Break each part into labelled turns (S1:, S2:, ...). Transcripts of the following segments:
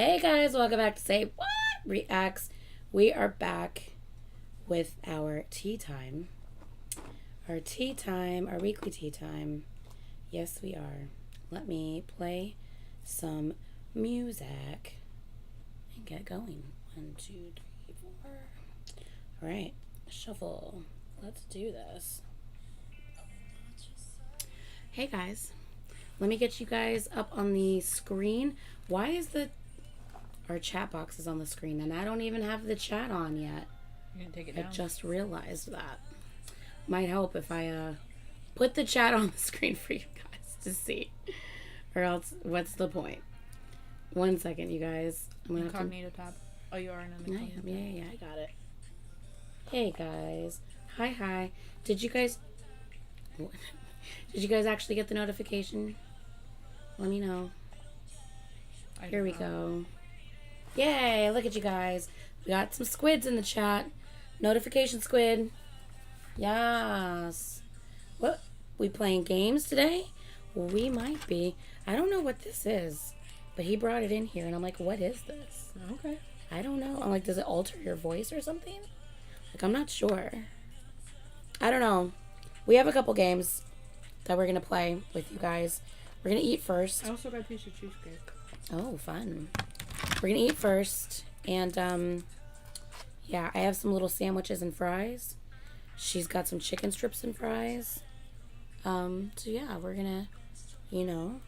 S1: Hey guys, welcome back to Say What Reacts. We are back with our tea time. Our tea time, our weekly tea time. Yes, we are. Let me play some music and get going. 1, 2, 3, 4. All right, shuffle. Let's do this. Hey guys, let me get you guys up on the screen. Why is our chat box is on the screen and I don't even have the chat on yet?
S2: You're gonna take it down?
S1: I just realized that. Might help if I put the chat on the screen for you guys to see. Or else, what's the point? 1 second, you guys. I'm gonna
S2: Incognito tab. Oh, you are in an incognito.
S1: Yeah, I got it. Hey guys. Hi. Did you guys actually get the notification? Let me know. Here we go. Yay, look at you guys. We got some squids in the chat. Notification squid. Yes. What? We playing games today? Well, we might be. I don't know what this is. But he brought it in here and I'm like, what is this?
S2: Okay.
S1: I don't know. I'm like, does it alter your voice or something? Like, I'm not sure. I don't know. We have a couple games that we're going to play with you guys. We're going to eat first.
S2: I also got a piece of cheesecake.
S1: Oh, fun. We're going to eat first. And, yeah, I have some little sandwiches and fries. She's got some chicken strips and fries. So, yeah, we're going to, no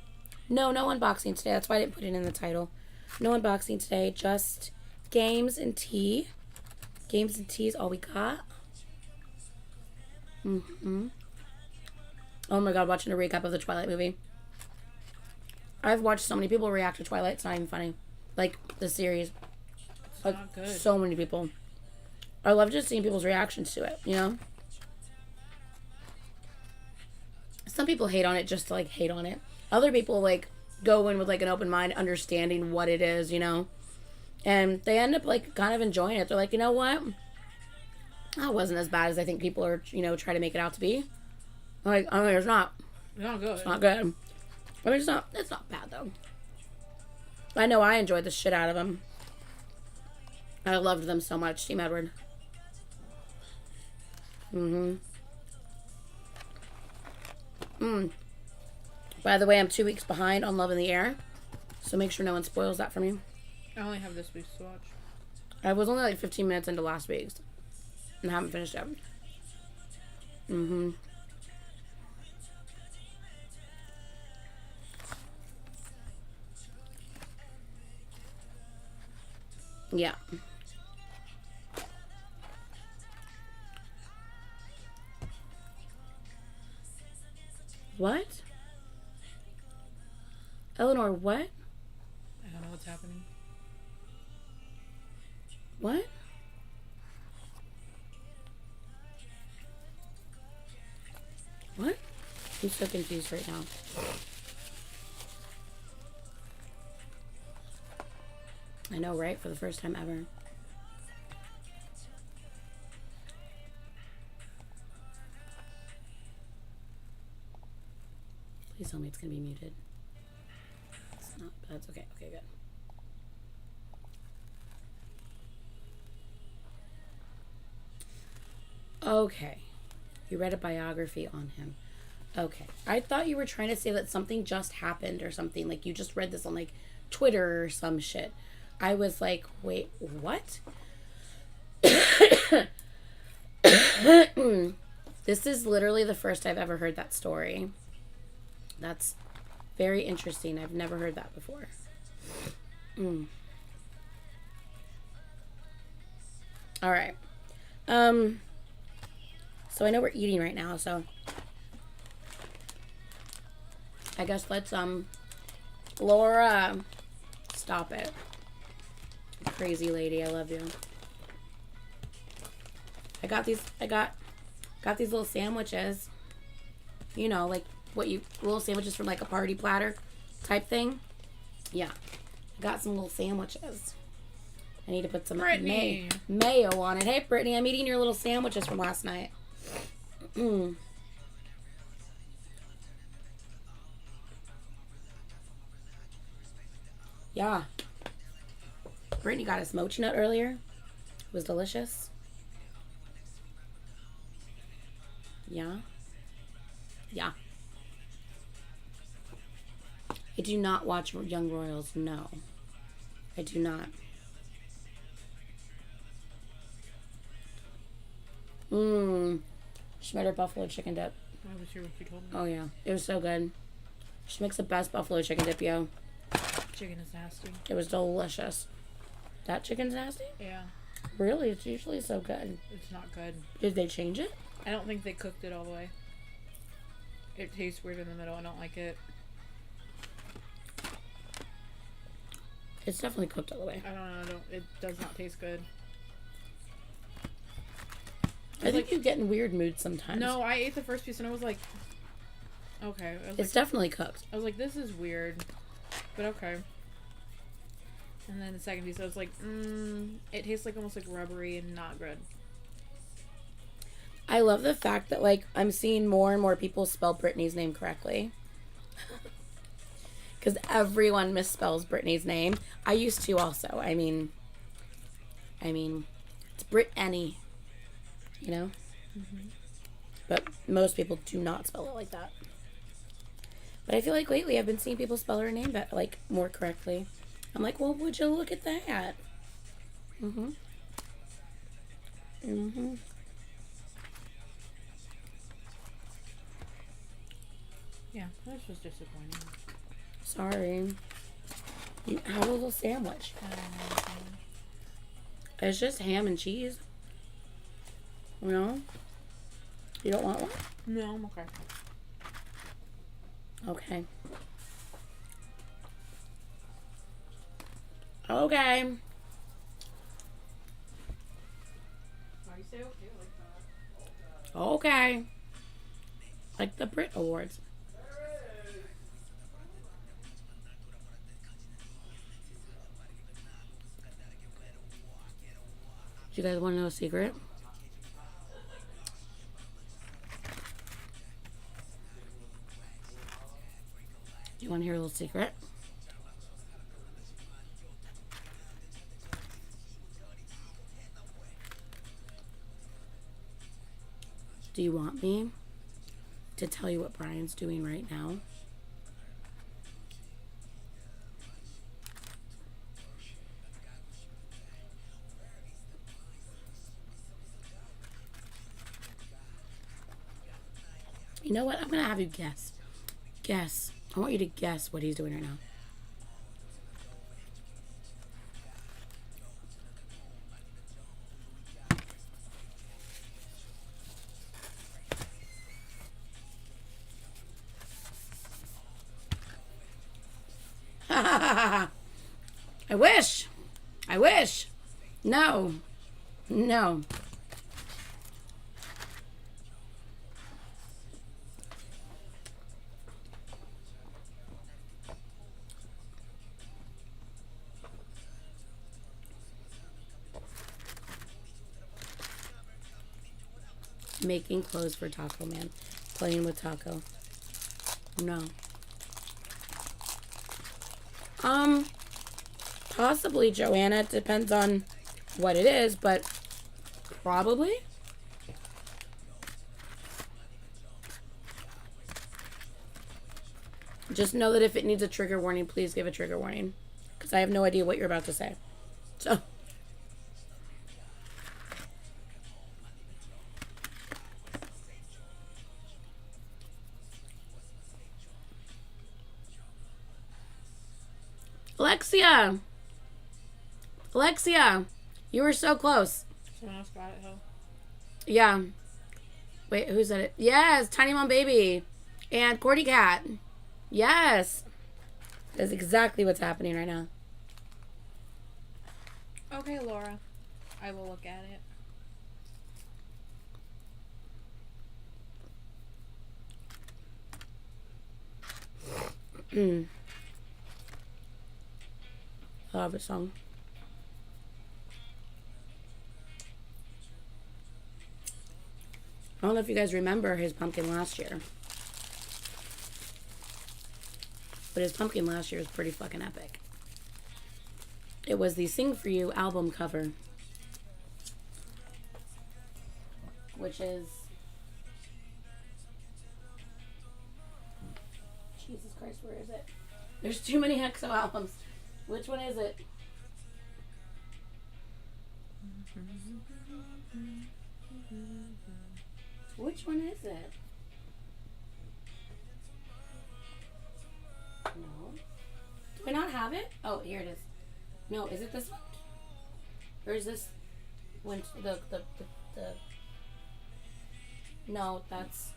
S1: unboxing today. That's why I didn't put it in the title. No unboxing today. Just games and tea. Games and tea is all we got. Oh, my God, watching a recap of the Twilight movie. I've watched so many people react to Twilight. It's not even funny. Like, the series.
S2: It's
S1: like,
S2: not good.
S1: So many people. I love just seeing people's reactions to it, Some people hate on it just to, hate on it. Other people, go in with, an open mind, understanding what it is, And they end up, kind of enjoying it. They're like, you know what? That wasn't as bad as I think people are, trying to make it out to be. It's not.
S2: It's not good.
S1: It's not good. It's not bad, though. I know I enjoyed the shit out of them. I loved them so much, Team Edward. By the way, I'm 2 weeks behind on Love in the Air. So make sure no one spoils that for me.
S2: I only have this week's to watch.
S1: I was only 15 minutes into last week's. And I haven't finished it. Yeah. What? Eleanor, what?
S2: I don't know what's happening.
S1: What? What? I'm so confused right now. I know, right? For the first time ever. Please tell me it's going to be muted. It's not. That's okay. Okay, good. Okay. You read a biography on him. Okay. I thought you were trying to say that something just happened or something. Like, you just read this on, Twitter or some shit. I was like, wait, what? This is literally the first I've ever heard that story. That's very interesting. I've never heard that before. All right. So I know we're eating right now, so I guess let's, Laura, stop it. Crazy lady, I love you. I got these little sandwiches. Little sandwiches from a party platter type thing. Yeah. I got some little sandwiches. I need to put some mayo on it. Hey, Brittany, I'm eating your little sandwiches from last night. Yeah. Brittany got us mochi nut earlier. It was delicious. Yeah. Yeah. I do not watch Young Royals. No. I do not. She made her buffalo chicken dip.
S2: I was here when she told me.
S1: Oh, yeah. It was so good. She makes the best buffalo chicken dip, yo.
S2: Chicken is nasty.
S1: It was delicious. That chicken's nasty?
S2: Yeah.
S1: Really? It's usually so good.
S2: It's not good.
S1: Did they change it?
S2: I don't think they cooked it all the way. It tastes weird in the middle. I don't like it.
S1: It's definitely cooked all the way.
S2: I don't know. It does not taste good.
S1: I think you get in weird moods sometimes.
S2: No, I ate the first piece and I was like, okay. I was
S1: It's definitely cooked.
S2: I was like, this is weird, but okay. And then the second piece, I was like, it tastes like almost like rubbery and not good.
S1: I love the fact that, like, I'm seeing more and more people spell Brittany's name correctly. Because everyone misspells Brittany's name. I used to also. I mean, it's Brittany. You know? Mm-hmm. But most people do not spell it like that. But I feel like lately I've been seeing people spell her name like more correctly. I'm like, well, would you look at that? Mm-hmm. Mm-hmm.
S2: Yeah, this was disappointing.
S1: Sorry. You have a little sandwich. It's just ham and cheese. You know? You don't want one?
S2: No, I'm okay.
S1: Okay. Okay.
S2: Why you say okay like that?
S1: Okay. Like the Brit Awards. Do you guys want to know a secret? Do you want to hear a little secret? Do you want me to tell you what Brian's doing right now? You know what? I'm going to have you guess. Guess. I want you to guess what he's doing right now. I wish. I wish. No. No. Making clothes for Taco Man. Playing with Taco. No. Possibly, Joanna. It depends on what it is, but probably. Just know that if it needs a trigger warning, please give a trigger warning. Because I have no idea what you're about to say. So. Alexia, you were so close.
S2: Someone else got it, huh?
S1: Yeah. Wait, who said it? Yes, Tiny Mom Baby and Cordy Cat. Yes. That's exactly what's happening right now.
S2: Okay, Laura. I will look at
S1: it. I love this song. I don't know if you guys remember his pumpkin last year. But his pumpkin last year was pretty fucking epic. It was the Sing For You album cover, which is... Jesus Christ, where is it? There's too many HEXO albums. Which one is it? Which one is it? No. Do I not have it? Oh, here it is. No, is it this one? Or is this when the No, that's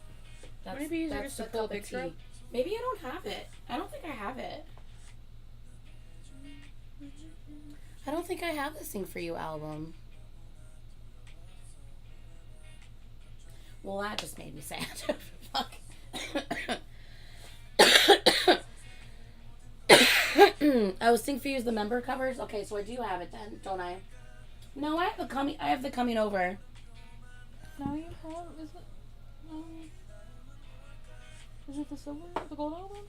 S2: maybe easier
S1: that's
S2: just to
S1: the
S2: pull a
S1: cup of
S2: picture
S1: tea.
S2: up.
S1: Maybe I don't have it. I don't think I have it. I don't think I have the Sing For You album. Well, that just made me sad. Fuck. Oh, Sing For You is the member covers? Okay, so I do have it then, don't I? No, I have the coming over.
S2: No, you have, is it? Is it the silver? The gold album?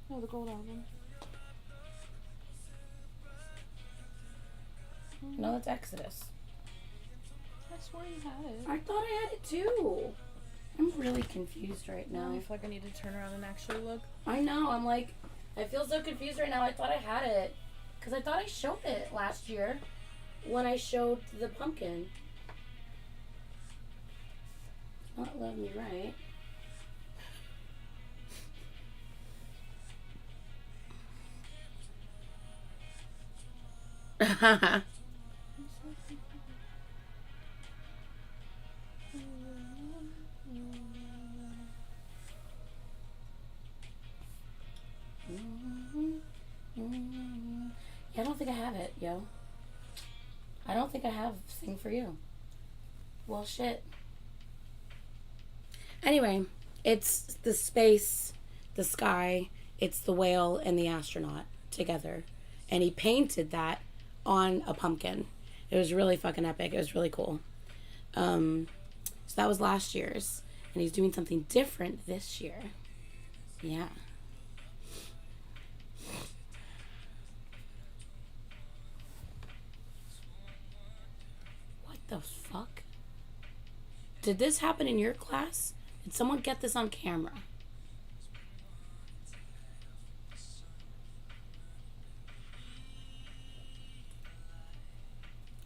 S2: No, the gold album.
S1: No, that's Exodus.
S2: I swear you had it.
S1: I thought I had it too. I'm really confused right now.
S2: I feel like I need to turn around and actually look.
S1: I know, I'm like, I feel so confused right now. I thought I had it. Because I thought I showed it last year when I showed the pumpkin. Not Love Me Right. Yeah, I don't think I have it, yo. I don't think I have Sing For You. Well, shit. Anyway, it's the space, the sky, it's the whale and the astronaut together. And he painted that on a pumpkin. It was really fucking epic. It was really cool. So that was last year's. And he's doing something different this year. Yeah. What the fuck? Did this happen in your class? Did someone get this on camera?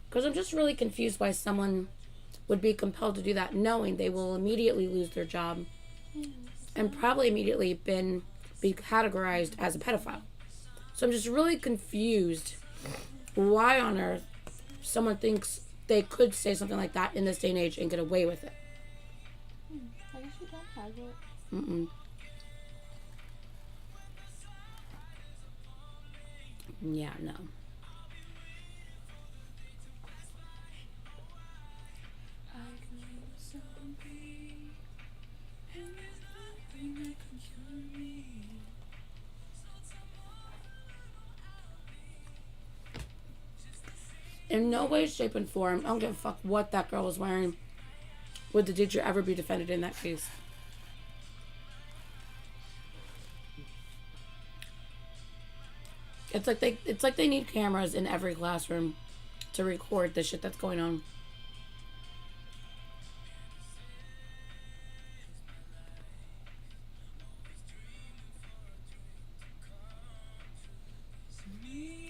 S1: Because I'm just really confused why someone would be compelled to do that knowing they will immediately lose their job and probably immediately be categorized as a pedophile. So I'm just really confused why on earth someone thinks they could say something like that in this day and age and get away with it.
S2: I guess you don't have it.
S1: Mm-mm. Yeah, no. In no way, shape, and form, I don't give a fuck what that girl was wearing, would the teacher ever be defended in that case. It's like they need cameras in every classroom to record the shit that's going on.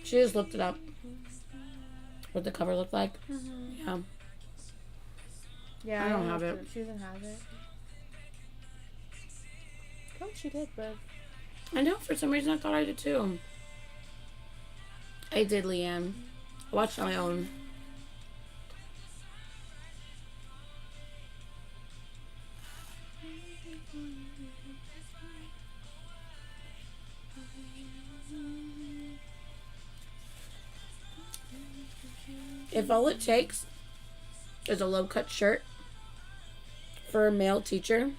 S1: She just looked it up. What the cover looked like.
S2: Mm-hmm.
S1: Yeah.
S2: Yeah,
S1: I don't have it.
S2: She doesn't have it. I thought she did, but
S1: I know, for some reason I thought I did too. I did, Leanne. I watched it on my own. If all it takes is a low-cut shirt for a male teacher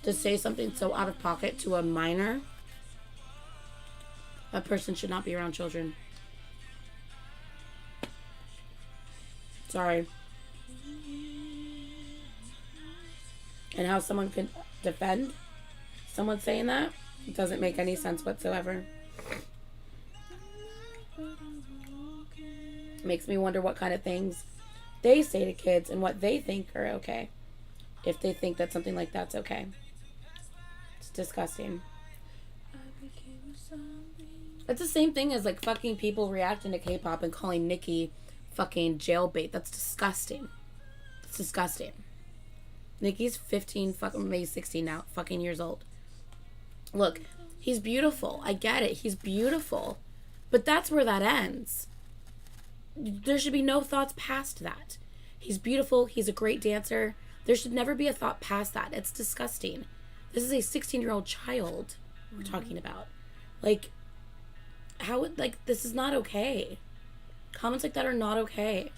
S1: to say something so out of pocket to a minor, that person should not be around children. Sorry. And how someone could defend someone saying that It doesn't make any sense whatsoever. It makes me wonder what kind of things they say to kids and what they think are okay. If they think that something like that's okay. It's disgusting. It's the same thing as like fucking people reacting to K-pop and calling Nicki fucking jailbait. That's disgusting. It's disgusting. Nicki's 15, fucking maybe 16 now, fucking years old. Look, he's beautiful. I get it. He's beautiful. But that's where that ends. There should be no thoughts past that. He's beautiful. He's a great dancer. There should never be a thought past that. It's disgusting. This is a 16-year-old child we're talking about. Like, how, like, this is not okay. Comments like that are not okay.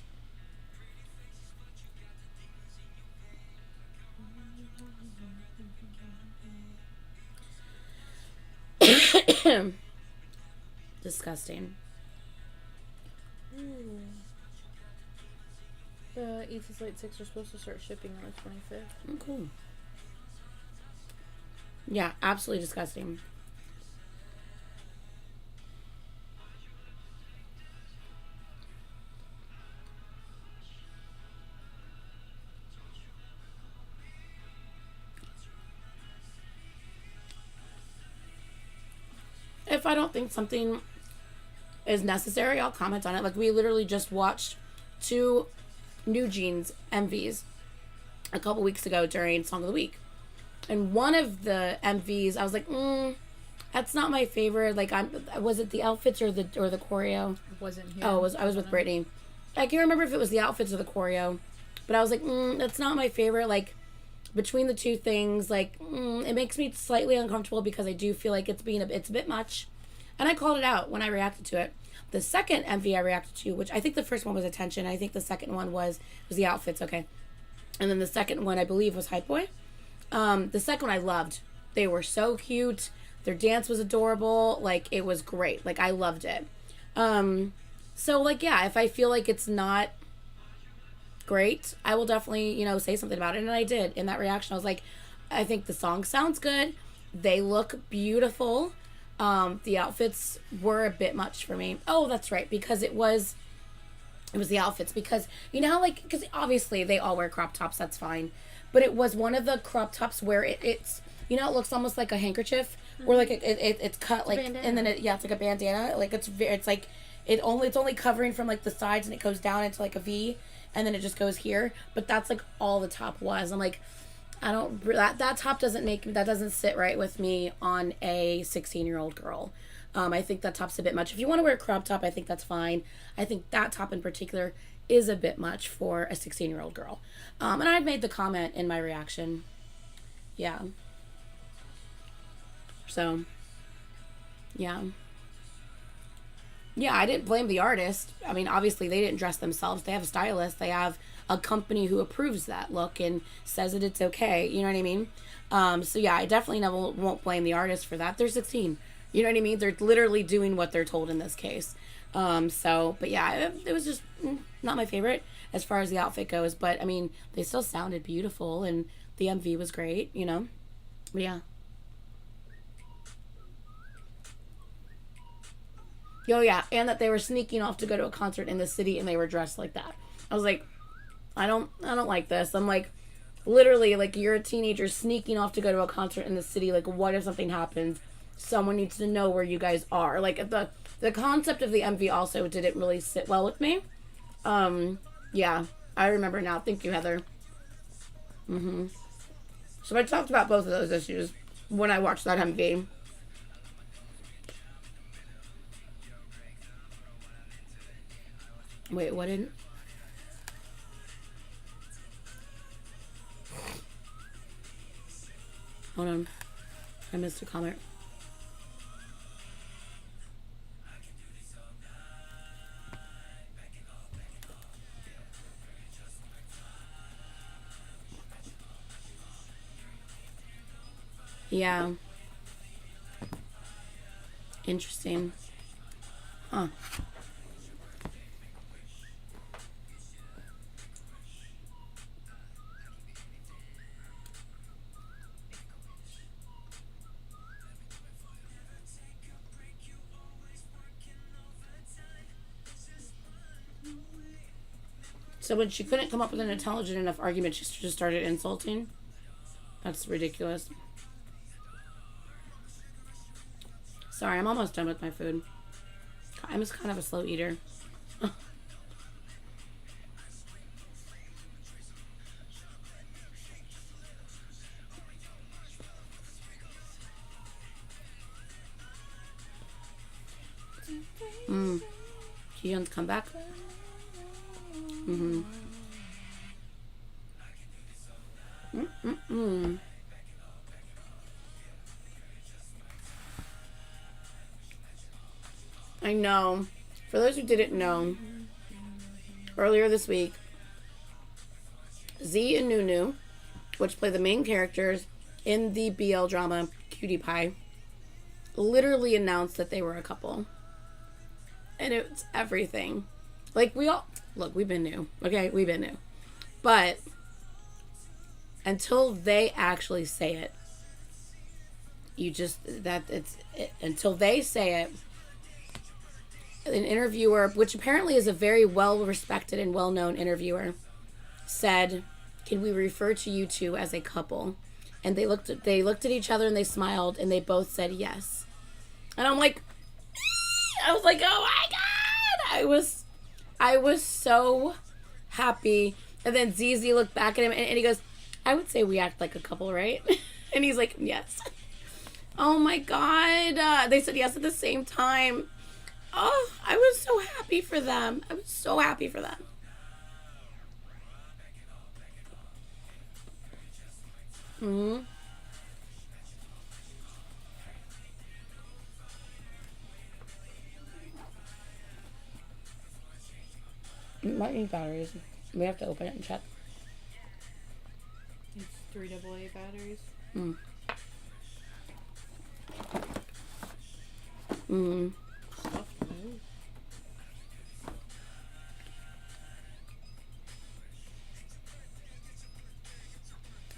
S1: Disgusting.
S2: The Aethys Light 6 are supposed to start shipping on the 25th.
S1: Oh, cool. Yeah, absolutely disgusting. If I don't think something is necessary, I'll comment on it. Like, we literally just watched 2 New Jeans MVs a couple weeks ago during Song of the Week. And one of the MVs, I was like, that's not my favorite. Like, was it the outfits or the choreo?
S2: It wasn't here.
S1: Oh, I was with Brittany. I can't remember if it was the outfits or the choreo, but I was like, that's not my favorite. Like, between the two things, like, it makes me slightly uncomfortable because I do feel like it's a bit much. And I called it out when I reacted to it. The second MV I reacted to, which I think the first one was Attention. I think the second one was the outfits, okay. And then the second one, I believe, was Hype Boy. The second one I loved. They were so cute. Their dance was adorable. Like, it was great. Like, I loved it. So, like, yeah, if I feel like it's not great, I will definitely, say something about it. And I did. In that reaction, I was like, I think the song sounds good. They look beautiful. The outfits were a bit much for me. Oh, that's right. Because it was the outfits. Because, because obviously they all wear crop tops. That's fine. But it was one of the crop tops where it's, it looks almost like a handkerchief. Or like it's cut like, and then it's like a bandana. Like it's like, it's only covering from like the sides and it goes down into like a V. And then it just goes here. But that's like all the top was. I'm like, that top doesn't sit right with me on a 16-year-old girl. I think that top's a bit much. If you want to wear a crop top, I think that's fine. I think that top in particular is a bit much for a 16-year-old girl. And I made the comment in my reaction. Yeah. So, yeah. Yeah, I didn't blame the artist. I mean, obviously they didn't dress themselves. They have a stylist. They have a company who approves that look and says that it's okay. You know what I mean? So yeah, I definitely won't blame the artist for that. They're 16. You know what I mean? They're literally doing what they're told in this case. But yeah, it was just not my favorite as far as the outfit goes. But I mean, they still sounded beautiful and the MV was great, But yeah. Oh yeah, and that they were sneaking off to go to a concert in the city and they were dressed like that. I was like, I don't like this. I'm like, literally, like, you're a teenager sneaking off to go to a concert in the city. Like, what if something happens? Someone needs to know where you guys are. Like, the concept of the MV also didn't really sit well with me. Yeah, I remember now. Thank you, Heather. So I talked about both of those issues when I watched that MV. Wait, what didn't... Hold on. I missed a comment. Yeah. Interesting. Huh. So when she couldn't come up with an intelligent enough argument, she just started insulting. That's ridiculous. Sorry, I'm almost done with my food. I'm just kind of a slow eater. Kihyun's come back. I know. For those who didn't know, earlier this week, Z and Nunu, which play the main characters in the BL drama Cutie Pie, literally announced that they were a couple. And it's everything. Like, we've been new. Okay, we've been new. But until they actually say it, until they say it, an interviewer, which apparently is a very well-respected and well-known interviewer, said, "Can we refer to you two as a couple?" And they looked at each other and they smiled and they both said yes. And I was like, oh my god! I was so happy. And then ZZ looked back at him and he goes, "I would say we act like a couple, right?" And he's like, "Yes." Oh my god! They said yes at the same time. Oh, I was so happy for them. I was so happy for them. It might need batteries. We have to open it and check.
S2: It's 3 AA batteries. Stuff to move.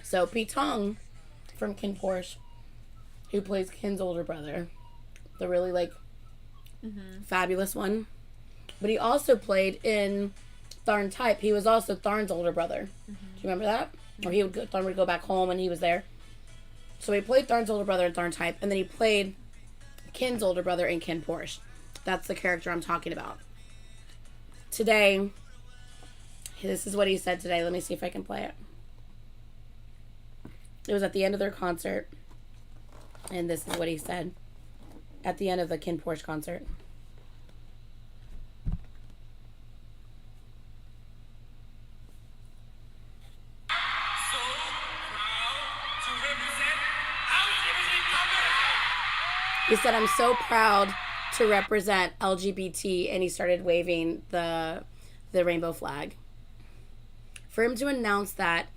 S1: So Pitong from Kin Porsche, who plays Kin's older brother, the really fabulous one, but he also played in Tharn Type. He was also Tharn's older brother. Do you remember that? Or Tharn would go back home and he was there. So he played Tharn's older brother in Tharn Type, and then he played Kin's older brother in Kin Porsche. That's the character I'm talking about. Today, this is what he said today. Let me see if I can play it. It was at the end of their concert, and this is what he said at the end of the Kin Porsche concert. He said, "I'm so proud to represent LGBT," and he started waving the rainbow flag. For him to announce that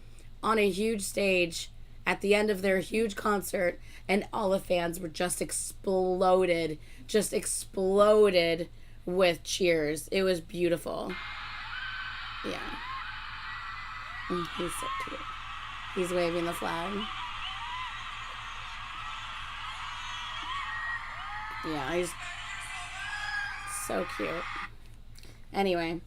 S1: on a huge stage at the end of their huge concert, and all the fans were just exploded with cheers. It was beautiful. Yeah. And he's so cute. He's waving the flag. Yeah, he's so cute. Anyway.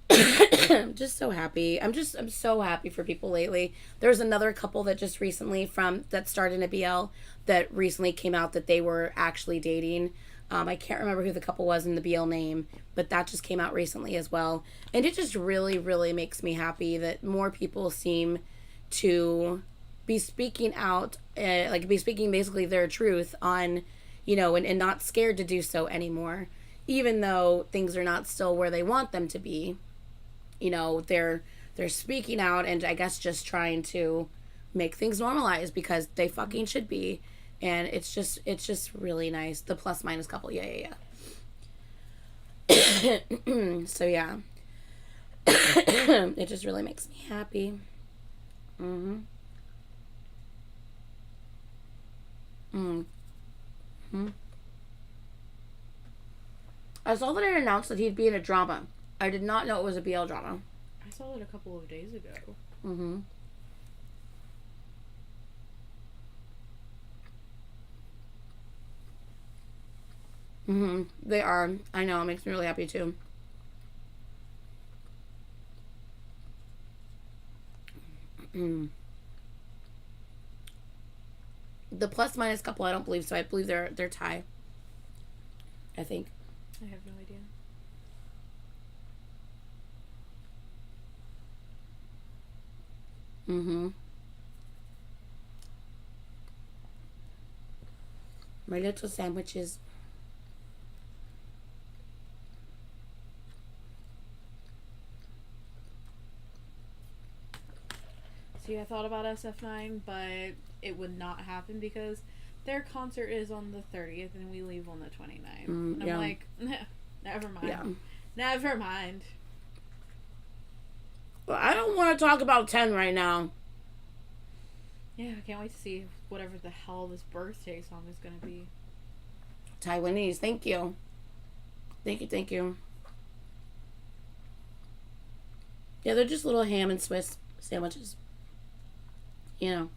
S1: I'm just so happy. I'm so happy for people lately. There's another couple that just recently that starred in a BL that recently came out that they were actually dating. I can't remember who the couple was in the BL name, but that just came out recently as well. And it just really, really makes me happy that more people seem to be speaking out, be speaking basically their truth on, and not scared to do so anymore. Even though things are not still where they want them to be. They're speaking out and I guess just trying to make things normalized because they fucking should be. And it's just really nice. The plus minus couple. Yeah. So yeah. It just really makes me happy. I saw that it announced that he'd be in a drama. I did not know it was a BL drama.
S2: I saw it a couple of days ago.
S1: They are. I know. It makes me really happy too. Mm. The plus minus couple, I don't believe so. I believe they're tie. I think.
S2: I have no idea.
S1: Mm-hmm. My little sandwiches.
S2: See, I thought about SF9, but it would not happen because their concert is on the 30th and we leave on the 29th. And I'm like, never mind.
S1: Yeah.
S2: Never mind.
S1: Well, I don't want to talk about 10 right now.
S2: Yeah, I can't wait to see whatever the hell this birthday song is going to be.
S1: Taiwanese, thank you. Thank you. Yeah, they're just little ham and Swiss sandwiches. You know.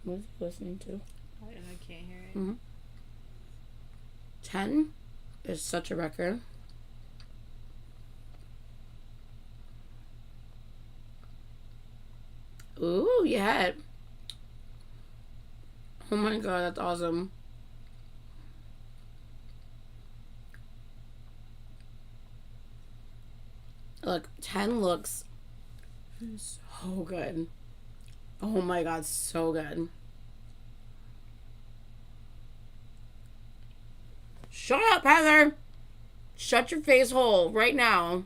S1: What is he listening to?
S2: I can't hear it.
S1: Mm-hmm. 10 is such a record. Ooh, yeah. Oh my god, that's awesome. Look, 10 looks so good. Oh my god, so good. Shut up, Heather! Shut your face hole right now.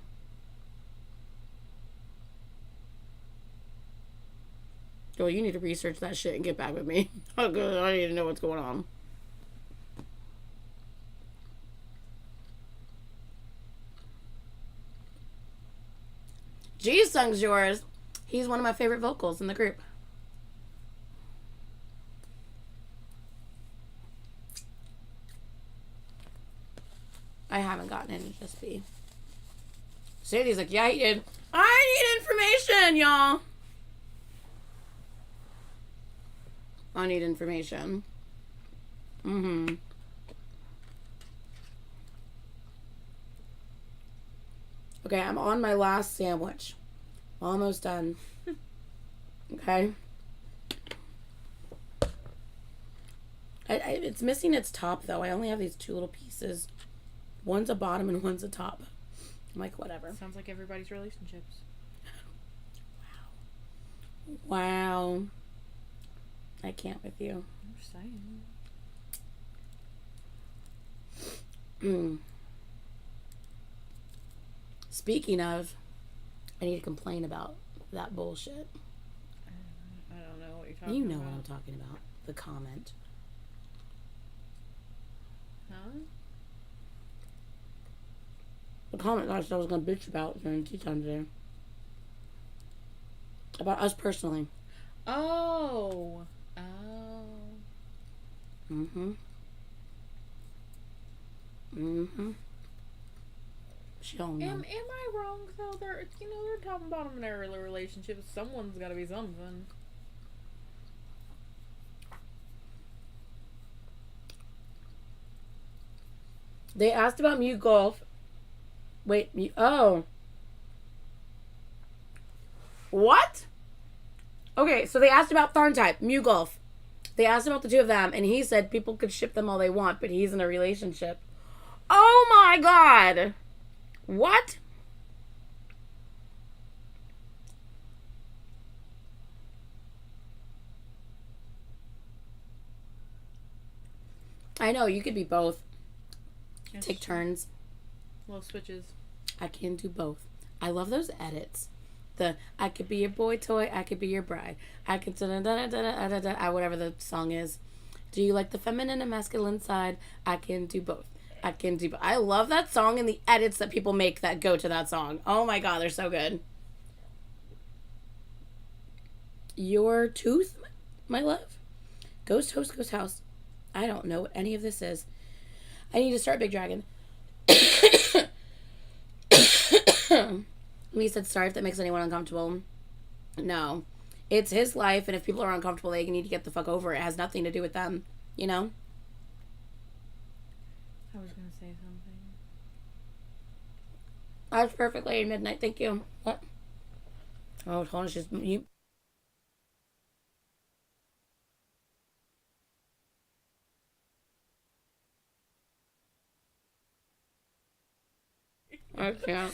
S1: Oh, you need to research that shit and get back with me. Oh, good. I need to know what's going on. G-Sung's yours. He's one of my favorite vocals in the group. I haven't gotten any just be. Sadie's like, yeah, he did. I need information, y'all. I need information. Mm-hmm. Okay, I'm on my last sandwich. Almost done. Okay. It's missing its top, though. I only have these two little pieces. One's a bottom and one's a top. I'm like, whatever.
S2: Sounds like everybody's relationships.
S1: Wow. I can't with you.
S2: I'm just saying.
S1: Speaking of, I need to complain about that bullshit.
S2: I don't know what you're talking about.
S1: You know what I'm talking about. The comment.
S2: Huh?
S1: The comment that I said I was going to bitch about during tea time today. About us personally.
S2: Oh.
S1: Show me.
S2: Am I wrong though? They're talking about them in their relationship. Someone's got to be something.
S1: They asked about Mute Golf. Wait, oh. What? Okay, so they asked about Tharn Type, Mute Golf. They asked about the two of them, and he said people could ship them all they want, but he's in a relationship. Oh my god! What? I know, you could be both. Take turns.
S2: Little switches.
S1: I can do both. I love those edits. I could be your boy toy, I could be your bride. I could whatever the song is. Do you like the feminine and masculine side? I can do both. I can do both. I love that song and the edits that people make that go to that song. Oh my god, they're so good. Your tooth, my love? Ghost host, ghost house. I don't know what any of this is. I need to start Big Dragon. He said, sorry if that makes anyone uncomfortable. No. It's his life, and if people are uncomfortable, they need to get the fuck over it. It has nothing to do with them, you know?
S2: I was going to say something.
S1: That's perfect, Lady Midnight. Thank you. What? Oh, hold on. She's... You... I can't.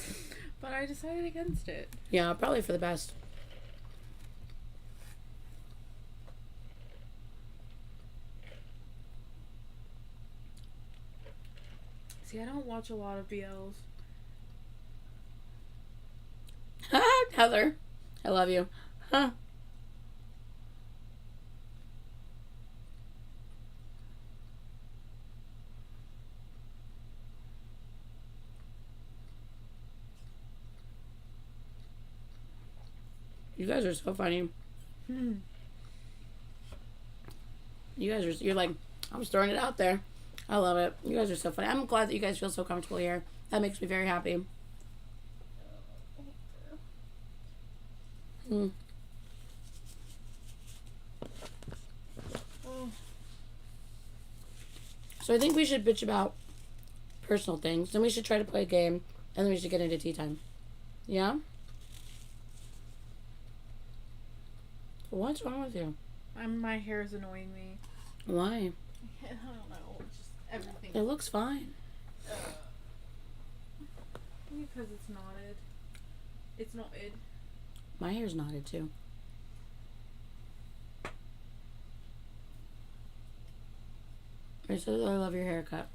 S2: But I decided against it.
S1: Yeah, probably for the best.
S2: See, I don't watch a lot of BLs.
S1: Heather, I love you. Huh. You guys are so funny. You guys are, you're like, I'm just throwing it out there. I love it. You guys are so funny. I'm glad that you guys feel so comfortable here. That makes me very happy. So I think we should bitch about personal things. Then we should try to play a game. And then we should get into tea time. Yeah? What's wrong with you?
S2: My hair is annoying me.
S1: Why?
S2: I don't know. It's just everything.
S1: It looks fine.
S2: Because it's knotted. It's knotted.
S1: My hair's knotted too. I said I love your haircut.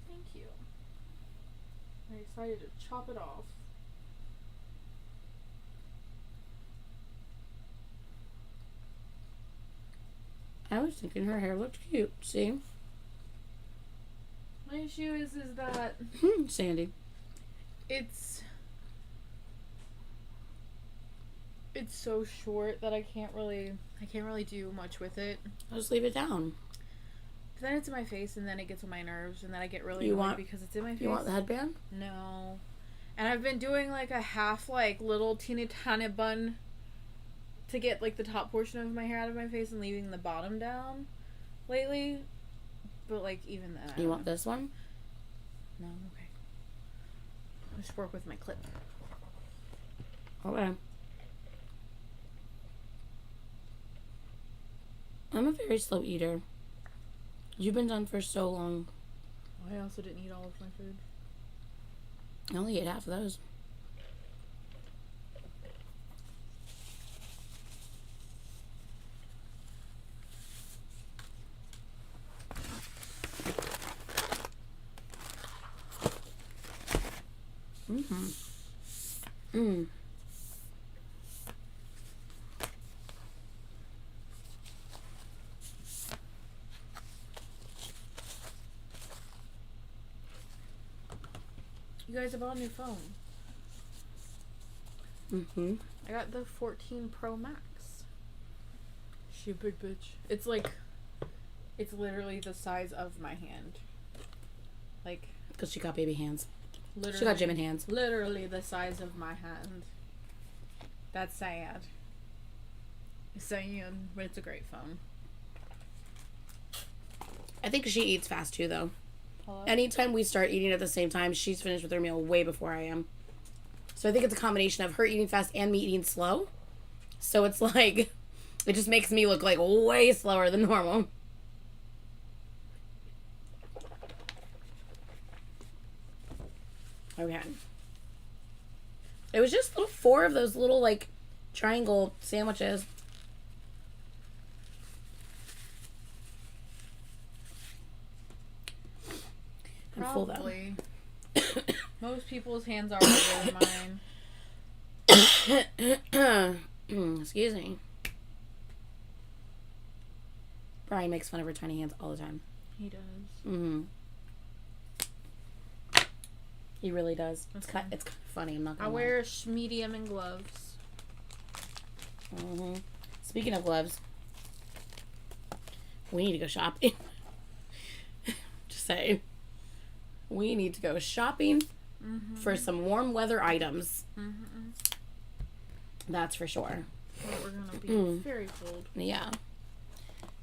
S2: Thank you. I'm excited to chop it off.
S1: I was thinking her hair looked cute. See?
S2: My issue is that
S1: Sandy.
S2: it's so short that I can't really do much with it.
S1: I'll just leave it down.
S2: But then it's in my face, and then it gets on my nerves, and then I get really annoyed because it's in my face.
S1: You want the headband?
S2: No. And I've been doing like a half little teeny tiny bun to get like the top portion of my hair out of my face and leaving the bottom down lately. But like even that.
S1: You want this one?
S2: No, okay. I'll just work with my clip.
S1: Okay. I'm a very slow eater. You've been done for so long.
S2: I also didn't eat all of my food.
S1: I only ate half of those.
S2: You guys, I bought a new phone. I got the 14 Pro Max. She a big bitch. It's literally the size of my hand. Like,
S1: because she got baby hands.
S2: Literally,
S1: she got Jimin hands.
S2: Literally the size of my hand. That's sad. It's sad, but it's a great phone.
S1: I think she eats fast too, though.
S2: Hello?
S1: Anytime we start eating at the same time, she's finished with her meal way before I am. So I think it's a combination of her eating fast and me eating slow. So it's like, it just makes me look like way slower than normal. Okay. It was just 4 of those little, like, triangle sandwiches. I'm full, though.
S2: Probably. Most people's hands are bigger than mine.
S1: Excuse me. Brian makes fun of her tiny hands all the time.
S2: He does.
S1: He really does.
S2: Okay.
S1: It's kind of funny. I'm not gonna
S2: I wear medium and gloves.
S1: Speaking of gloves, we need to go shopping. Just saying. We need to go shopping for some warm weather items. That's for sure.
S2: We're gonna be very cold.
S1: Yeah.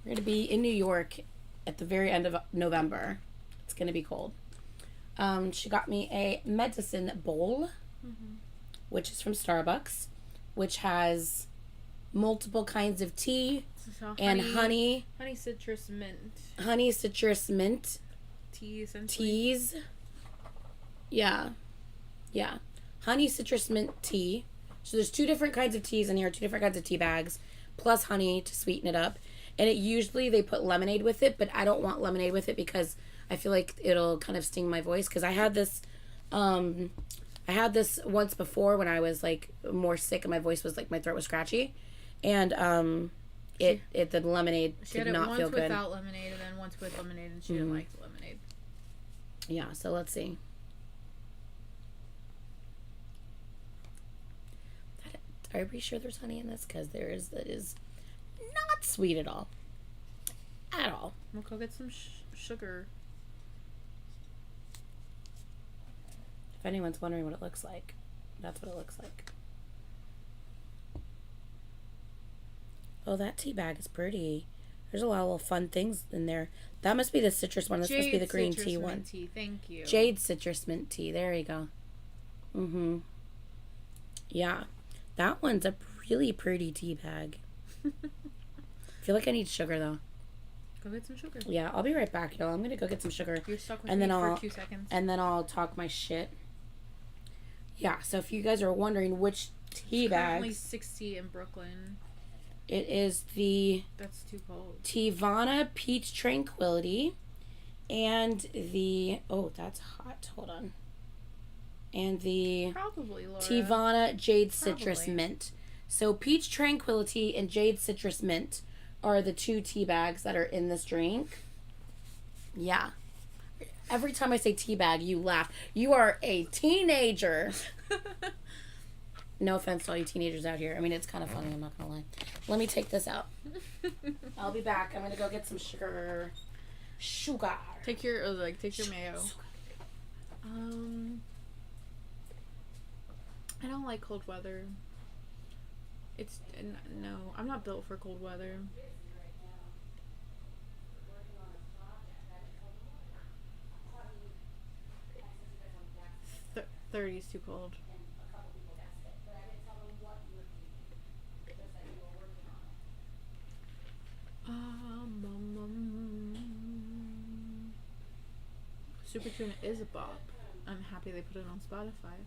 S1: We're going to be in New York at the very end of November. It's going to be cold. She got me a medicine bowl, which is from Starbucks, which has multiple kinds of tea and honey.
S2: Honey citrus mint.
S1: Honey citrus mint.
S2: Tea, essentially.
S1: Teas. Yeah. Yeah. Honey citrus mint tea. So there's 2 different kinds of teas in here, 2 different kinds of tea bags, plus honey to sweeten it up. And it usually they put lemonade with it, but I don't want lemonade with it because I feel like it'll kind of sting my voice. Because I had this once before when I was like more sick and my voice was like, my throat was scratchy. And the lemonade did not feel good. She had it once
S2: without lemonade and then once with lemonade, and she didn't like the lemonade.
S1: Yeah, so let's see. Are you pretty sure there's honey in this? Because there is. That is not sweet at all. At all.
S2: We'll go get some sugar.
S1: If anyone's wondering what it looks like, that's what it looks like. Oh, that tea bag is pretty. There's a lot of little fun things in there. That must be the citrus one. This must be the green tea one.
S2: Mint tea. Thank you.
S1: Jade citrus mint tea. There you go. Yeah. That one's a really pretty tea bag. I feel like I need sugar, though.
S2: Go get some sugar.
S1: Yeah, I'll be right back, y'all. I'm going to go get some sugar.
S2: You're stuck with me for 2 seconds.
S1: And then I'll talk my shit. Yeah, so if you guys are wondering which tea bag...
S2: Currently 60 in Brooklyn.
S1: It is the...
S2: That's too cold.
S1: Tivana Peach Tranquility. And the... Oh, that's hot. Hold on. And the...
S2: Probably, Laura.
S1: Tivana Jade Citrus Mint. So Peach Tranquility and Jade Citrus Mint are the 2 tea bags that are in this drink. Yeah. Every time I say tea bag, you laugh. You are a teenager. No offense to all you teenagers out here. I mean, it's kind of funny. I'm not going to lie. Let me take this out. I'll be back. I'm going to go get some sugar. Sugar.
S2: Take your mayo. I don't like cold weather. No, I'm not built for cold weather. 30 is too cold. Super Tuna is a bop. I'm happy they put it on Spotify.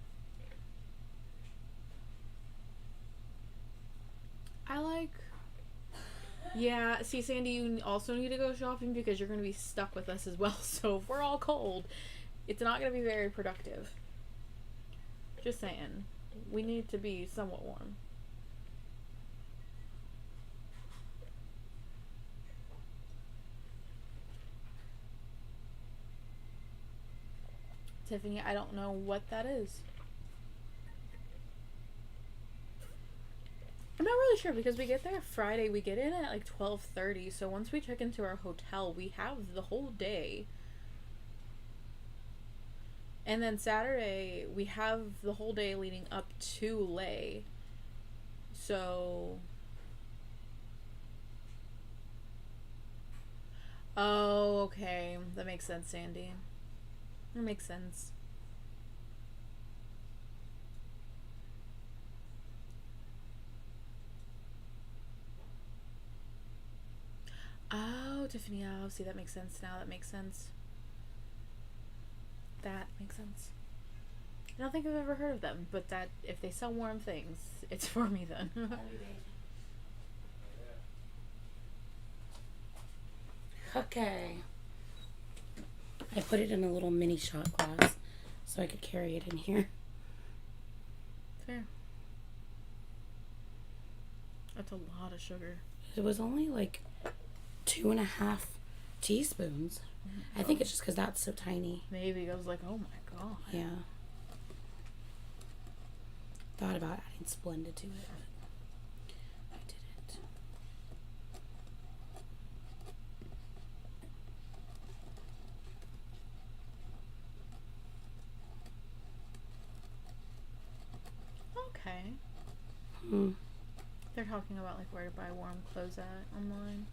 S2: Yeah, see, Sandy, you also need to go shopping because you're going to be stuck with us as well. So if we're all cold, it's not going to be very productive. Just saying. We need to be somewhat warm. Tiffany, I don't know what that is. I'm not really sure because we get there Friday. We get in at like 12:30. So once we check into our hotel, we have the whole day. And then Saturday, we have the whole day leading up to Lay. So... Oh, okay. That makes sense, Sandy. That makes sense. Oh, Tiffany, oh, see, that makes sense now. That makes sense. That makes sense. I don't think I've ever heard of them, but that if they sell warm things, it's for me then.
S1: Okay. I put it in a little mini shot glass so I could carry it in here.
S2: Fair. That's a lot of sugar.
S1: It was only like 2.5 teaspoons. I think it's just because that's so tiny.
S2: Maybe. I was like, oh my god.
S1: Yeah. Thought about adding Splenda to it, but I didn't.
S2: Okay. They're talking about like where to buy warm clothes at online.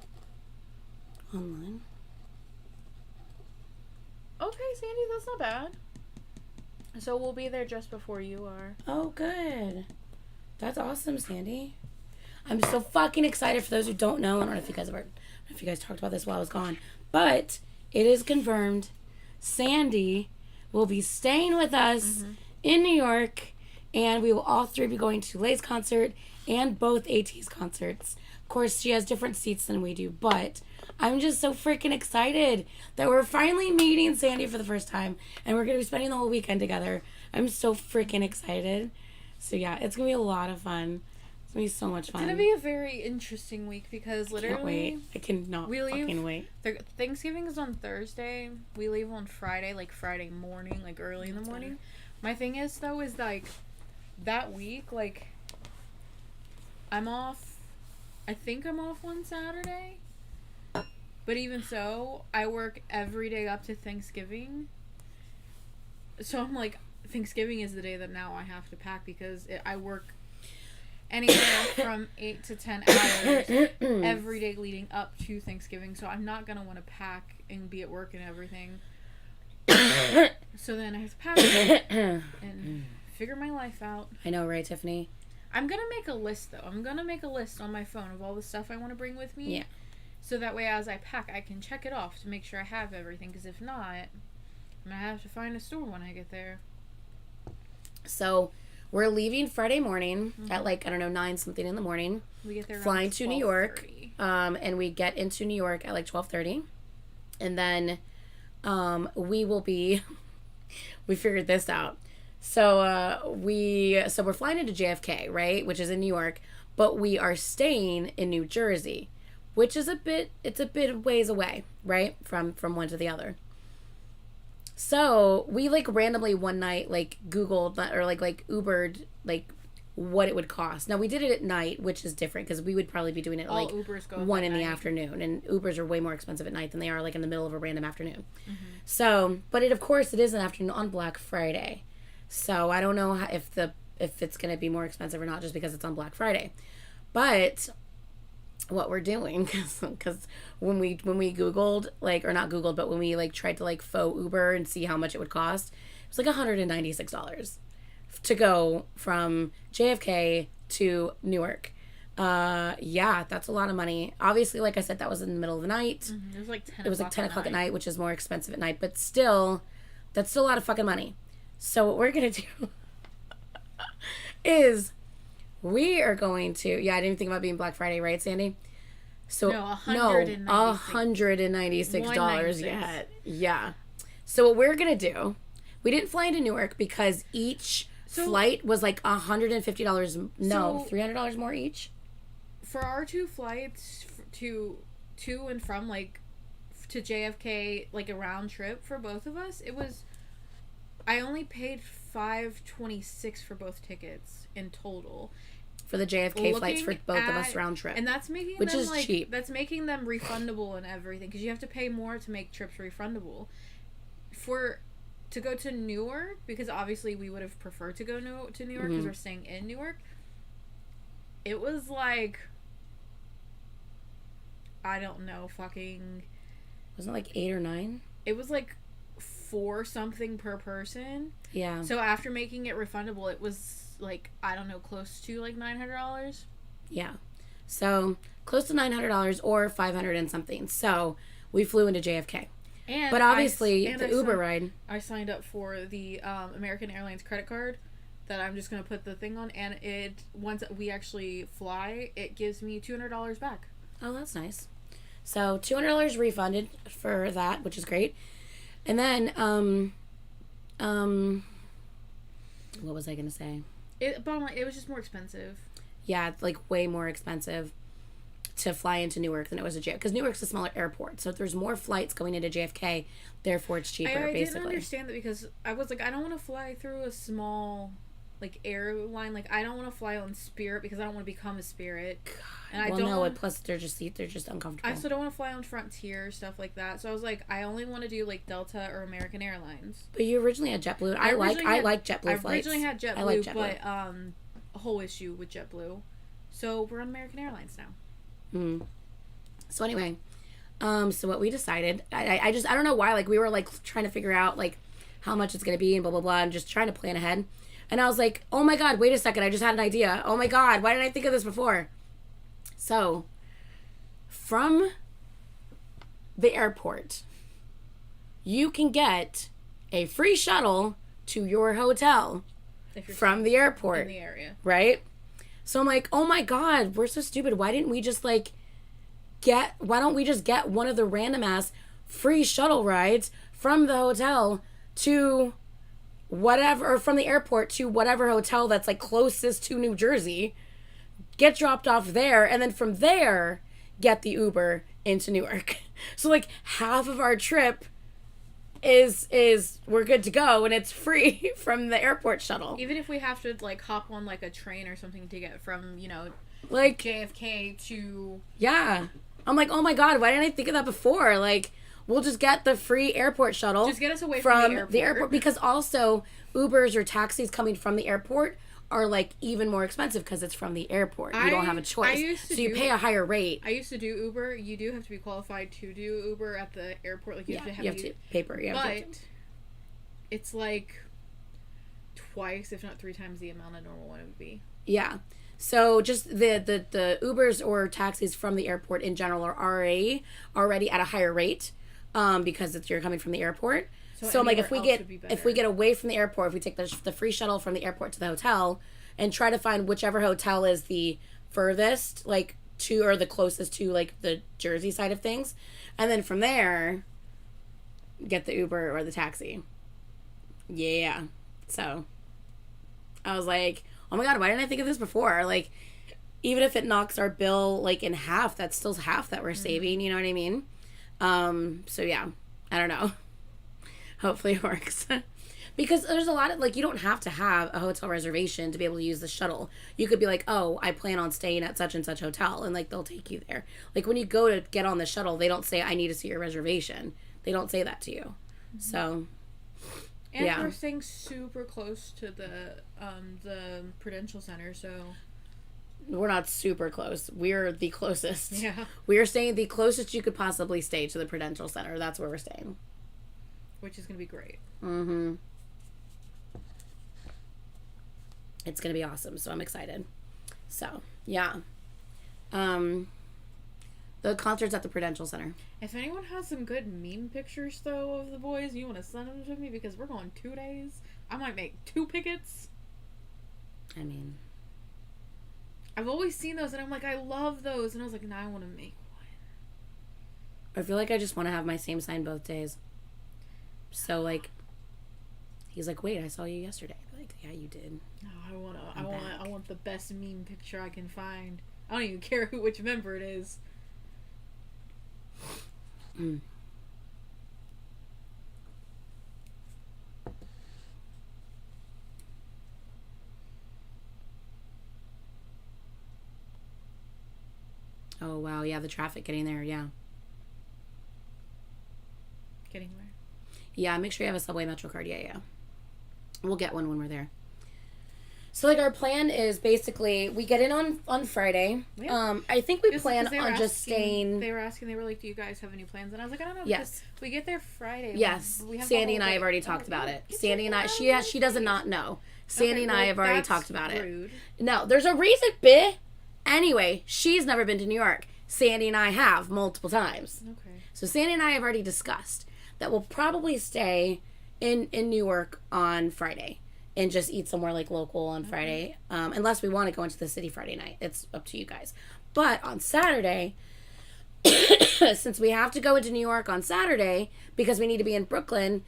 S1: Online?
S2: Okay, Sandy, that's not bad. So we'll be there just before you are.
S1: Oh, good. That's awesome, Sandy. I'm so fucking excited. For those who don't know, I don't know if you guys ever, I don't know if you guys talked about this while I was gone, but it is confirmed. Sandy will be staying with us in New York, and we will all three be going to Lay's concert and both AT's concerts. Of course, she has different seats than we do, but I'm just so freaking excited that we're finally meeting Sandy for the first time, and we're going to be spending the whole weekend together. I'm so freaking excited. So yeah, it's going to be a lot of fun. It's going to be so much fun.
S2: It's going to be a very interesting week because literally...
S1: Can't wait. I cannot fucking wait.
S2: Thanksgiving is on Thursday. We leave on Friday, like Friday morning, like early in the morning. My thing is, though, is like that week, like I'm off. I think I'm off one Saturday. But even so, I work every day up to Thanksgiving. So I'm like, Thanksgiving is the day that now I have to pack because I work anywhere from 8 to 10 hours every day leading up to Thanksgiving. So I'm not going to want to pack and be at work and everything. So then I have to pack and figure my life out.
S1: I know, right, Tiffany?
S2: I'm going to make a list, though. I'm going to make a list on my phone of all the stuff I want to bring with me.
S1: Yeah.
S2: So that way, as I pack, I can check it off to make sure I have everything. Because if not, I'm going to have to find a store when I get there.
S1: So, we're leaving Friday morning at like, 9 something in the morning.
S2: We get there
S1: flying to New York. And we get into New York at like 12:30. And then we will be... we figured this out. So, we're flying into JFK, right? Which is in New York. But we are staying in New Jersey. Which is a bit ways away, right? From one to the other. So we like randomly one night like Googled or like Ubered like what it would cost. Now we did it at night, which is different because we would probably be doing it
S2: all
S1: like
S2: Ubers go
S1: 1 in the afternoon, and Ubers are way more expensive at night than they are like in the middle of a random afternoon. So, but it is an afternoon on Black Friday. So I don't know if it's gonna be more expensive or not just because it's on Black Friday, but what we're doing because when we Googled like or not Googled but when we like tried to like faux Uber and see how much it would cost, it was like $196 to go from JFK to Newark. Yeah, that's a lot of money. Obviously, like I said, that was in the middle of the night.
S2: It was like 10
S1: it was like 10 o'clock at night, which is more expensive at night, but still that's still a lot of fucking money. So what we're gonna do is we are going to... Yeah, I didn't even think about being Black Friday, right, Sandy? So
S2: no, $196.
S1: Yeah. So what we're going to do... We didn't fly into Newark because each flight was like $150... No, $300 more each?
S2: For our 2 flights to and from, like, to JFK, like a round trip for both of us, it was... I only paid $526 for both tickets in total.
S1: For the JFK flights for both of us round trip.
S2: And that's making
S1: which
S2: them
S1: is
S2: like
S1: cheap.
S2: That's making them refundable and everything because you have to pay more to make trips refundable. To go to Newark, because obviously we would have preferred to go to New York because we're staying in Newark. It was like, I don't know, fucking...
S1: Wasn't it like 8 or 9?
S2: It was like 4 something per person.
S1: Yeah.
S2: So after making it refundable, it was like, I don't know, close to like $900.
S1: Yeah. So close to $900 or $500 and something. So we flew into JFK. But obviously the Uber ride.
S2: I signed up for the American Airlines credit card that I'm just going to put the thing on, and once we actually fly, it gives me $200 back.
S1: Oh, that's nice. So $200 refunded for that, which is great. And then what was I going to say?
S2: Bottom line, it was just more expensive.
S1: Yeah, it's like way more expensive to fly into Newark than it was to JFK. Because Newark's a smaller airport, so if there's more flights going into JFK, therefore it's cheaper,
S2: I
S1: basically.
S2: didn't understand that because I was like, I don't want to fly through a small, like, airline. Like, I don't want to fly on Spirit because I don't want to become a Spirit.
S1: God.
S2: And
S1: plus they're just uncomfortable.
S2: I also don't want to fly on Frontier, stuff like that. So I was like, I only want to do, like, Delta or American Airlines.
S1: But you originally had JetBlue. I like JetBlue flights.
S2: I originally had JetBlue,
S1: I like JetBlue.
S2: but a whole issue with JetBlue. So we're on American Airlines now.
S1: So anyway, so what we decided, I don't know why, like, we were, like, trying to figure out, like, how much it's going to be and blah, blah, blah, and just trying to plan ahead. And I was like, oh my God, wait a second, I just had an idea. Oh my God, why didn't I think of this before? So, from the airport, you can get a free shuttle to your hotel from the airport.
S2: In the area.
S1: Right? So I'm like, oh my God, we're so stupid. Why didn't we just, like, why don't we just get one of the random ass free shuttle rides from the hotel to whatever, or from the airport to whatever hotel that's, like, closest to New Jersey, get dropped off there, and then from there, get the Uber into Newark. So, like, half of our trip is we're good to go, and it's free from the airport shuttle.
S2: Even if we have to, like, hop on, like, a train or something to get from, you know,
S1: like,
S2: JFK to...
S1: Yeah. I'm like, oh my God, why didn't I think of that before? Like, we'll just get the free airport shuttle.
S2: Just get us away from
S1: the airport. Because also, Ubers or taxis coming from the airport are, like, even more expensive because it's from the airport. You don't have a choice. So you pay a higher rate.
S2: I used to do Uber. You do have to be qualified to do Uber at the airport. Like, you have to have
S1: paper. Yeah,
S2: but it's, like, twice, if not 3 times the amount a normal one would be.
S1: Yeah. So just the Ubers or taxis from the airport in general are already at a higher rate, because you're coming from the airport. So I'm like, if we get away from the airport, if we take the free shuttle from the airport to the hotel, and try to find whichever hotel is the furthest, like, to, or the closest to, like, the Jersey side of things, and then from there, get the Uber or the taxi. Yeah. So I was like, oh my God, why didn't I think of this before? Like, even if it knocks our bill, like, in half, that's still half that we're saving, you know what I mean? So yeah, I don't know. Hopefully it works. Because there's a lot of, like, you don't have to have a hotel reservation to be able to use the shuttle. You could be like, oh, I plan on staying at such and such hotel, and, like, they'll take you there. Like, when you go to get on the shuttle, they don't say, I need to see your reservation. They don't say that to you. Mm-hmm. So,
S2: and we're staying super close to the Prudential Center, so...
S1: We're not super close. We're the closest.
S2: Yeah.
S1: We are staying the closest you could possibly stay to the Prudential Center. That's where we're staying.
S2: Which is going to be great.
S1: Mm-hmm. It's going to be awesome, so I'm excited. So, yeah. The concert's at the Prudential Center.
S2: If anyone has some good meme pictures, though, of the boys, you want to send them to me? Because we're going 2 days. I might make 2 pickets.
S1: I mean...
S2: I've always seen those, and I'm like, I love those. And I was like, I want to make one.
S1: I feel like I just want to have my same sign both days. So, like, he's like, wait, I saw you yesterday. Like, yeah, you did.
S2: No, I want the best meme picture I can find. I don't even care which member it is.
S1: Mm. Oh, wow. Yeah, the traffic getting there. Yeah.
S2: Getting where?
S1: Yeah, make sure you have a Subway Metro card. Yeah. We'll get one when we're there. So, like, our plan is basically we get in on Friday. Yeah. I think we plan on just staying.
S2: They were asking. They were like, "Do you guys have any plans?" And I was like, "I don't know."
S1: Yes.
S2: We get there Friday.
S1: Yes. Sandy and I have already talked about it. Sandy and I. She does not know. Sandy and I have already talked about it. No, there's a reason, bitch. Anyway, she's never been to New York. Sandy and I have multiple times. Okay. So Sandy and I have already discussed that we'll probably stay in Newark on Friday and just eat somewhere, like, local on Friday. Unless we want to go into the city Friday night. It's up to you guys. But on Saturday, since we have to go into New York on Saturday because we need to be in Brooklyn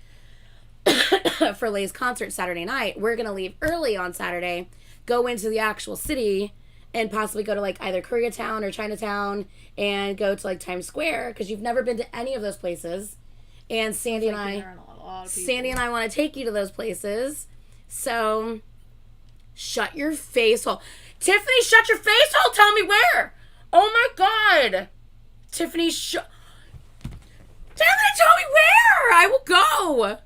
S1: for Lay's concert Saturday night, we're going to leave early on Saturday, go into the actual city, and possibly go to, like, either Koreatown or Chinatown and go to, like, Times Square, because you've never been to any of those places. And Sandy and I want to take you to those places. So, shut your face hole. Tiffany, shut your face hole. Tell me where. Oh, my God. Tiffany, tell me where. I will go.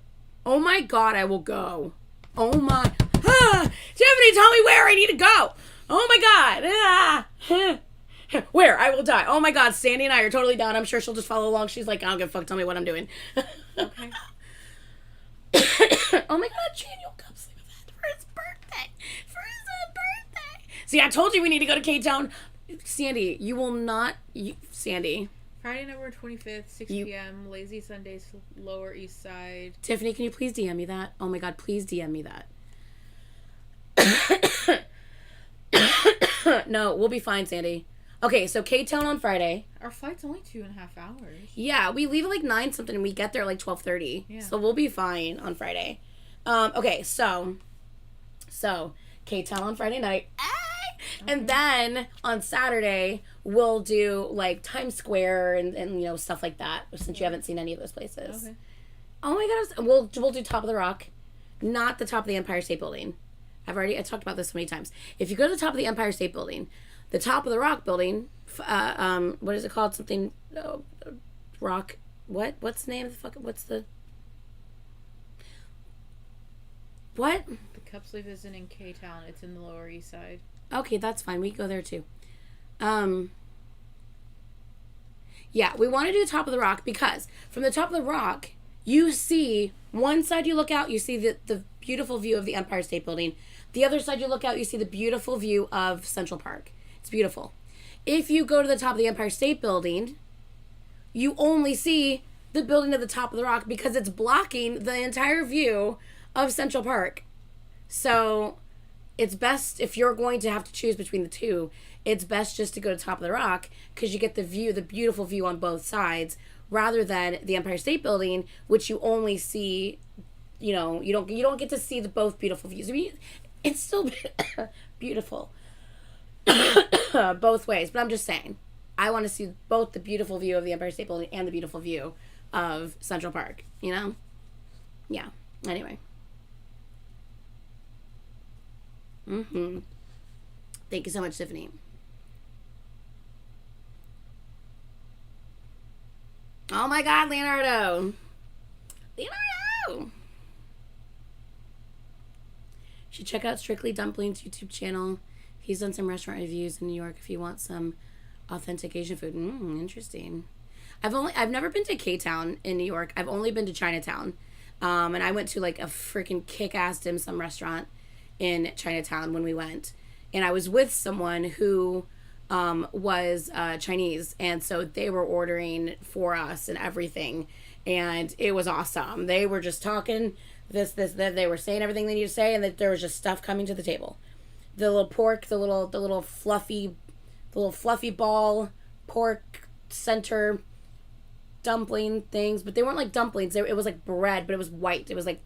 S1: Oh, my God, I will go. Oh, my. Tiffany, tell me where I need to go. Oh my god. Ah. Where? I will die. Oh my god, Sandy and I are totally down. I'm sure she'll just follow along. She's like, I don't give a fuck. Tell me what I'm doing.
S2: Okay.
S1: Oh my god, Daniel, come sleep with us for his birthday. For his birthday. See, I told you we need to go to K-Town. Sandy, you will not... Sandy.
S2: Friday, November 25th, 6 p.m. Lazy Sundays, Lower East Side.
S1: Tiffany, can you please DM me that? Oh my god, please DM me that. No, we'll be fine, Sandy. Okay, so K-Town on Friday.
S2: Our flight's only 2.5 hours.
S1: Yeah, we leave at like 9 something and we get there at like 12:30.
S2: Yeah.
S1: So we'll be fine on Friday. Okay, so K-Town on Friday night. Okay. And then on Saturday we'll do like Times Square and you know stuff like that since you haven't seen any of those places.
S2: Okay.
S1: Oh my god, we'll do Top of the Rock, not the top of the Empire State Building. I talked about this so many times. If you go to the top of the Empire State Building, the Top of the Rock building, what is it called? Something, rock, what's the name of the fucking, what?
S2: The Cup Sleeve isn't in K-Town. It's in the Lower East Side.
S1: Okay, that's fine. We can go there too. Yeah, we want to do Top of the Rock because from the Top of the Rock, you see, one side you look out, you see the beautiful view of the Empire State Building. The other side you look out, you see the beautiful view of Central Park. It's beautiful. If you go to the top of the Empire State Building, you only see the building at the top of the rock because it's blocking the entire view of Central Park. So it's best, if you're going to have to choose between the two, it's best just to go to Top of the Rock because you get the view, the beautiful view on both sides, rather than the Empire State Building, which you only see, you know, you don't get to see the both beautiful views. I mean, it's still beautiful both ways, but I'm just saying, I want to see both the beautiful view of the Empire State Building and the beautiful view of Central Park, you know? Yeah. Anyway. Thank you so much, Tiffany. Oh my god, Leonardo! Should check out Strictly Dumplings YouTube channel. He's done some restaurant reviews in New York if you want some authentic Asian food. Interesting. I've never been to K-Town in New York. I've only been to Chinatown. And I went to like a freaking kick-ass dim sum restaurant in Chinatown when we went. And I was with someone who was Chinese, and so they were ordering for us and everything, and it was awesome. They were just talking this, that. They were saying everything they needed to say, and that there was just stuff coming to the table. The little pork, the little fluffy ball pork center dumpling things, but they weren't like dumplings. It was like bread, but it was white. It was like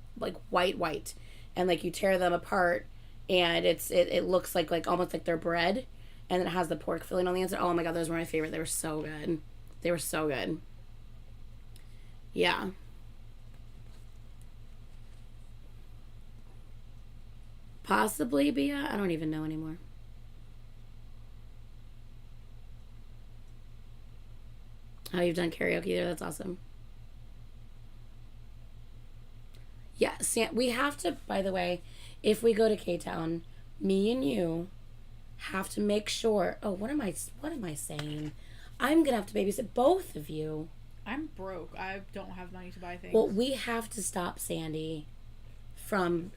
S1: white, and like you tear them apart, and it looks like almost like they're bread. And then it has the pork filling on the inside. Oh my god, those were my favorite. They were so good. They were so good. Yeah. Possibly, Bia. I don't even know anymore. Oh, you've done karaoke there. That's awesome. Yeah, we have to, by the way, if we go to K-Town, me and you have to make sure. Oh, what am I saying? I'm gonna have to babysit both of you.
S2: I'm broke. I don't have money to buy things.
S1: Well, we have to stop Sandy from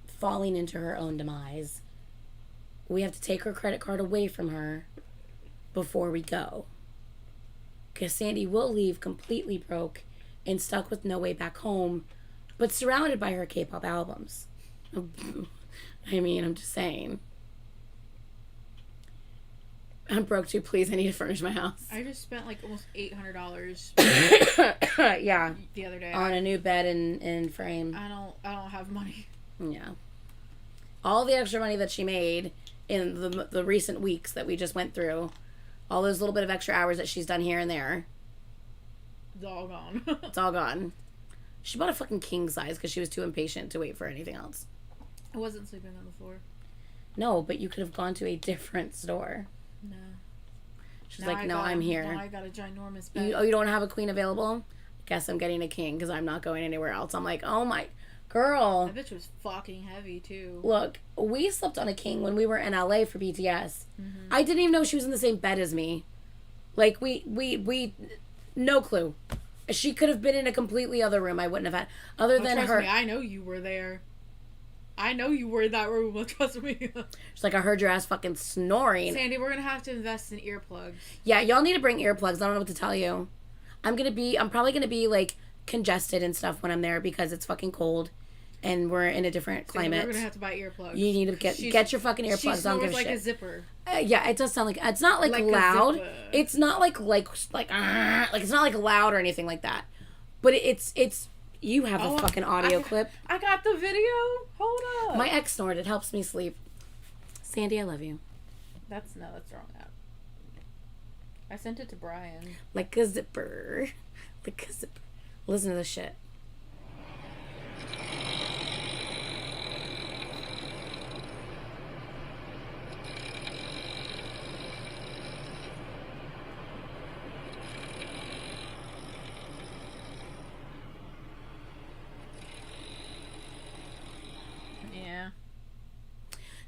S1: falling into her own demise. We have to take her credit card away from her before we go. Because Sandy will leave completely broke and stuck with no way back home, but surrounded by her K-pop albums. I mean, I'm just saying. I'm broke too, please. I need to furnish my house.
S2: I just spent like almost $800
S1: yeah.
S2: the other day.
S1: On a new bed and frame.
S2: I don't have money.
S1: Yeah. All the extra money that she made in the recent weeks that we just went through, all those little bit of extra hours that she's done here and there.
S2: It's all gone.
S1: It's all gone. She bought a fucking king size because she was too impatient to wait for anything else.
S2: I wasn't sleeping on the floor.
S1: No, but you could have gone to a different store.
S2: No.
S1: She's like, no, I'm here.
S2: Now I got a ginormous bed.
S1: You don't have a queen available? Guess I'm getting a king because I'm not going anywhere else. I'm like, oh my Girl.
S2: That bitch was fucking heavy, too.
S1: Look, we slept on a king when we were in LA for BTS.
S2: Mm-hmm.
S1: I didn't even know she was in the same bed as me. Like, we no clue. She could have been in a completely other room I wouldn't have had. Other than
S2: trust
S1: her.
S2: me, I know you were there. I know you were in that room. Trust me.
S1: She's like, I heard your ass fucking snoring.
S2: Sandy, we're gonna have to invest in earplugs.
S1: Yeah, y'all need to bring earplugs. I don't know what to tell you. I'm probably gonna be, like, congested and stuff when I'm there because it's fucking cold. And we're in a different climate.
S2: We're gonna have to buy earplugs.
S1: You need to get your fucking earplugs. I don't give a shit.
S2: Like a zipper.
S1: Yeah, it does sound like it's not like loud. It's not like it's not like loud or anything like that. But it's you have a fucking audio clip.
S2: I got the video. Hold up.
S1: My ex snored. It helps me sleep. Sandy, I love you.
S2: That's wrong app. I sent it to Brian.
S1: Like a zipper. Like a zipper. Listen to this shit.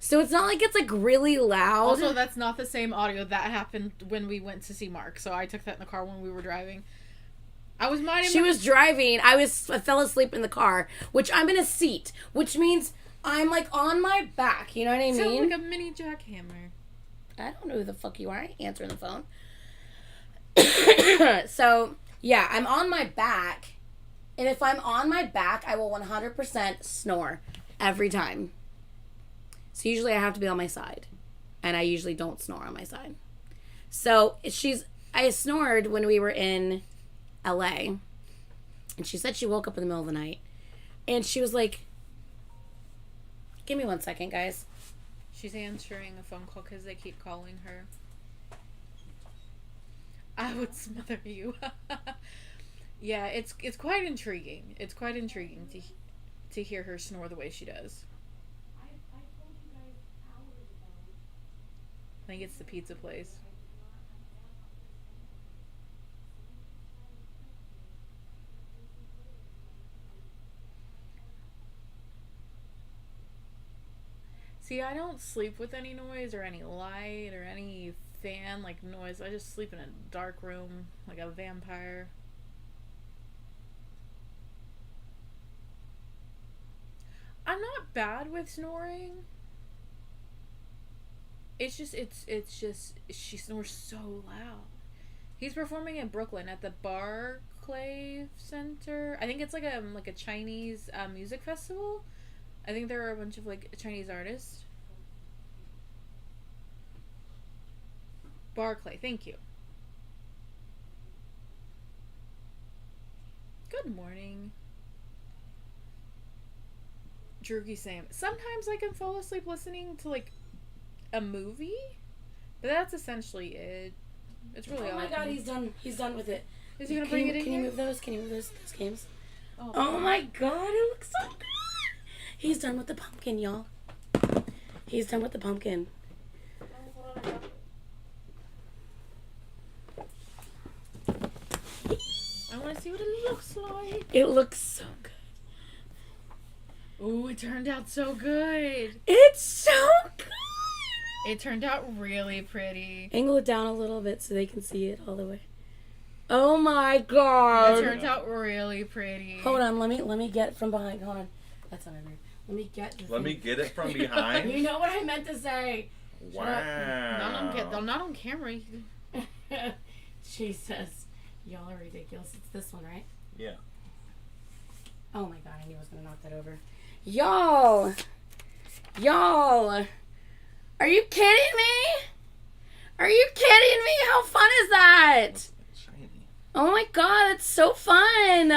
S1: So it's not like it's like really loud.
S2: Also, that's not the same audio that happened when we went to see Mark. So I took that in the car when we were driving. I was minding.
S1: She was driving. I fell asleep in the car, which I'm in a seat, which means I'm like on my back. You know what I mean?
S2: Sounds like a mini jackhammer.
S1: I don't know who the fuck you are. I ain't answering the phone. So yeah, I'm on my back, and if I'm on my back, I will 100% snore every time. So usually I have to be on my side. And I usually don't snore on my side. So I snored when we were in LA. And she said she woke up in the middle of the night. And she was like, give me 1 second, guys.
S2: She's answering a phone call because they keep calling her. I would smother you. Yeah, it's quite intriguing. It's quite intriguing to hear her snore the way she does. I think it's the pizza place. See, I don't sleep with any noise or any light or any fan like noise. I just sleep in a dark room like a vampire. I'm not bad with snoring. It's just she snores so loud. He's performing in Brooklyn at the Barclay Center. I think it's like a Chinese music festival. I think there are a bunch of like Chinese artists. Barclay, thank you. Good morning. Drugi saying sometimes I can fall asleep listening to like a movie, but that's essentially it. It's really
S1: oh my god, he's done with it.
S2: Is he gonna bring it in?
S1: Can you move those games? Oh my god, it looks so good. He's done with the pumpkin, y'all. He's done with the pumpkin.
S2: I want to see what it looks like.
S1: It looks so good.
S2: Ooh, it turned out so good.
S1: It's so good.
S2: It turned out really pretty.
S1: Angle it down a little bit so they can see it all the way. Oh my god.
S2: It turned out really pretty.
S1: Hold on, let me get from behind. Hold on. That's not weird. Let me get
S3: it from behind?
S1: You know what I meant to say.
S3: Wow.
S2: Not on camera.
S1: Jesus. Y'all are ridiculous. It's this one, right?
S3: Yeah.
S1: Oh my god, I knew I was gonna knock that over. Y'all. Are you kidding me? Are you kidding me? How fun is that?
S3: Shiny.
S1: Oh my god, that's so fun.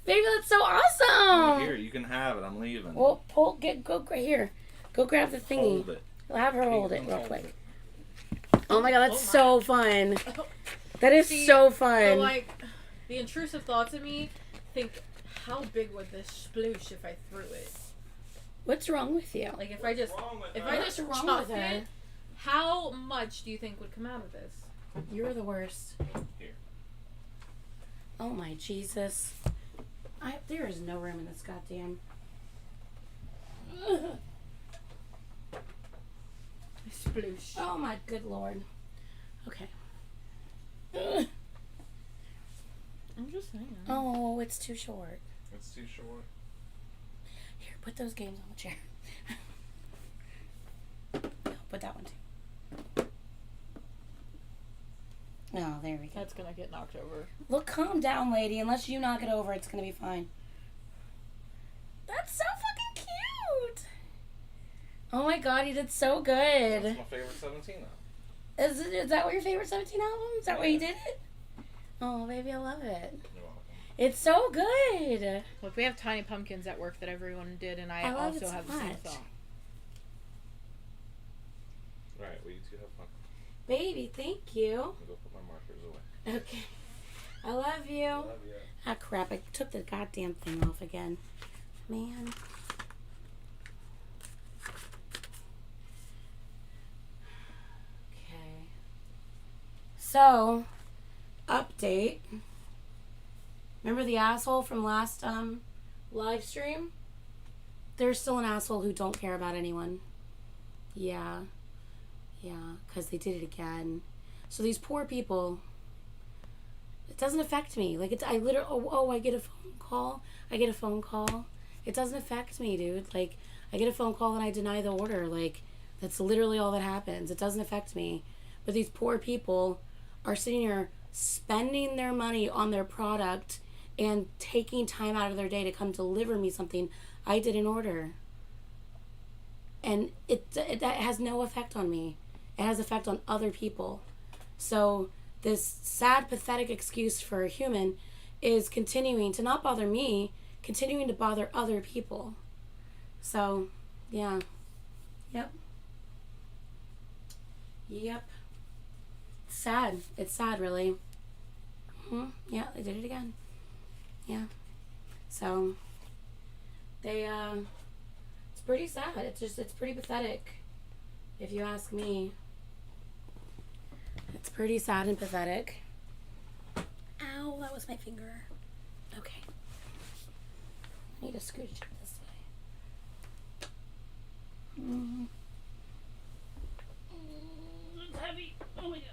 S1: Baby, that's so awesome.
S3: Oh, here, you can have it. I'm leaving.
S1: Well, go right here. Go grab the thingy.
S3: Hold it.
S1: I'll have her hold it real
S3: Hold
S1: quick.
S3: it.
S1: Oh my god, that's so fun. That is so fun.
S2: So, like, the intrusive thoughts in me think, how big would this sploosh if I threw it?
S1: What's wrong with you?
S2: Like, if I just chucked it, how much do you think would come out of this?
S1: You're the worst.
S3: Here.
S1: Oh my Jesus. There is no room in this goddamn.
S2: Sploosh.
S1: Oh my good lord. Okay.
S2: I'm just saying.
S1: Oh, it's too short.
S3: It's too short.
S1: Here, put those games on the chair. No, put that one too. Oh, there we go.
S2: That's gonna get knocked over.
S1: Look, calm down, lady. Unless you knock it over, it's gonna be fine. That's so fucking cute. Oh my god, you did so good.
S3: That's my favorite 17 album.
S1: Is that what your favorite 17 album? Is that why you did it? Oh, baby, I love it.
S3: You're welcome.
S1: It's so good.
S2: Look, we have Tiny Pumpkins at work that everyone did, and I
S1: love it
S2: also
S1: so
S2: have the same
S1: much.
S2: song.
S3: Alright, well, you two have fun.
S1: Baby, thank you.
S3: I'll go put my markers away.
S1: Okay. I love you.
S3: Love you.
S1: Ah, crap. I took the goddamn thing off again. Man. Okay. So, update. Remember the asshole from last live stream? There's still an asshole who don't care about anyone. Yeah. Yeah, because they did it again. So these poor people, it doesn't affect me. Like, I literally, I get a phone call. It doesn't affect me, dude. Like, I get a phone call and I deny the order. Like, that's literally all that happens. It doesn't affect me. But these poor people are sitting here spending their money on their product and taking time out of their day to come deliver me something I didn't order. And that has no effect on me. It has effect on other people. So this sad, pathetic excuse for a human is continuing to not bother me, continuing to bother other people. So, yeah. Yep. Sad. It's sad, really. Yeah, they did it again. Yeah. So, it's pretty sad. It's pretty pathetic, if you ask me. It's pretty sad and pathetic. Ow, that was my finger. Okay. I need to scooch it this way. It's heavy. Oh my god.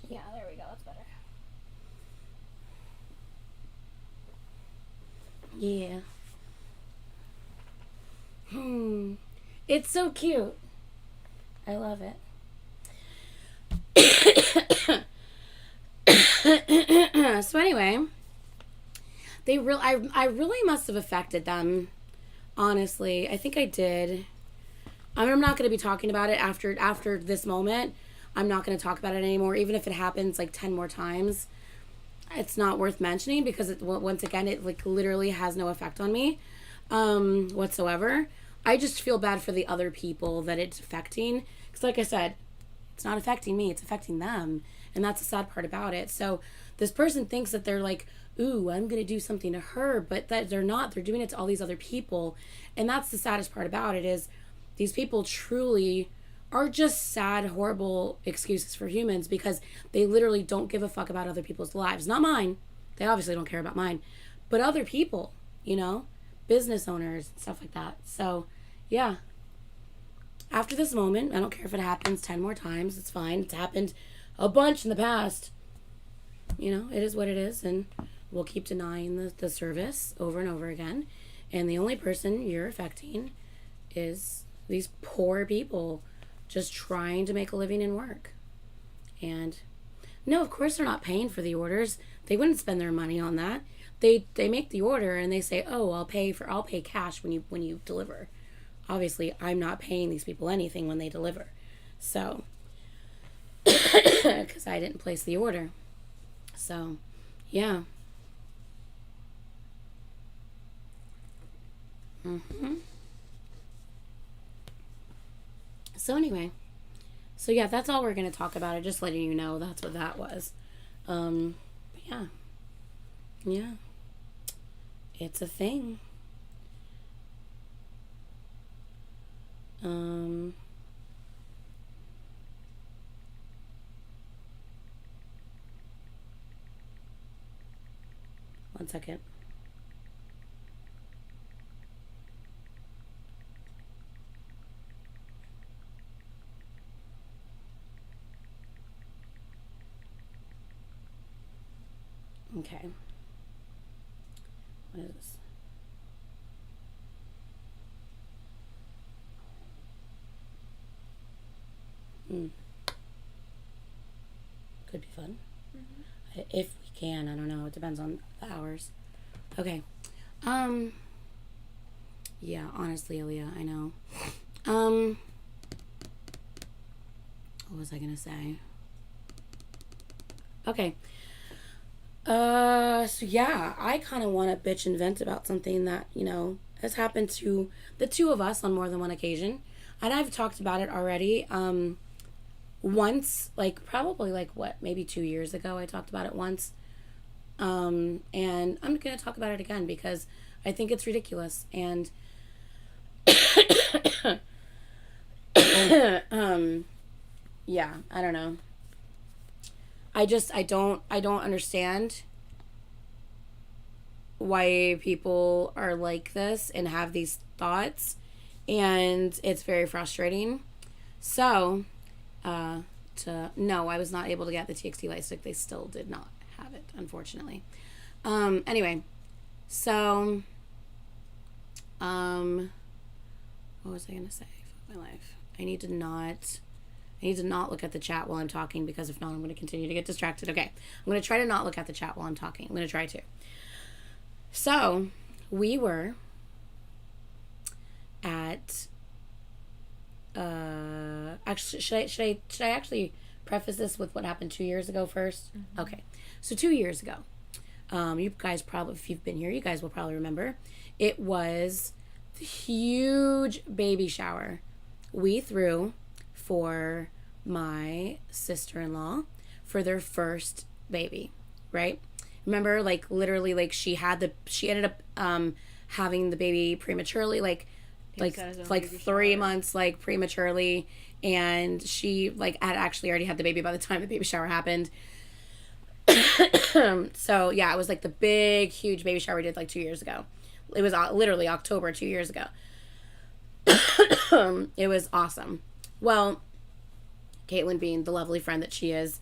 S1: Yeah, there we go. That's better. Yeah. It's so cute. I love it. So anyway, I really must have affected them. Honestly, I think I did. I'm not going to be talking about it after this moment. I'm not going to talk about it anymore, even if it happens like 10 more times. It's not worth mentioning because once again, it like literally has no effect on me whatsoever. I just feel bad for the other people that it's affecting. Because like I said, it's not affecting me, it's affecting them. And that's the sad part about it. So this person thinks that they're like, ooh, I'm going to do something to her. But that they're not. They're doing it to all these other people. And that's the saddest part about it is these people truly are just sad, horrible excuses for humans because they literally don't give a fuck about other people's lives. Not mine. They obviously don't care about mine. But other people, business owners and stuff like that. So, yeah. After this moment, I don't care if it happens 10 more times. It's fine. It's happened a bunch in the past. It is what it is. And we'll keep denying the service over and over again. And the only person you're affecting is these poor people just trying to make a living and work. And no, of course they're not paying for the orders. They wouldn't spend their money on that. They make the order and they say, "Oh, I'll pay cash when you deliver." Obviously, I'm not paying these people anything when they deliver. So, because I didn't place the order. So, yeah. So anyway, yeah, that's all we're going to talk about. I'm just letting you know that's what that was. Yeah. It's a thing. One second. Okay. What is this? Could be fun. Mm-hmm. If we can, I don't know. It depends on the hours. Okay. Yeah, honestly, Aaliyah, I know. What was I gonna say? Okay. So yeah, I kind of want to bitch and vent about something that, you know, has happened to the two of us on more than one occasion. And I've talked about it already. Once, like, probably, like, what, maybe 2 years ago, I talked about it once. And I'm going to talk about it again because I think it's ridiculous. And, yeah, I don't know. I don't understand why people are like this and have these thoughts, and it's very frustrating. So, no, I was not able to get the TXT light stick. They still did not have it, unfortunately. Anyway, so, what was I going to say? Fuck my life. I need to not look at the chat while I'm talking, because if not, I'm going to continue to get distracted. Okay. I'm going to try to not look at the chat while I'm talking. I'm going to try to. So, we were at, actually, should I actually preface this with what happened 2 years ago first? Mm-hmm. Okay. So 2 years ago, you guys probably, if you've been here, you guys will probably remember, it was the huge baby shower we threw for my sister-in-law for their first baby, right? Remember, like, literally, like, she ended up having the baby prematurely, like 3 months, like, prematurely, and she, like, had actually already had the baby by the time the baby shower happened. So yeah, it was like the big, huge baby shower we did like 2 years ago. It was literally October 2 years ago. It was awesome. Well, Caitlyn, being the lovely friend that she is,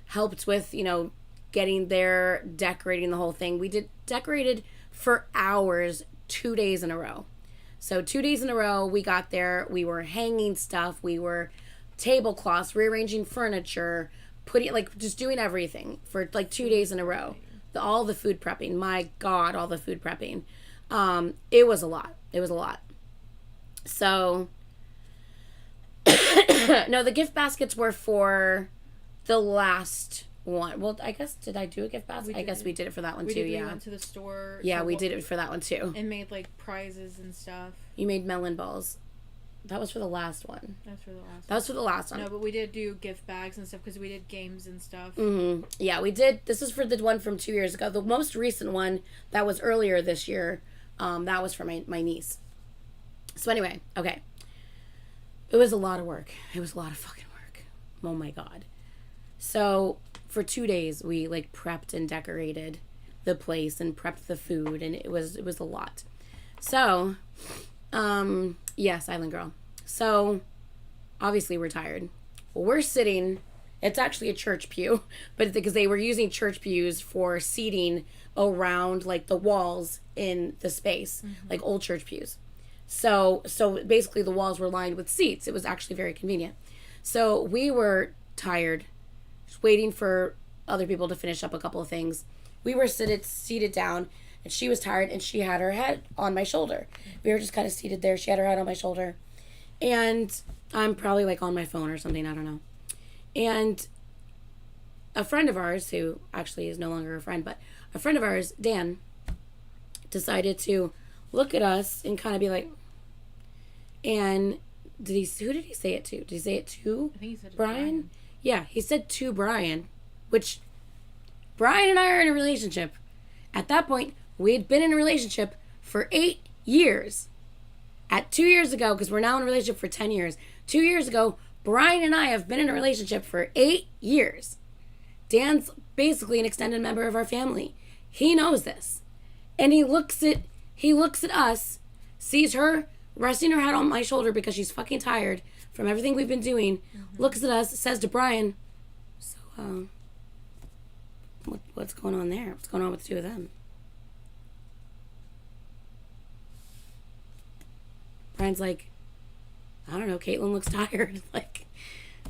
S1: helped with, you know, getting there, decorating the whole thing. We decorated for hours, 2 days in a row. So 2 days in a row, we got there, we were hanging stuff, we were tablecloths, rearranging furniture, just doing everything for like 2 days in a row. All the food prepping. My God, all the food prepping. It was a lot. It was a lot. So, no, the gift baskets were for the last one. Well, I guess, did I do a gift basket? I guess we did it for that one too, yeah.
S2: We went to the store.
S1: Yeah, we did it for that one too.
S2: And made, like, prizes and stuff.
S1: You made melon balls. That was for the last one.
S2: That's for the last one.
S1: That was for the last one.
S2: No, but we did do gift bags and stuff because we did games and stuff.
S1: Mm-hmm. Yeah, we did. This is for the one from 2 years ago. The most recent one that was earlier this year, that was for my niece. So anyway, okay. It was a lot of work. It was a lot of fucking work. Oh my God. So for 2 days, we like prepped and decorated the place and prepped the food, and it was a lot. So, yes, Island Girl. So, obviously we're tired. Well, we're sitting, it's actually a church pew, but because they were using church pews for seating around, like, the walls in the space, like old church pews. So basically the walls were lined with seats. It was actually very convenient. So we were tired, just waiting for other people to finish up a couple of things. We were seated down, and she was tired, and she had her head on my shoulder. We were just kind of seated there. She had her head on my shoulder. And I'm probably, like, on my phone or something. I don't know. And a friend of ours, who actually is no longer a friend, but a friend of ours, Dan, decided to look at us and kind of be like, and who did he say it to? Did he say it to
S2: I think he said it
S1: Brian?
S2: to Brian.
S1: Yeah, he said to Brian, which Brian and I are in a relationship. At that point, we had been in a relationship for 8 years. At 2 years ago, because we're now in a relationship for 10 years, 2 years ago, Brian and I have been in a relationship for 8 years. Dan's basically an extended member of our family. He knows this. And he looks at us, sees her resting her head on my shoulder because she's fucking tired from everything we've been doing, looks at us, says to Brian, so, what's going on there? What's going on with the two of them? Brian's like, I don't know, Caitlyn looks tired. Like,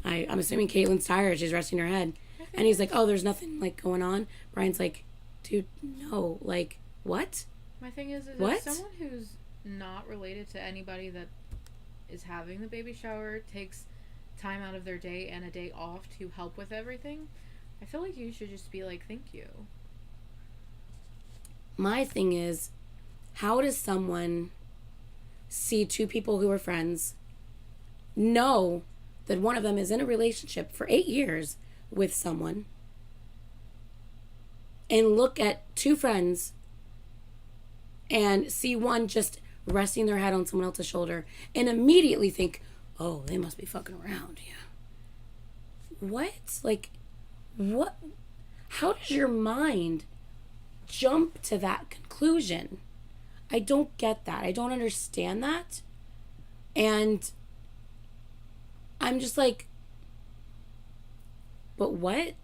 S1: I'm assuming Caitlyn's tired. She's resting her head. And he's like, oh, there's nothing, like, going on. Brian's like, dude, no. Like, what?
S2: My thing is
S1: what?
S2: If someone who's not related to anybody that is having the baby shower takes time out of their day and a day off to help with everything, I feel like you should just be like, thank you.
S1: My thing is, how does someone see two people who are friends, know that one of them is in a relationship for 8 years with someone, and look at two friends and see one just resting their head on someone else's shoulder and immediately think, oh, they must be fucking around, yeah. What? Like, what? How does your mind jump to that conclusion? I don't get that. I don't understand that. And I'm just like, but what?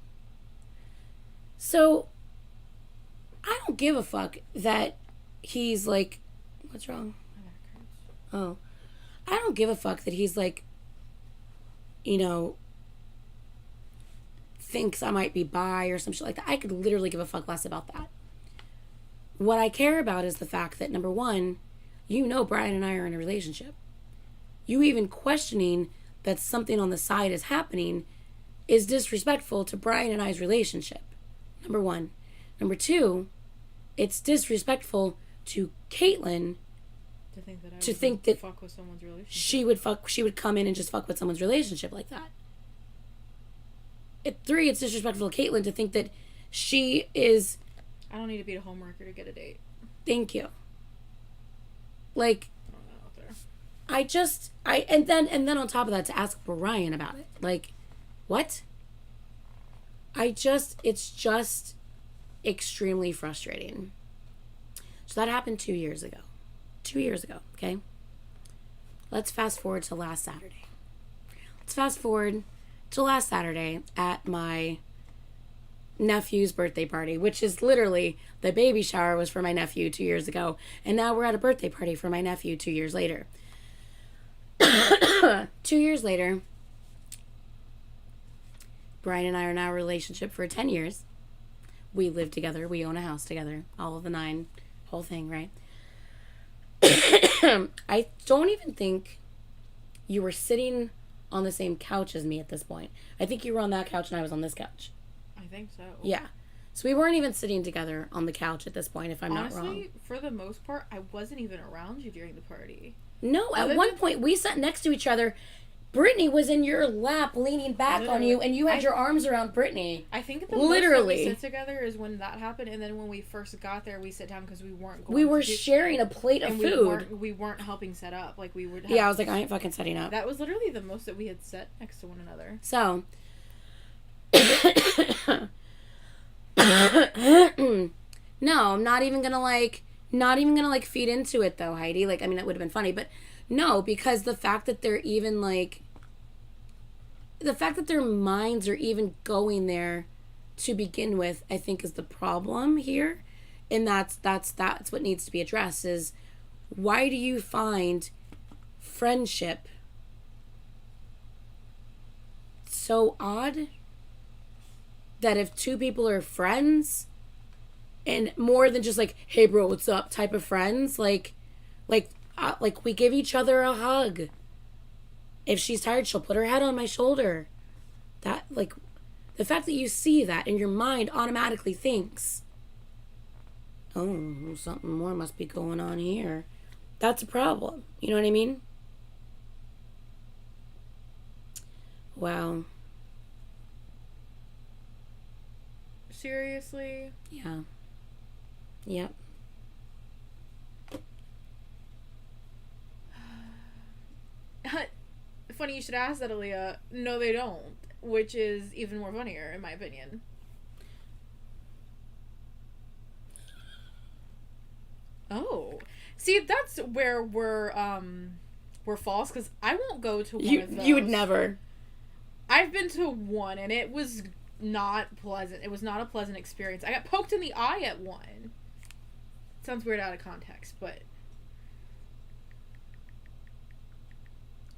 S1: So, I don't give a fuck that he's like, what's wrong? Oh. I don't give a fuck that he's like, you know, thinks I might be bi or some shit like that. I could literally give a fuck less about that. What I care about is the fact that, number one, you know Brian and I are in a relationship. You even questioning that something on the side is happening is disrespectful to Brian and I's relationship. Number one. Number two, it's disrespectful to Caitlyn
S2: to think that fuck with someone's relationship.
S1: She would come in and just fuck with someone's relationship like that. Three, it's disrespectful to Caitlyn to think that she is...
S2: I don't need to be a homewrecker to get a date.
S1: Thank you. Like, and then on top of that, to ask Brian about it. Like, what? It's just extremely frustrating. So that happened 2 years ago. 2 years ago, okay? Let's fast forward to last Saturday. Let's fast forward to last Saturday at my nephew's birthday party, which is literally the baby shower was for my nephew 2 years ago, and now we're at a birthday party for my nephew 2 years later. 2 years later, Brian and I are now in a relationship for 10 years. We live together. We own a house together. All of the nine, whole thing, right? I don't even think you were sitting on the same couch as me at this point. I think you were on that couch and I was on this couch.
S2: I think so.
S1: Yeah. So we weren't even sitting together on the couch at this point, if I'm not wrong.
S2: Honestly, for the most part, I wasn't even around you during the party.
S1: No, at one point we sat next to each other. Brittany was in your lap leaning back on you, and you had your arms around Brittany.
S2: I think the most that we sit together is when that happened, and then when we first got there, we sit down because we weren't going.
S1: We were sharing a plate of food.
S2: We weren't helping set up. Like, we would.
S1: Yeah, I was like, I ain't fucking setting up.
S2: That was literally the most that we had sat next to one another.
S1: So. No, I'm not even gonna feed into it though, Heidi. Like, I mean, it would have been funny, but no, because the fact that they're even the fact that their minds are even going there to begin with, I think is the problem here. And that's what needs to be addressed is, why do you find friendship so odd that if two people are friends and more than just like, hey bro, what's up type of friends, like we give each other a hug. If she's tired, she'll put her head on my shoulder. That, like, the fact that you see that and your mind automatically thinks, oh, something more must be going on here. That's a problem. You know what I mean? Wow.
S2: Seriously?
S1: Yeah. Yep.
S2: Funny you should ask that, Aaliyah. No, they don't. Which is even more funnier, in my opinion. See, that's where we're false, because I won't go to one of those.
S1: You would never.
S2: I've been to one, and it was not pleasant. It was not a pleasant experience. I got poked in the eye at one. Sounds weird out of context, but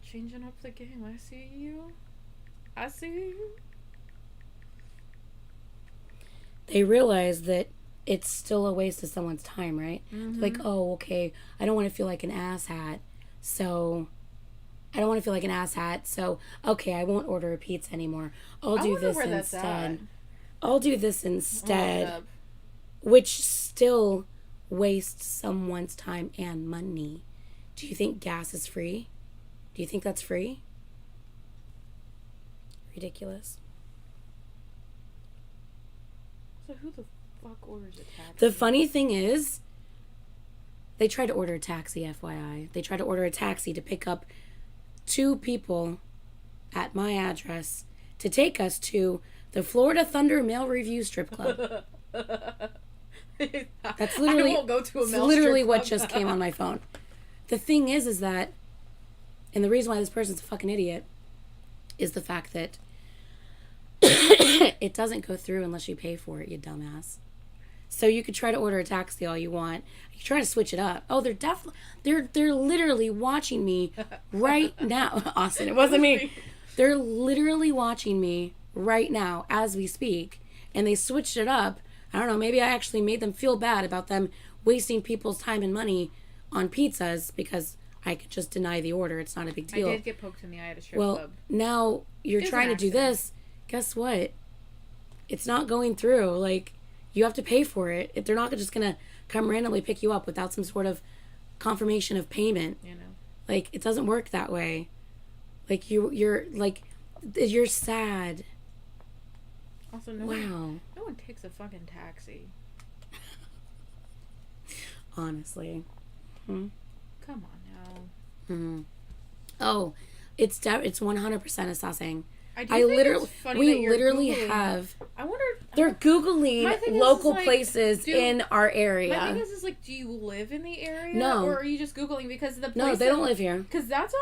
S2: changing up the game. I see you. I see you.
S1: They realize that it's still a waste of someone's time, right?
S2: Mm-hmm.
S1: Like, oh, okay, I don't want to feel like an asshat, so okay, I won't order a pizza anymore. I'll do this instead. I'll do this instead, which still wastes someone's time and money. Do you think gas is free? Do you think that's free? Ridiculous.
S2: So who the fuck orders a taxi?
S1: The funny thing is, they tried to order a taxi, FYI. They tried to order a taxi to pick up 2 people at my address to take us to the Florida Thunder Male Review Strip Club. That's literally,
S2: I won't go to a male
S1: literally
S2: strip
S1: what
S2: club.
S1: just came on my phone. The thing is that, and the reason why this person's a fucking idiot is the fact that it doesn't go through unless you pay for it, you dumbass. So you could try to order a taxi all you want. You can try to switch it up. Oh, they're literally watching me right now. Austin, it wasn't me. They're literally watching me right now as we speak, and they switched it up. I don't know, maybe I actually made them feel bad about them wasting people's time and money on pizzas because I could just deny the order. It's not a big deal.
S2: I did get poked in the eye at a strip
S1: club.
S2: Well,
S1: now you're trying to do this. Guess what? It's not going through. Like, you have to pay for it. If they're not just gonna come randomly pick you up without some sort of confirmation of payment.
S2: You know,
S1: like, it doesn't work that way. Like, you're sad.
S2: Also, no one takes a fucking taxi.
S1: Honestly.
S2: Come on now.
S1: Mm-hmm. Oh, it's 100% assessing.
S2: We
S1: literally have.
S2: I wonder.
S1: They're Googling local places in our area.
S2: My thing is like, do you live in the area?
S1: No.
S2: Or are you just Googling because the place?
S1: No, they don't live here.
S2: Because that's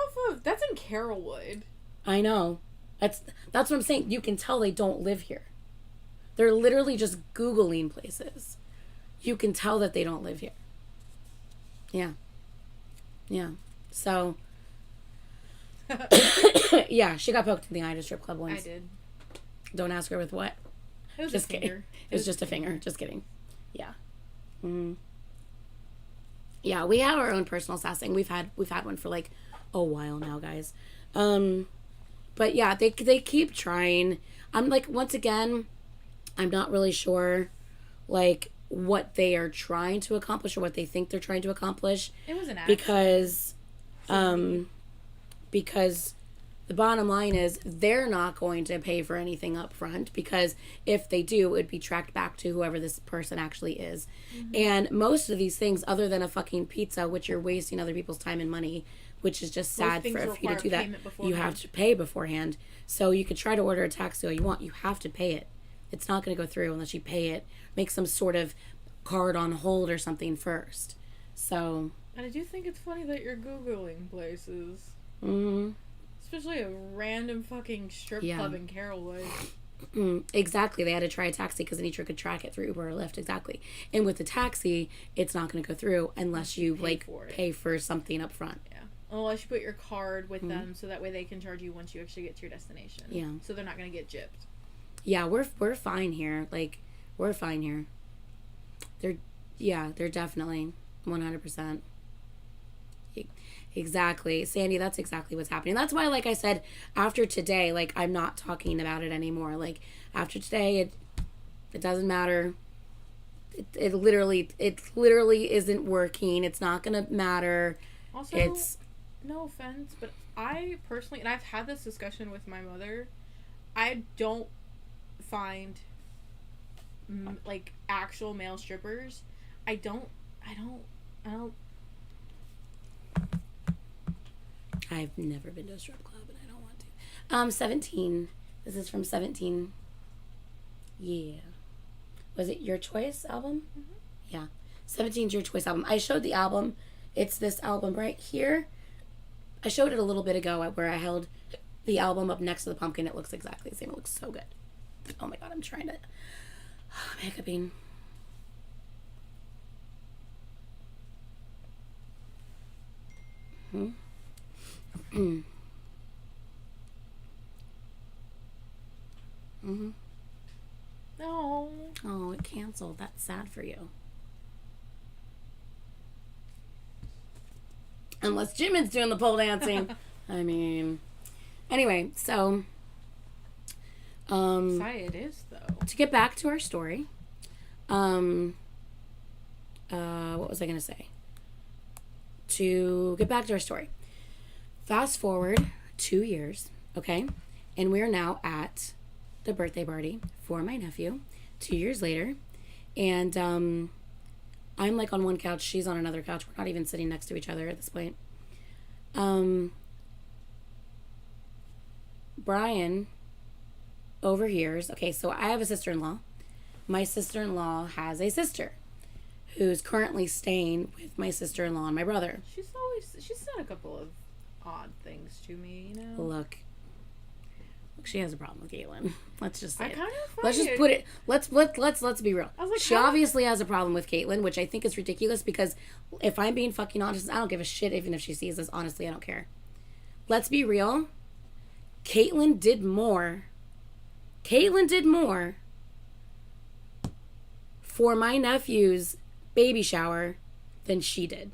S2: in Carrollwood.
S1: I know. That's what I'm saying. You can tell they don't live here. They're literally just Googling places. You can tell that they don't live here. Yeah. Yeah. So. Yeah, she got poked in the eye at a strip club once.
S2: I did.
S1: Don't ask her with what.
S2: It was
S1: just
S2: a finger.
S1: Kidding. It was just a finger. Just kidding. Yeah. Mm. Yeah, we have our own personal sassing. We've had one for like a while now, guys. But yeah, they keep trying. I'm like, once again, I'm not really sure like what they are trying to accomplish or what they think they're trying to accomplish.
S2: It was an accident.
S1: Because the bottom line is they're not going to pay for anything up front, because if they do, it would be tracked back to whoever this person actually is. Mm-hmm. And most of these things, other than a fucking pizza, which you're wasting other people's time and money, which is just sad for you to do that. You have to pay beforehand. So you could try to order a taxi all you want. You have to pay it. It's not going to go through unless you pay it. Make some sort of card on hold or something first. So.
S2: And I do think it's funny that you're Googling places.
S1: Mm-hmm.
S2: Especially a random fucking strip club in Carrollwood.
S1: Exactly. They had to try a taxi because Anitra could track it through Uber or Lyft. Exactly. And with the taxi, it's not going to go through unless you pay for something up front.
S2: Yeah. Unless you put your card with them, so that way they can charge you once you actually get to your destination.
S1: Yeah.
S2: So they're not going to get gypped. Yeah,
S1: we're fine here. Like, we're fine here. They're definitely 100%. Exactly. Sandy, that's exactly what's happening. That's why, like I said, after today, like, I'm not talking about it anymore. Like, after today, it doesn't matter. It literally isn't working. It's not gonna matter.
S2: Also, no offense, but I personally, and I've had this discussion with my mother, I don't find like actual male strippers. I don't
S1: I've never been to a strip club and I don't want to. 17. This is from 17. Yeah. Was it Your Choice album? Mm-hmm. Yeah. 17's Your Choice album. I showed the album It's this album right here. I showed it a little bit ago where I held the album up next to the pumpkin. It looks exactly the same. It looks so good. Oh my god, I'm trying to... hiccuping.
S2: No.
S1: Oh, it canceled. That's sad for you. Unless Jimin's doing the pole dancing. I mean... Anyway, so...
S2: Sorry, it is, though.
S1: To get back to our story... what was I going to say? To get back to our story. Fast forward 2 years, okay? And we're now at the birthday party for my nephew 2 years later. And I'm like on one couch, she's on another couch. We're not even sitting next to each other at this point. Brian overhears, okay, so I have a sister-in-law. My sister-in-law has a sister who's currently staying with my sister-in-law and my brother.
S2: She's said a couple of odd things to me, you know.
S1: Look, she has a problem with Caitlyn. Let's just say
S2: I kind of find
S1: let's just
S2: it...
S1: put it. Let's be real.
S2: I was like,
S1: She
S2: how-
S1: obviously has a problem with Caitlyn, which I think is ridiculous because if I'm being fucking honest, I don't give a shit even if she sees this. Honestly, I don't care. Let's be real. Caitlyn did more for my nephew's baby shower than she did.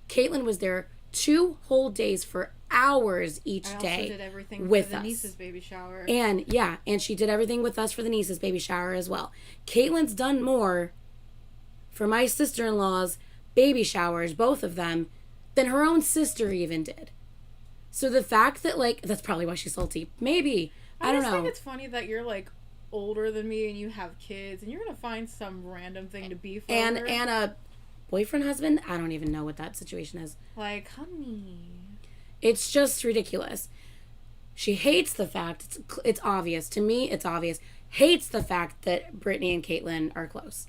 S1: Caitlyn was there 2 whole days for hours each
S2: I
S1: day
S2: also did everything
S1: with
S2: for the
S1: us.
S2: niece's baby shower.
S1: And yeah, and she did everything with us for the niece's baby shower as well. Caitlyn's done more for my sister-in-law's baby showers, both of them, than her own sister even did. So the fact that, like, that's probably why she's salty. Maybe. I don't
S2: just
S1: know.
S2: think it's funny that you're, like, older than me and you have kids and you're going to find some random thing to beef
S1: And
S2: over.
S1: a boyfriend, husband, I don't even know what that situation is.
S2: Like, honey.
S1: It's just ridiculous. She hates the fact, it's obvious. To me, it's obvious. Hates the fact that Brittany and Caitlyn are close.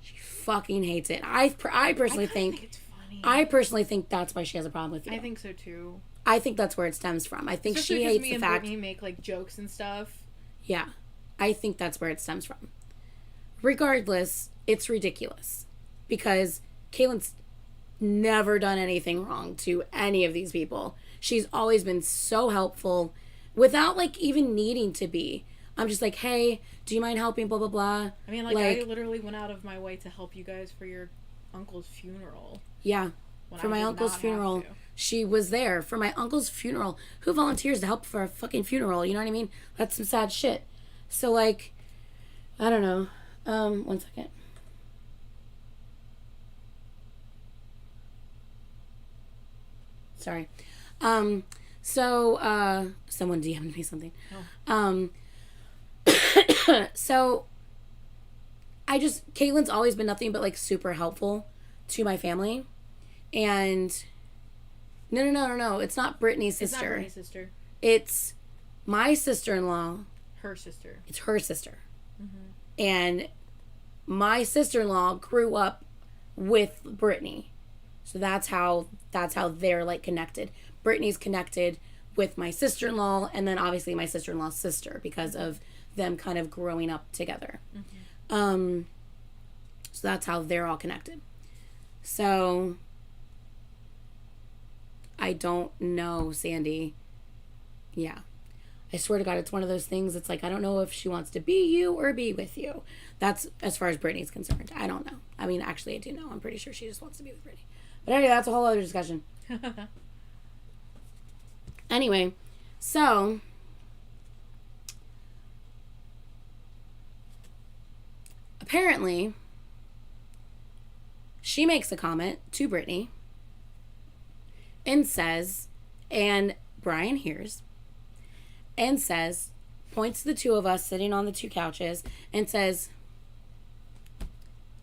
S1: She fucking hates it. I personally think
S2: it's funny.
S1: I personally think that's why she has a problem with you.
S2: I think so, too.
S1: I think that's where it stems from. I think
S2: Especially
S1: she
S2: 'cause
S1: hates
S2: me
S1: the
S2: and
S1: fact.
S2: Brittany make, like, jokes and stuff.
S1: Yeah. I think that's where it stems from. Regardless, it's ridiculous. Because Caitlyn's never done anything wrong to any of these people. She's always been so helpful without, like, even needing to be. I'm just like, hey, do you mind helping, blah, blah, blah.
S2: I mean, like I literally went out of my way to help you guys for your uncle's funeral.
S1: Yeah.
S2: When
S1: For
S2: I
S1: my
S2: did
S1: uncle's
S2: not have
S1: funeral,
S2: to.
S1: she was there. For my uncle's funeral, who volunteers to help for a fucking funeral? You know what I mean? That's some sad shit. So, like, I don't know. 1 second. Sorry. Someone DM'd me something.
S2: Oh.
S1: So, Caitlin's always been nothing but, like, super helpful to my family. And, no. It's not Brittany's sister.
S2: It's not Brittany's sister.
S1: It's my sister-in-law.
S2: Her sister.
S1: It's her sister.
S2: Mm-hmm.
S1: And my sister-in-law grew up with Brittany. So that's how they're, like, connected. Brittany's connected with my sister-in-law, and then obviously my sister-in-law's sister because of them kind of growing up together. Mm-hmm. So that's how they're all connected. So I don't know, Sandy. Yeah. I swear to God, it's one of those things. It's like, I don't know if she wants to be you or be with you. That's as far as Brittany's concerned. I don't know. I mean, actually, I do know. I'm pretty sure she just wants to be with Brittany. But anyway, that's a whole other discussion. Anyway, so apparently she makes a comment to Brittany and says, and Brian hears, and says, points to the two of us sitting on the 2 couches and says,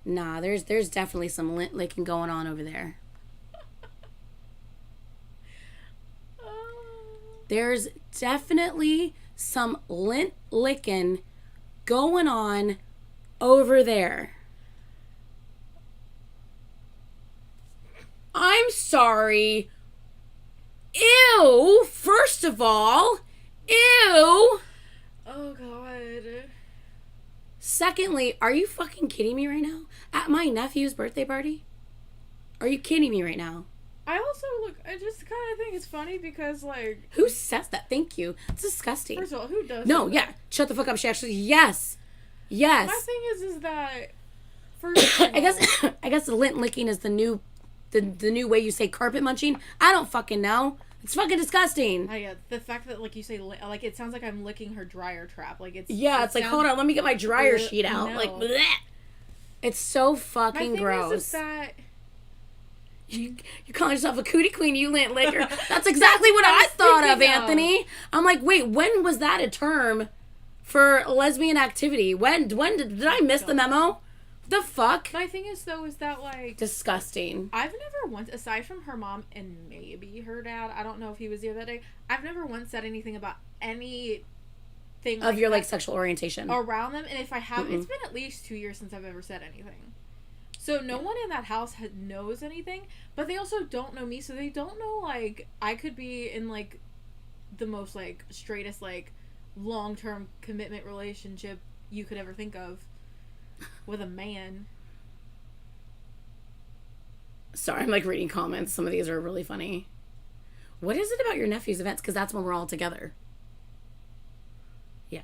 S1: nah, there's definitely some lint licking going on over there. There's definitely some lint licking going on over there. I'm sorry. Ew. First of all. Ew.
S2: Oh, God.
S1: Secondly, are you fucking kidding me right now? At my nephew's birthday party? Are you kidding me right now?
S2: I also, I just kind of think it's funny because, like...
S1: Who says that? Thank you. It's disgusting.
S2: First of all, who does
S1: No,
S2: that?
S1: yeah. Shut the fuck up. She actually... Yes. Yes.
S2: My thing is that... First of all,
S1: I guess the lint licking is the new way you say carpet munching. I don't fucking know. It's fucking disgusting.
S2: Oh, yeah. The fact that, like, you say... Like, it sounds like I'm licking her dryer trap. Like, it's...
S1: Yeah, it's like, hold on. Let me get my dryer sheet out.
S2: No.
S1: Like, bleh. It's so fucking
S2: My thing
S1: gross.
S2: is that...
S1: You're calling yourself a cootie queen, you lint licker. That's exactly what I thought of, Anthony. I'm like, wait, when was that a term for lesbian activity? When did I miss the memo? The fuck?
S2: My thing is, though, is that, like...
S1: Disgusting.
S2: I've never once, aside from her mom and maybe her dad, I don't know if he was there that day, I've never once said anything about anything
S1: Of your, like, sexual orientation.
S2: around them. And if I have, it's been at least 2 years since I've ever said anything. So no one in that house knows anything, but they also don't know me, so they don't know, like, I could be in, like, the most, like, straightest, like, long-term commitment relationship you could ever think of with a man.
S1: Sorry, I'm, like, reading comments. Some of these are really funny. What is it about your nephew's events? Because that's when we're all together. Yeah.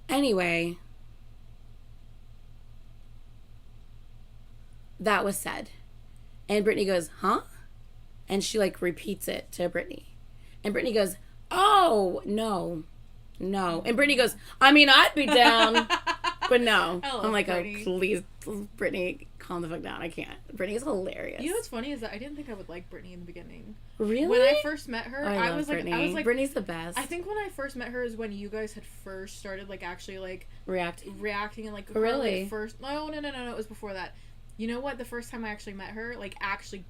S1: Anyway... That was said. And Brittany goes, huh? And she, like, repeats it to Brittany. And Brittany goes, oh, no. And Brittany goes, I mean, I'd be down. But no. I'm like,
S2: Brittany.
S1: oh, please, Brittany, calm the fuck down. I can't. Brittany's hilarious.
S2: You know what's funny is that I didn't think I would like Brittany in the beginning.
S1: Really?
S2: When I first met her,
S1: Oh,
S2: I was
S1: Brittany.
S2: like,
S1: Brittany's the best.
S2: I think when I first met her is when you guys had first started, like, actually, like,
S1: Reacting.
S2: and, like,
S1: Really?
S2: Like, first. No, it was before that. You know what? The first time I actually met her, like, actually,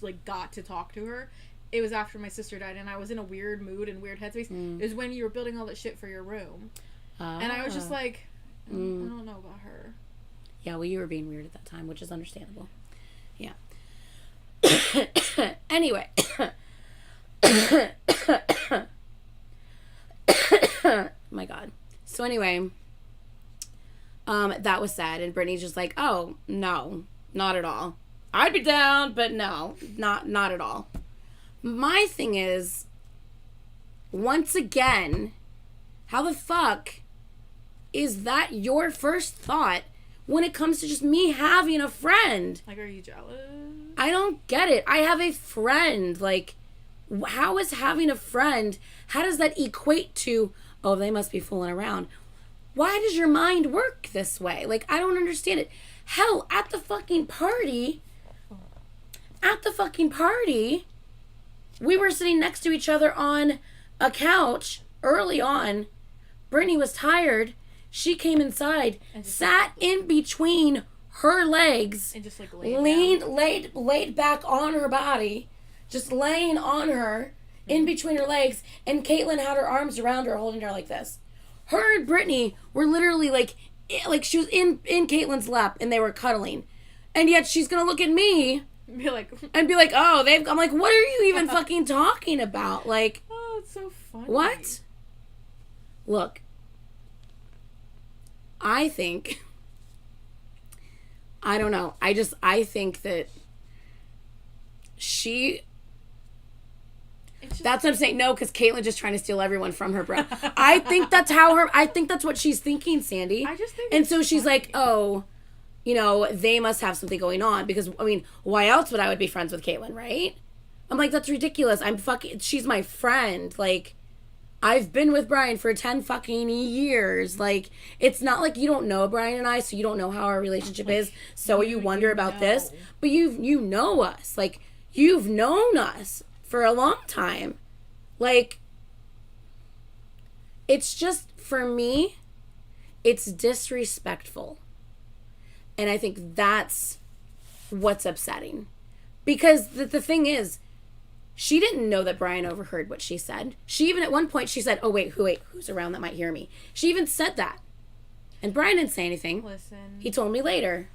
S2: like, got to talk to her, it was after my sister died, and I was in a weird mood and weird headspace. It was when you were building all that shit for your room. And I was just like, I don't know about her.
S1: Yeah, well, you were being weird at that time, which is understandable. Yeah. Anyway. My God. So anyway, that was sad, and Brittany's just like, oh, no, not at all. I'd be down, but no, not at all. My thing is, once again, how the fuck is that your first thought when it comes to just me having a friend?
S2: Like, are you jealous?
S1: I don't get it. I have a friend. Like, how is having a friend, how does that equate to, oh, they must be fooling around? Why does your mind work this way? Like, I don't understand it. Hell, at the fucking party, we were sitting next to each other on a couch early on. Brittany was tired. She came inside, sat in between her legs,
S2: And just, like,
S1: laid back on her body, just laying on her in between her legs, and Caitlyn had her arms around her, holding her like this. Her and Brittany were literally like she was in Caitlyn's lap, and they were cuddling, and yet she's gonna look at me
S2: be like,
S1: oh, I'm like, what are you even fucking talking about? Like,
S2: oh, it's so funny.
S1: what? Look, I think, I don't know. I think that that's what I'm saying. No, because Caitlyn just trying to steal everyone from her, bro. I think that's what she's thinking, Sandy.
S2: I just think
S1: and
S2: it's
S1: so she's
S2: funny.
S1: like, oh, you know, they must have something going on, because, I mean, why else would I be friends with Caitlyn, right? I'm like, that's ridiculous. She's my friend. Like, I've been with Brian for 10 fucking years. Like, it's not like you don't know Brian and I, so you don't know how our relationship is, so you wonder about this. But you know us. Like, you've known us for a long time. Like, it's just, for me, it's disrespectful. And I think that's what's upsetting. Because the thing is, she didn't know that Brian overheard what she said. She even, at one point, she said, oh, wait, who's around that might hear me? She even said that. And Brian didn't say anything.
S2: Listen.
S1: He told me later.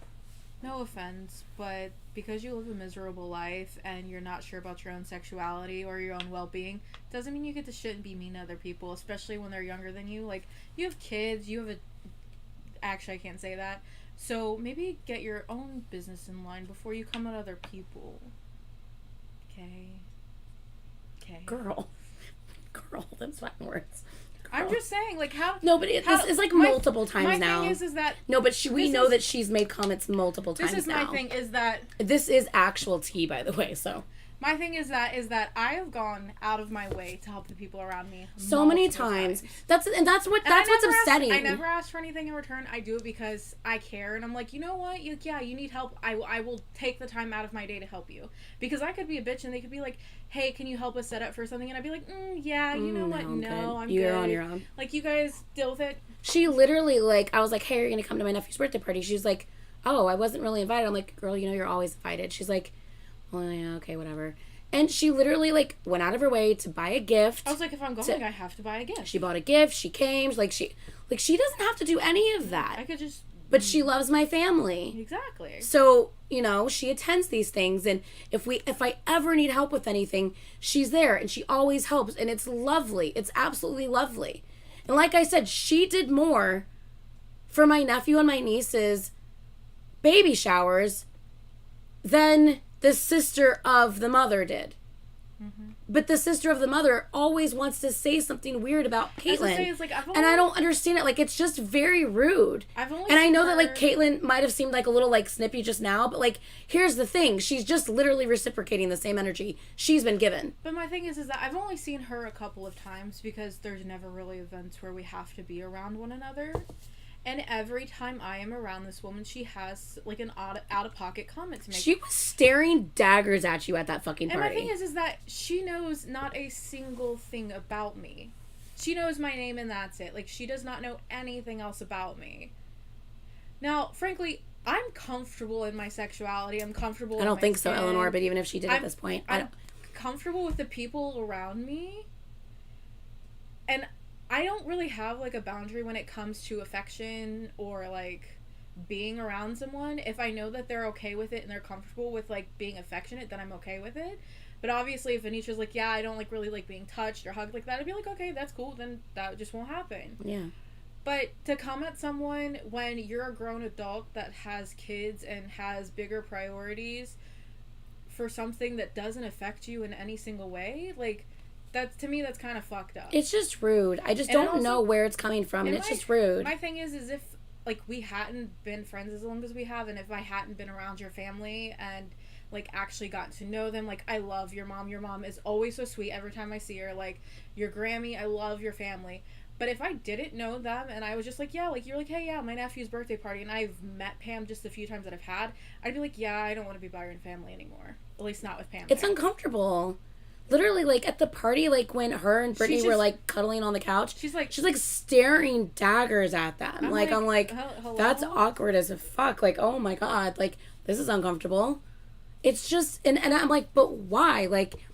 S2: No offense, but because you live a miserable life and you're not sure about your own sexuality or your own well-being, doesn't mean you get to shit and be mean to other people, especially when they're younger than you. Like, you have kids, you have a... Actually, I can't say that. So, maybe get your own business in line before you come at other people. Okay?
S1: Girl, those fucking words.
S2: I'm just saying, like, how...
S1: No, but this is like multiple times now.
S2: My thing is that...
S1: No, but we know that she's made comments multiple times now.
S2: This is my thing, is that...
S1: This is actual tea, by the way, so...
S2: My thing is that I have gone out of my way to help the people around me
S1: so many times. That's what's upsetting.
S2: I never ask for anything in return. I do it because I care, and I'm like, you know what? You need help. I will take the time out of my day to help you, because I could be a bitch and they could be like, hey, can you help us set up for something? And I'd be like, yeah, you know what? No, I'm good.
S1: You're on your own.
S2: Like, you guys deal with it.
S1: She literally, like, I was like, hey, are you gonna come to my nephew's birthday party? She's like, oh, I wasn't really invited. I'm like, girl, you know you're always invited. She's like, well, yeah, okay, whatever. And she literally, like, went out of her way to buy a gift.
S2: I was like, if I'm going, I have to buy a gift.
S1: She bought a gift. She came. She doesn't have to do any of that.
S2: I could just...
S1: But she loves my family.
S2: Exactly.
S1: So, you know, she attends these things. And if I ever need help with anything, she's there. And she always helps. And it's lovely. It's absolutely lovely. And like I said, she did more for my nephew and my niece's baby showers than the sister of the mother did. Mm-hmm. But the sister of the mother always wants to say something weird about Caitlyn. And I don't understand it. Like, it's just very rude. And I know that, like, Caitlyn might have seemed, like, a little, like, snippy just now. But, like, here's the thing. She's just literally reciprocating the same energy she's been given.
S2: But my thing is that I've only seen her a couple of times because there's never really events where we have to be around one another. And every time I am around this woman, she has, like, an out-of-pocket comment to make.
S1: She was staring daggers at you at that fucking party.
S2: And my thing is that she knows not a single thing about me. She knows my name and that's it. Like, she does not know anything else about me. Now, frankly, I'm comfortable in my sexuality. I'm comfortable
S1: I don't think so, Eleanor, but even if she did at this point.
S2: I'm comfortable with the people around me. And I don't really have, like, a boundary when it comes to affection or, like, being around someone. If I know that they're okay with it and they're comfortable with, like, being affectionate, then I'm okay with it. But obviously, if Anitra's like, yeah, I don't, like, really like being touched or hugged like that, I'd be like, okay, that's cool. Then that just won't happen.
S1: Yeah.
S2: But to come at someone when you're a grown adult that has kids and has bigger priorities for something that doesn't affect you in any single way, like... to me, that's kind of fucked up.
S1: It's just rude. I just don't know where it's coming from, and it's just rude.
S2: My thing is if, like, we hadn't been friends as long as we have, and if I hadn't been around your family and, like, actually gotten to know them, like, I love your mom. Your mom is always so sweet every time I see her. Like, your Grammy, I love your family. But if I didn't know them, and I was just like, yeah, like, you're like, hey, yeah, my nephew's birthday party, and I've met Pam just a few times that I've had, I'd be like, yeah, I don't want to be by your family anymore. At least not with Pam.
S1: It's uncomfortable. Literally, like, at the party, like, when her and Brittany were, like, cuddling on the couch, she's like staring daggers at them. I'm like, that's awkward as fuck. Like, oh my god, like, this is uncomfortable. It's just, and I'm like, but why? Like,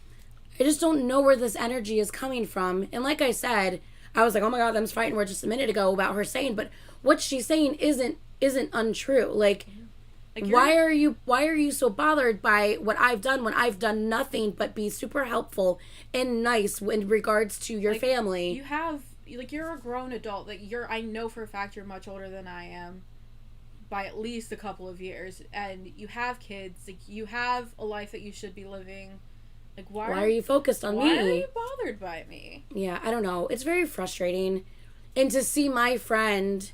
S1: I just don't know where this energy is coming from. And like I said, I was like, oh my god, them's fighting words just a minute ago about her saying, but what she's saying isn't untrue. Like, why are you so bothered by what I've done when I've done nothing but be super helpful and nice in regards to your family?
S2: You have, like, you're a grown adult. Like, I know for a fact you're much older than I am by at least a couple of years, and you have kids. Like, you have a life that you should be living. Like, why are you focused on me? Why are you bothered by me?
S1: Yeah, I don't know. It's very frustrating, and to see my friend.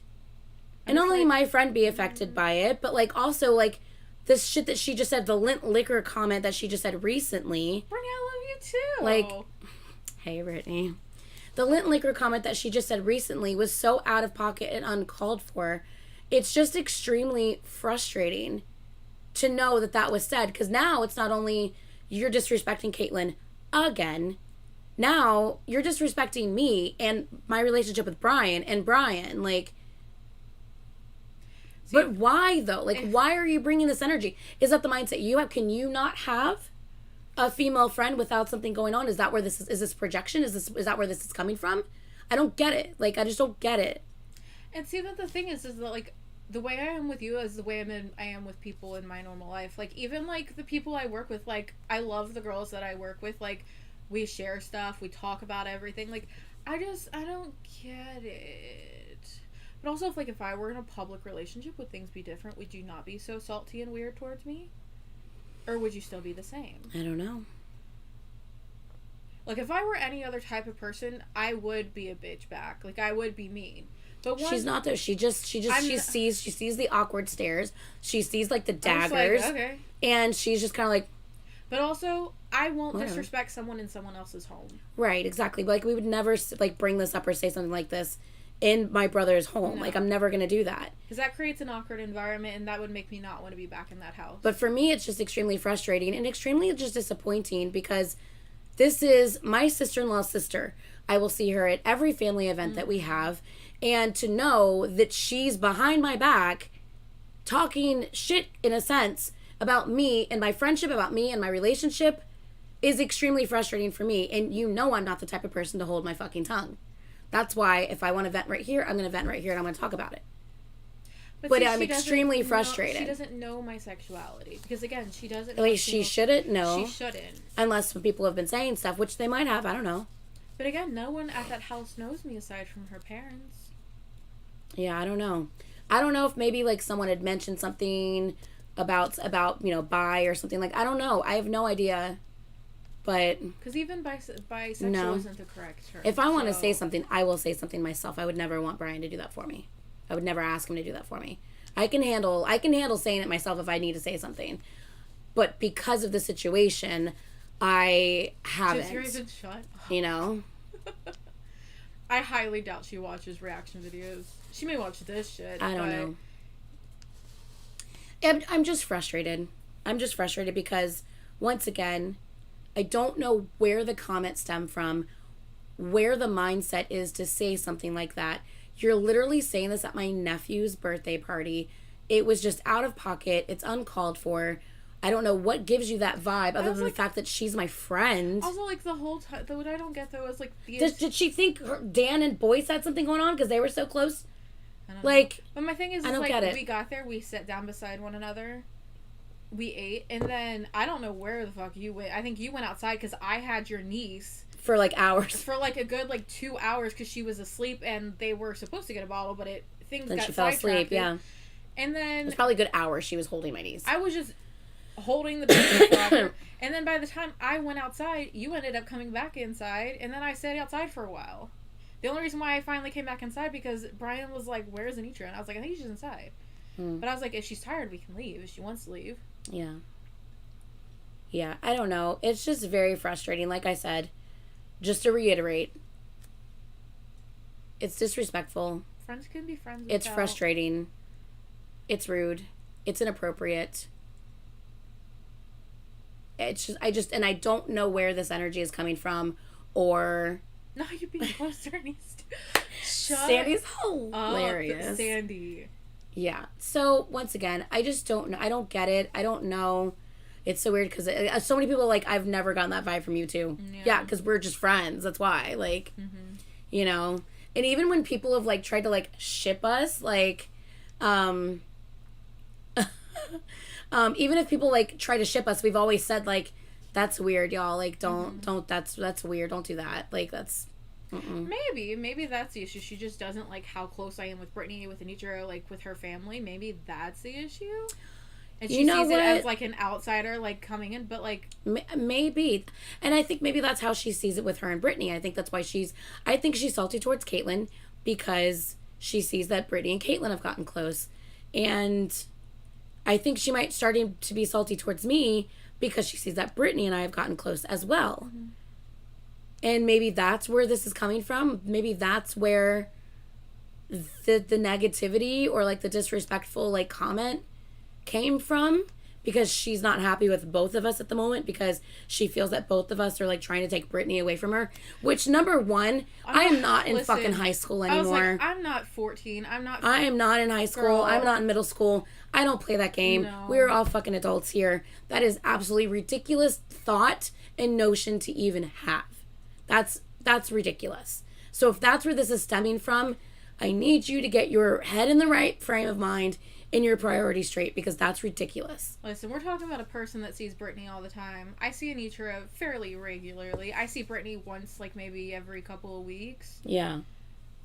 S1: And not only my friend be affected by it, but, like, also, like, this shit that she just said, the lint liquor comment that she just said recently.
S2: Brittany, I love you too.
S1: Like, hey, Brittany. The lint liquor comment that she just said recently was so out of pocket and uncalled for. It's just extremely frustrating to know that was said. Because now it's not only you're disrespecting Caitlyn again. Now you're disrespecting me and my relationship with Brian and Brian. Like... But why, though? Like, why are you bringing this energy? Is that the mindset you have? Can you not have a female friend without something going on? Is that where this is this projection? Is that where this is coming from? I don't get it. Like, I just don't get it.
S2: And see, that the thing is that, like, the way I am with you is the way I am with people in my normal life. Like, even, like, the people I work with, like, I love the girls that I work with. Like, we share stuff. We talk about everything. Like, I don't get it. But also, if I were in a public relationship, would things be different? Would you not be so salty and weird towards me? Or would you still be the same?
S1: I don't know.
S2: Like, if I were any other type of person, I would be a bitch back. Like, I would be mean. But
S1: she's not there. She sees the awkward stares. She sees, like, the daggers.
S2: Like, okay.
S1: And she's just kind of like...
S2: But also, I won't disrespect someone in someone else's home.
S1: Right, exactly. But, like, we would never, like, bring this up or say something like this in my brother's home. No. Like, I'm never going to do that.
S2: Because that creates an awkward environment, and that would make me not want to be back in that house.
S1: But for me, it's just extremely frustrating and extremely just disappointing because this is my sister-in-law's sister. I will see her at every family event that we have. And to know that she's behind my back talking shit, in a sense, about me and my friendship, about me and my relationship is extremely frustrating for me. And you know I'm not the type of person to hold my fucking tongue. That's why if I want to vent right here, I'm going to vent right here and I'm going to talk about it. But see, I'm extremely frustrated.
S2: She doesn't know my sexuality. Because, again, she doesn't know.
S1: Wait, she shouldn't know.
S2: She shouldn't.
S1: Unless people have been saying stuff, which they might have. I don't know.
S2: But, again, no one at that house knows me aside from her parents.
S1: Yeah, I don't know. I don't know if maybe, like, someone had mentioned something about bi or something. Like, I don't know. I have no idea. But...
S2: Because even bisexual isn't the correct term.
S1: If I want to say something, I will say something myself. I would never want Brian to do that for me. I would never ask him to do that for me. I can handle saying it myself if I need to say something. But because of the situation, I haven't.
S2: Just your even shut.
S1: You know?
S2: I highly doubt she watches reaction videos. She may watch this shit.
S1: I don't know. I'm just frustrated. I'm just frustrated because, once again, I don't know where the comments stem from, where the mindset is to say something like that. You're literally saying this at my nephew's birthday party. It was just out of pocket. It's uncalled for. I don't know what gives you that vibe other than the fact that she's my friend.
S2: Also, like, the whole time, what I don't get, though, is, like...
S1: Did she think Dan and Boyce had something going on because they were so close?
S2: I don't know. But my thing is, we got there, we sat down beside one another, we ate, and then I don't know where the fuck you went. I think you went outside because I had your niece...
S1: For, like, hours.
S2: For, like, a good, 2 hours because she was asleep and they were supposed to get a bottle, but things got sidetracked.
S1: Then she fell asleep, yeah.
S2: And then...
S1: It was probably a good hour she was holding my niece.
S2: I was just... holding the baby forever. And then by the time I went outside, you ended up coming back inside, and then I stayed outside for a while. The only reason why I finally came back inside because Brian was like, "Where's Anitra?" And I was like, "I think she's inside." But I was like, if she's tired, we can leave. If she wants to leave.
S1: Yeah. Yeah, I don't know. It's just very frustrating. Like I said, just to reiterate, it's disrespectful.
S2: Friends can be friends.
S1: It's frustrating. It's rude. It's inappropriate. It's just, and I don't know where this energy is coming from, or...
S2: No, you're being closer,
S1: Sandy's hilarious.
S2: Sandy.
S1: Yeah. So, once again, I just don't know. I don't get it. I don't know. It's so weird, because so many people are like, I've never gotten that vibe from you two. Yeah, because we're just friends. That's why. Like, you know? And even when people have, like, tried to, like, ship us, like, even if people, like, try to ship us, we've always said, like, that's weird, y'all. Like, don't, that's weird. Don't do that. Like, that's,
S2: Maybe that's the issue. She just doesn't like how close I am with Brittany, with Anitra, like, with her family. Maybe that's the issue. And she sees it as, like, an outsider, like, coming in, but, like...
S1: Maybe. And I think maybe that's how she sees it with her and Brittany. I think that's why I think she's salty towards Caitlyn, because she sees that Brittany and Caitlyn have gotten close. And... I think she might starting to be salty towards me because she sees that Brittany and I have gotten close as well. And maybe that's where this is coming from. Maybe that's where the negativity or, like, the disrespectful, like, comment came from, because she's not happy with both of us at the moment, because she feels that both of us are, like, trying to take Brittany away from her. Which, number one, I am not in fucking high school anymore.
S2: I was like, I'm not 14.
S1: I am not in high school. I'm not in middle school. I don't play that game. No. We're all fucking adults here. That is absolutely ridiculous thought and notion to even have. That's ridiculous. So if that's where this is stemming from, I need you to get your head in the right frame of mind and your priorities straight, because that's ridiculous.
S2: Listen, we're talking about a person that sees Brittany all the time. I see Anitra fairly regularly. I see Brittany once, like, maybe every couple of weeks.
S1: Yeah.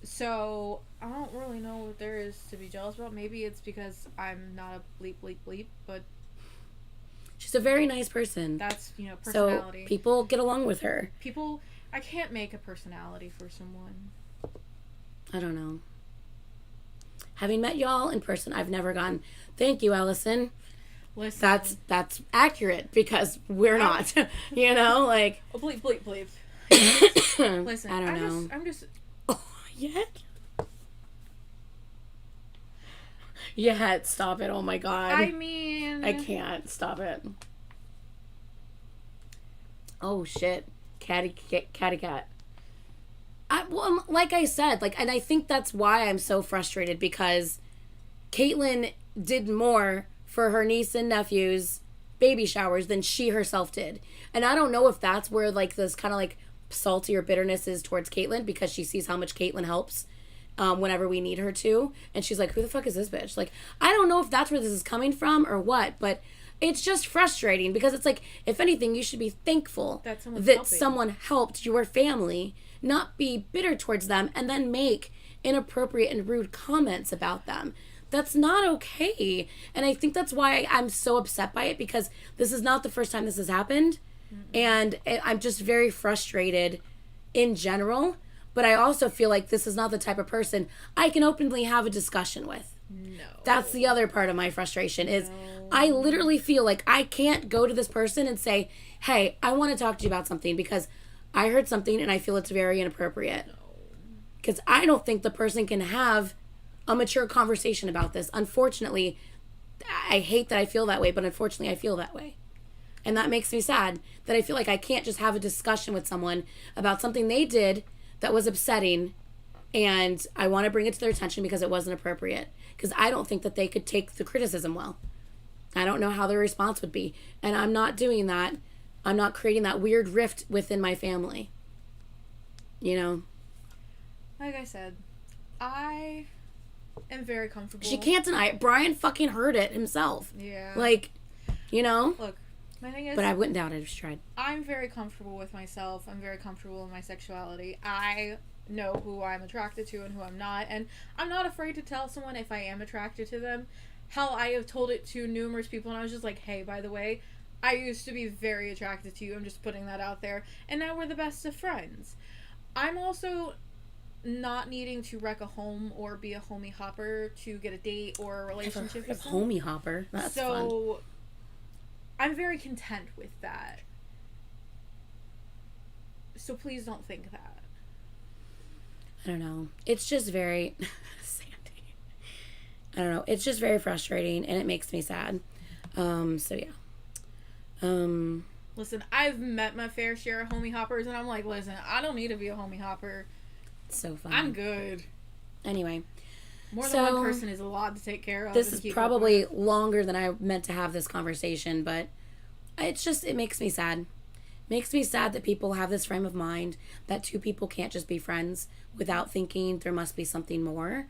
S2: So, I don't really know what there is to be jealous about. Maybe it's because I'm not a bleep, bleep, bleep, but...
S1: She's a very nice person.
S2: That's, personality.
S1: So, people get along with her.
S2: I can't make a personality for someone.
S1: I don't know. Having met y'all in person, I've never gone, thank you, Allison.
S2: Listen.
S1: That's accurate, because we're not. You know, like...
S2: Oh, bleep, bleep, bleep. Listen,
S1: I don't know.
S2: I'm just...
S1: Oh, yet? Yeah, stop it. Oh my god.
S2: I mean...
S1: I can't. Stop it. Oh, shit. Catty cat. Well, like I said, and I think that's why I'm so frustrated, because Caitlyn did more for her niece and nephew's baby showers than she herself did. And I don't know if that's where, this kind of, salty or bitterness is towards Caitlyn, because she sees how much Caitlyn helps whenever we need her to. And she's like, who the fuck is this bitch? I don't know if that's where this is coming from or what, but it's just frustrating, because it's if anything, you should be thankful that someone helped your family, not be bitter towards them and then make inappropriate and rude comments about them. That's not okay. And I think that's why I'm so upset by it, because this is not the first time this has happened. Mm-mm. And I'm just very frustrated in general. But I also feel like this is not the type of person I can openly have a discussion with.
S2: No.
S1: That's the other part of my frustration is I literally feel like I can't go to this person and say, hey, I want to talk to you about something because I heard something and I feel it's very inappropriate. Because I don't think the person can have a mature conversation about this. Unfortunately, I hate that I feel that way, but unfortunately I feel that way. And that makes me sad that I feel like I can't just have a discussion with someone about something they did that was upsetting, and I want to bring it to their attention because it wasn't appropriate. Because I don't think that they could take the criticism well. I don't know how their response would be. And I'm not doing that. I'm not creating that weird rift within my family. You know?
S2: Like I said, I am very comfortable.
S1: She can't deny it. Brian fucking heard it himself.
S2: Yeah.
S1: You know?
S2: Look, my thing is...
S1: But I wouldn't doubt it if she tried.
S2: I'm very comfortable with myself. I'm very comfortable in my sexuality. I know who I'm attracted to and who I'm not. And I'm not afraid to tell someone if I am attracted to them. Hell, I have told it to numerous people, and I was just like, hey, by the way, I used to be very attracted to you. I'm just putting that out there. And now we're the best of friends. I'm also not needing to wreck a home or be a homie hopper to get a date or a relationship with someone.
S1: Homie hopper? That's fun.
S2: So, I'm very content with that. So please don't think that.
S1: I don't know. It's just very... Sandy. I don't know. It's just very frustrating, and it makes me sad. So, yeah.
S2: Listen, I've met my fair share of homie hoppers, and I'm like, listen, I don't need to be a homie hopper.
S1: It's so fun.
S2: I'm good.
S1: Anyway.
S2: More than one person is a lot to take care of.
S1: This is probably longer than I meant to have this conversation, but it makes me sad. Makes me sad that people have this frame of mind that two people can't just be friends without thinking there must be something more.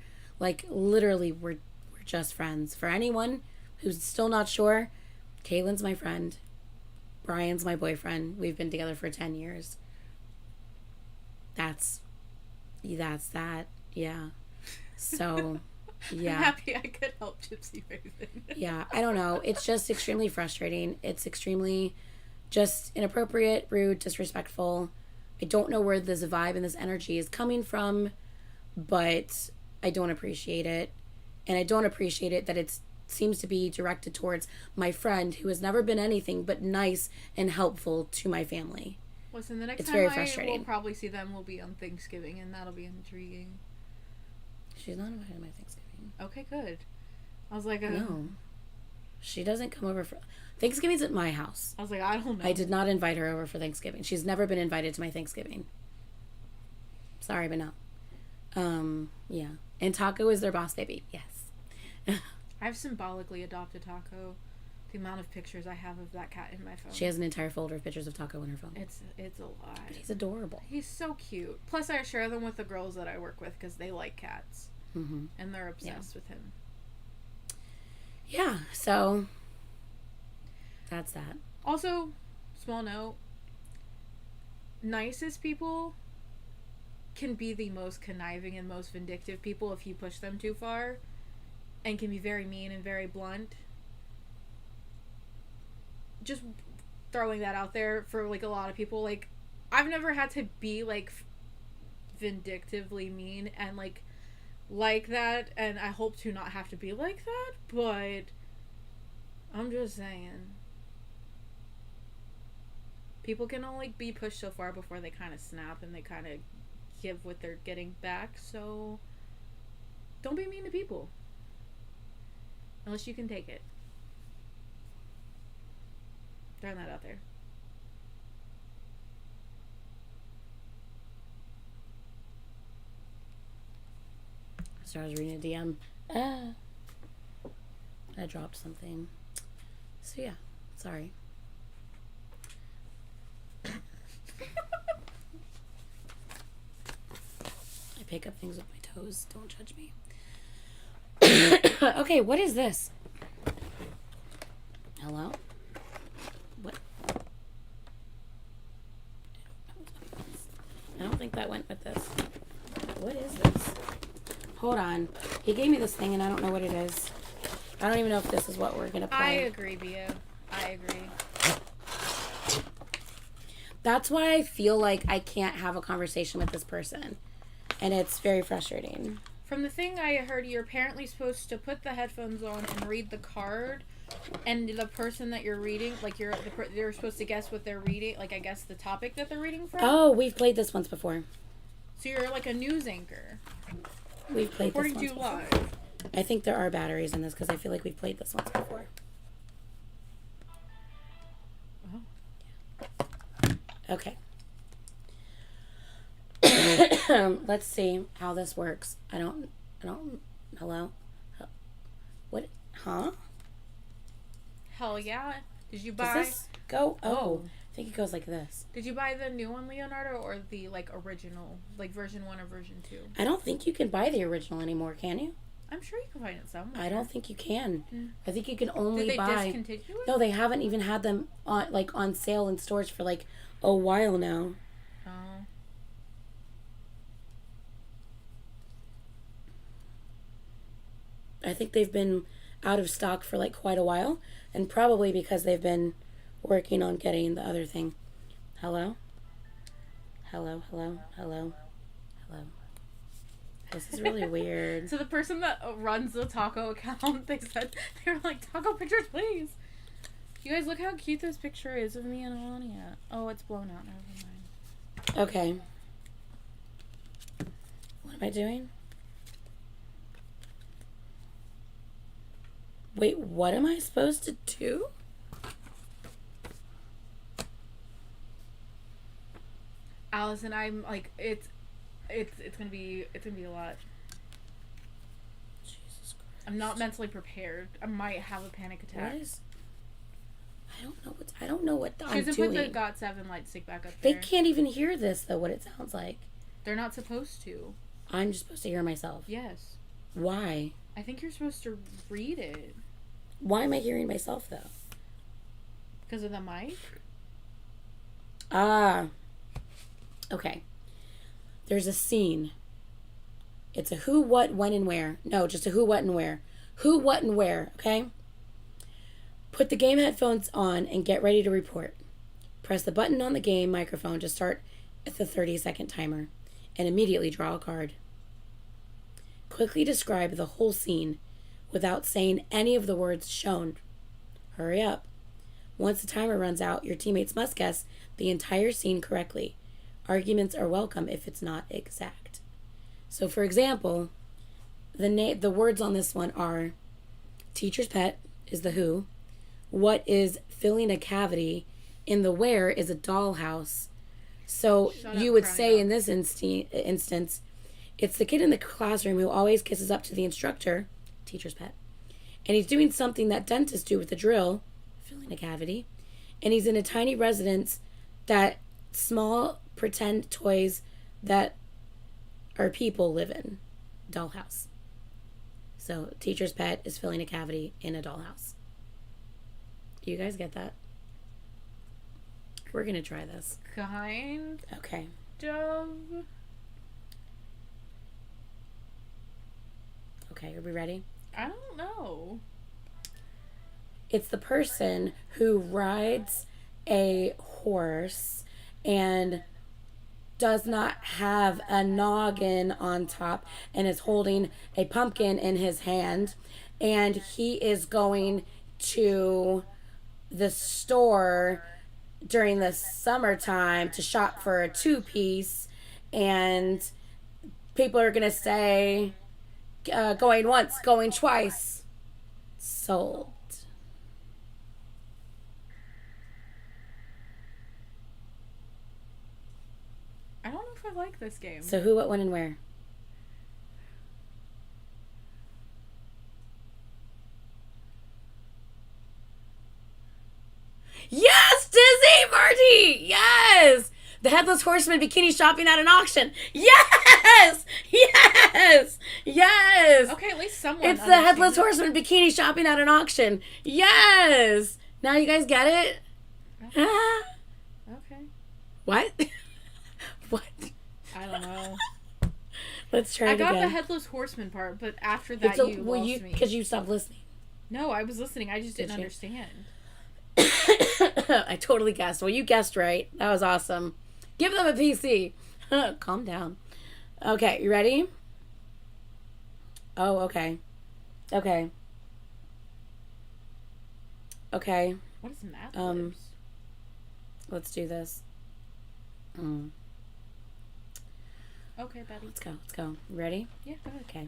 S1: Literally, we're just friends. For anyone who's still not sure, Caitlyn's my friend. Brian's my boyfriend. We've been together for 10 years. That's that. Yeah. So, yeah.
S2: I'm happy I could help Gypsy Raven.
S1: Yeah, I don't know. It's just extremely frustrating. It's extremely just inappropriate, rude, disrespectful. I don't know where this vibe and this energy is coming from, but I don't appreciate it. And I don't appreciate it that it seems to be directed towards my friend who has never been anything but nice and helpful to my family.
S2: Listen, the next
S1: it's
S2: time
S1: very
S2: I
S1: frustrating.
S2: will probably see them will be on Thanksgiving, and that'll be intriguing.
S1: She's not invited to my Thanksgiving.
S2: Okay, good. I was like,
S1: no. She doesn't come over for... Thanksgiving's at my house.
S2: I was like, I don't know.
S1: I did not invite her over for Thanksgiving. She's never been invited to my Thanksgiving. Sorry, but no. Yeah. And Taco is their boss baby. Yes.
S2: I've symbolically adopted Taco. The amount of pictures I have of that cat in my phone.
S1: She has an entire folder of pictures of Taco in her phone.
S2: It's a lot.
S1: But he's adorable.
S2: He's so cute. Plus, I share them with the girls that I work with because they like cats.
S1: Mm-hmm.
S2: And they're obsessed with him.
S1: Yeah, so that's that.
S2: Also, small note, nicest people can be the most conniving and most vindictive people if you push them too far, and can be very mean and very blunt. Just throwing that out there for, like, a lot of people. Like, I've never had to be, like, vindictively mean and, like that, and I hope to not have to be like that, but I'm just saying. People can only be pushed so far before they kind of snap and they kind of give what they're getting back, so don't be mean to people. Unless you can take it. Throwing that out there.
S1: So I was reading a DM. I dropped something. So yeah, sorry. I pick up things with my toes. Don't judge me. Okay, what is this? Hello? What? I don't think that went with this. What is this? Hold on. He gave me this thing and I don't know what it is. I don't even know if this is what we're going to play.
S2: I agree, Bia. I agree.
S1: That's why I feel like I can't have a conversation with this person. And it's very frustrating.
S2: From the thing I heard, you're apparently supposed to put the headphones on and read the card. And the person that you're reading, like, they're supposed to guess what they're reading. Like, I guess the topic that they're reading from.
S1: Oh, we've played this once before.
S2: So you're like a news anchor.
S1: We've played this once
S2: According to
S1: before.
S2: live.
S1: I think there are batteries in this because I feel like we've played this once before.
S2: Oh.
S1: Okay. Let's see how this works. I don't, hello? What? Huh?
S2: Hell yeah. Did you
S1: Does
S2: buy...
S1: this go? Oh, I think it goes like this.
S2: Did you buy the new one, Leonardo, or the, like, original? Like, version 1 or version 2?
S1: I don't think you can buy the original anymore, can you?
S2: I'm sure you can find it somewhere.
S1: I don't think you can.
S2: Mm.
S1: I think you can only
S2: Did they
S1: buy...
S2: discontinue it?
S1: No, they haven't even had them on sale in stores for like a while now.
S2: Oh.
S1: I think they've been out of stock for like quite a while, and probably because they've been working on getting the other thing. Hello? Hello, hello, hello, hello. This is really weird.
S2: So the person that runs the taco account, they were like, taco pictures, please. You guys, look how cute this picture is of me and Alania. Oh, it's blown out. Never mind.
S1: Okay. What am I doing? Wait, what am I supposed to do?
S2: Allison, I'm like, it's gonna be a lot.
S1: Jesus Christ.
S2: I'm not mentally prepared. I might have a panic attack.
S1: What is... I don't know what I'm
S2: Susan
S1: doing.
S2: put the GOT7 light stick back up
S1: They
S2: there.
S1: can't even hear this, though, what it sounds like.
S2: They're not supposed to.
S1: I'm just supposed to hear myself.
S2: Yes.
S1: Why?
S2: I think you're supposed to read it.
S1: Why am I hearing myself, though?
S2: Because of the mic?
S1: Ah. Okay. There's a scene. It's a who, what, when, and where. No, just a who, what, and where. Who, what, and where, okay? Put the game headphones on and get ready to report. Press the button on the game microphone to start at the 30-second timer and immediately draw a card. Quickly describe the whole scene without saying any of the words shown. Hurry up. Once the timer runs out, your teammates must guess the entire scene correctly. Arguments are welcome if it's not exact. So, for example, the words on this one are teacher's pet is the who, what is filling a cavity, in the where is a dollhouse. So you would say in this instance, it's the kid in the classroom who always kisses up to the instructor, teacher's pet, and he's doing something that dentists do with the drill, filling a cavity. And he's in a tiny residence that small pretend toys that are people live in. Dollhouse. So, teacher's pet is filling a cavity in a dollhouse. Do you guys get that? We're going to try this.
S2: Kind
S1: Okay.
S2: of.
S1: Okay, are we ready?
S2: I don't know.
S1: It's the person who rides a horse and does not have a noggin on top and is holding a pumpkin in his hand, and he is going to the store during the summertime to shop for a 2-piece, and people are gonna say going once, going twice, sold.
S2: I don't know if I like this game.
S1: So who, what, when, and where? Yes, Dizzy Marty. Yes, the Headless Horseman bikini shopping at an auction. Yes, yes, yes.
S2: Okay, at least someone.
S1: It's the Headless Horseman bikini shopping at an auction. Yes. Now you guys get it.
S2: Okay.
S1: Ah.
S2: Okay.
S1: What? What?
S2: I don't know.
S1: Let's try it again.
S2: I got the Headless Horseman part, but after that you lost me.
S1: Because you stopped listening.
S2: No, I was listening. I just didn't understand.
S1: I totally guessed. Well, you guessed right. That was awesome. Give them a PC. Calm down. Okay, you ready? Oh, okay. Okay. Okay.
S2: What is Mad Libs?
S1: Let's do this.
S2: Okay, Betty.
S1: Let's go. Let's go. Ready?
S2: Yeah, go ahead.
S1: Okay.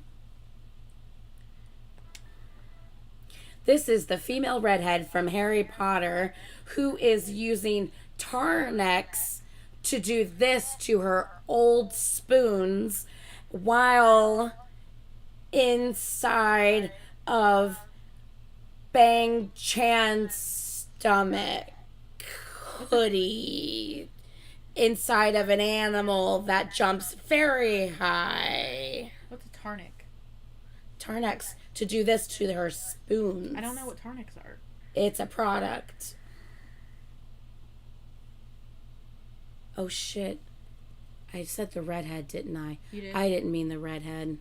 S1: This is the female redhead from Harry Potter who is using Tarnex to do this to her old spoons while inside of Bang Chan's stomach hoodie inside of an animal that jumps very high.
S2: What's a Tarnic?
S1: Tarnex to do this to her spoons.
S2: I don't know what Tarnics are.
S1: It's a product. Oh shit. I said the redhead, didn't I?
S2: You did?
S1: I didn't mean the redhead.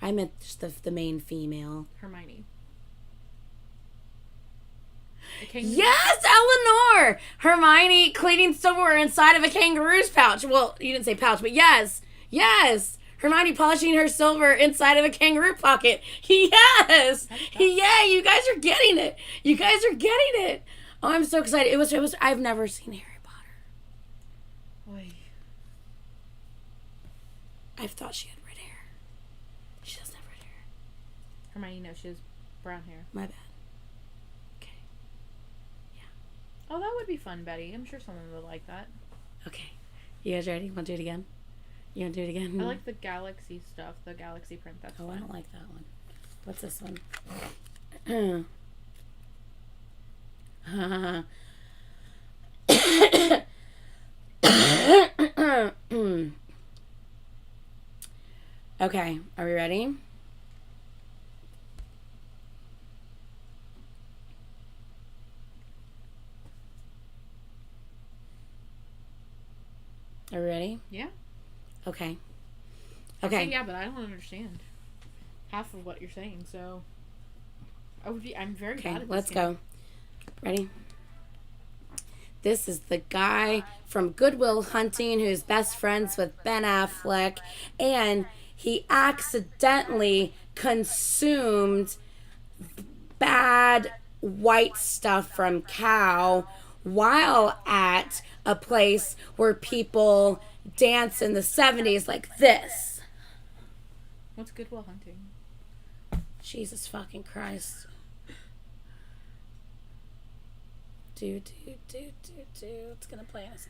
S1: I meant just the main female.
S2: Hermione.
S1: Yes, Eleanor! Hermione cleaning silverware inside of a kangaroo's pouch. Well, you didn't say pouch, but yes. Yes. Hermione polishing her silver inside of a kangaroo pocket. Yes! Yeah, you guys are getting it. You guys are getting it. Oh, I'm so excited. It was I've never seen Harry Potter.
S2: Oy.
S1: I've thought she had red hair. She doesn't have red hair.
S2: Hermione, no, she has brown hair.
S1: My bad. Okay.
S2: Oh, that would be fun, Betty. I'm sure someone would like that.
S1: Okay. You guys ready? Want to do it again? You want to do it again?
S2: I like the galaxy stuff, the galaxy print. That's
S1: Oh,
S2: fun.
S1: I don't like that one. What's this one? Okay, are we ready? Are we ready?
S2: Yeah.
S1: Okay.
S2: I
S1: Okay.
S2: say yeah, but I don't understand half of what you're saying, so I'm very
S1: Okay,
S2: bad at
S1: let's
S2: this game.
S1: go. Ready? This is the guy from Good Will Hunting who's best friends with Ben Affleck, and he accidentally consumed bad white stuff from cow while at a place where people dance in the 70s like this.
S2: What's Good Will Hunting?
S1: Jesus fucking Christ. Do. It's gonna play us.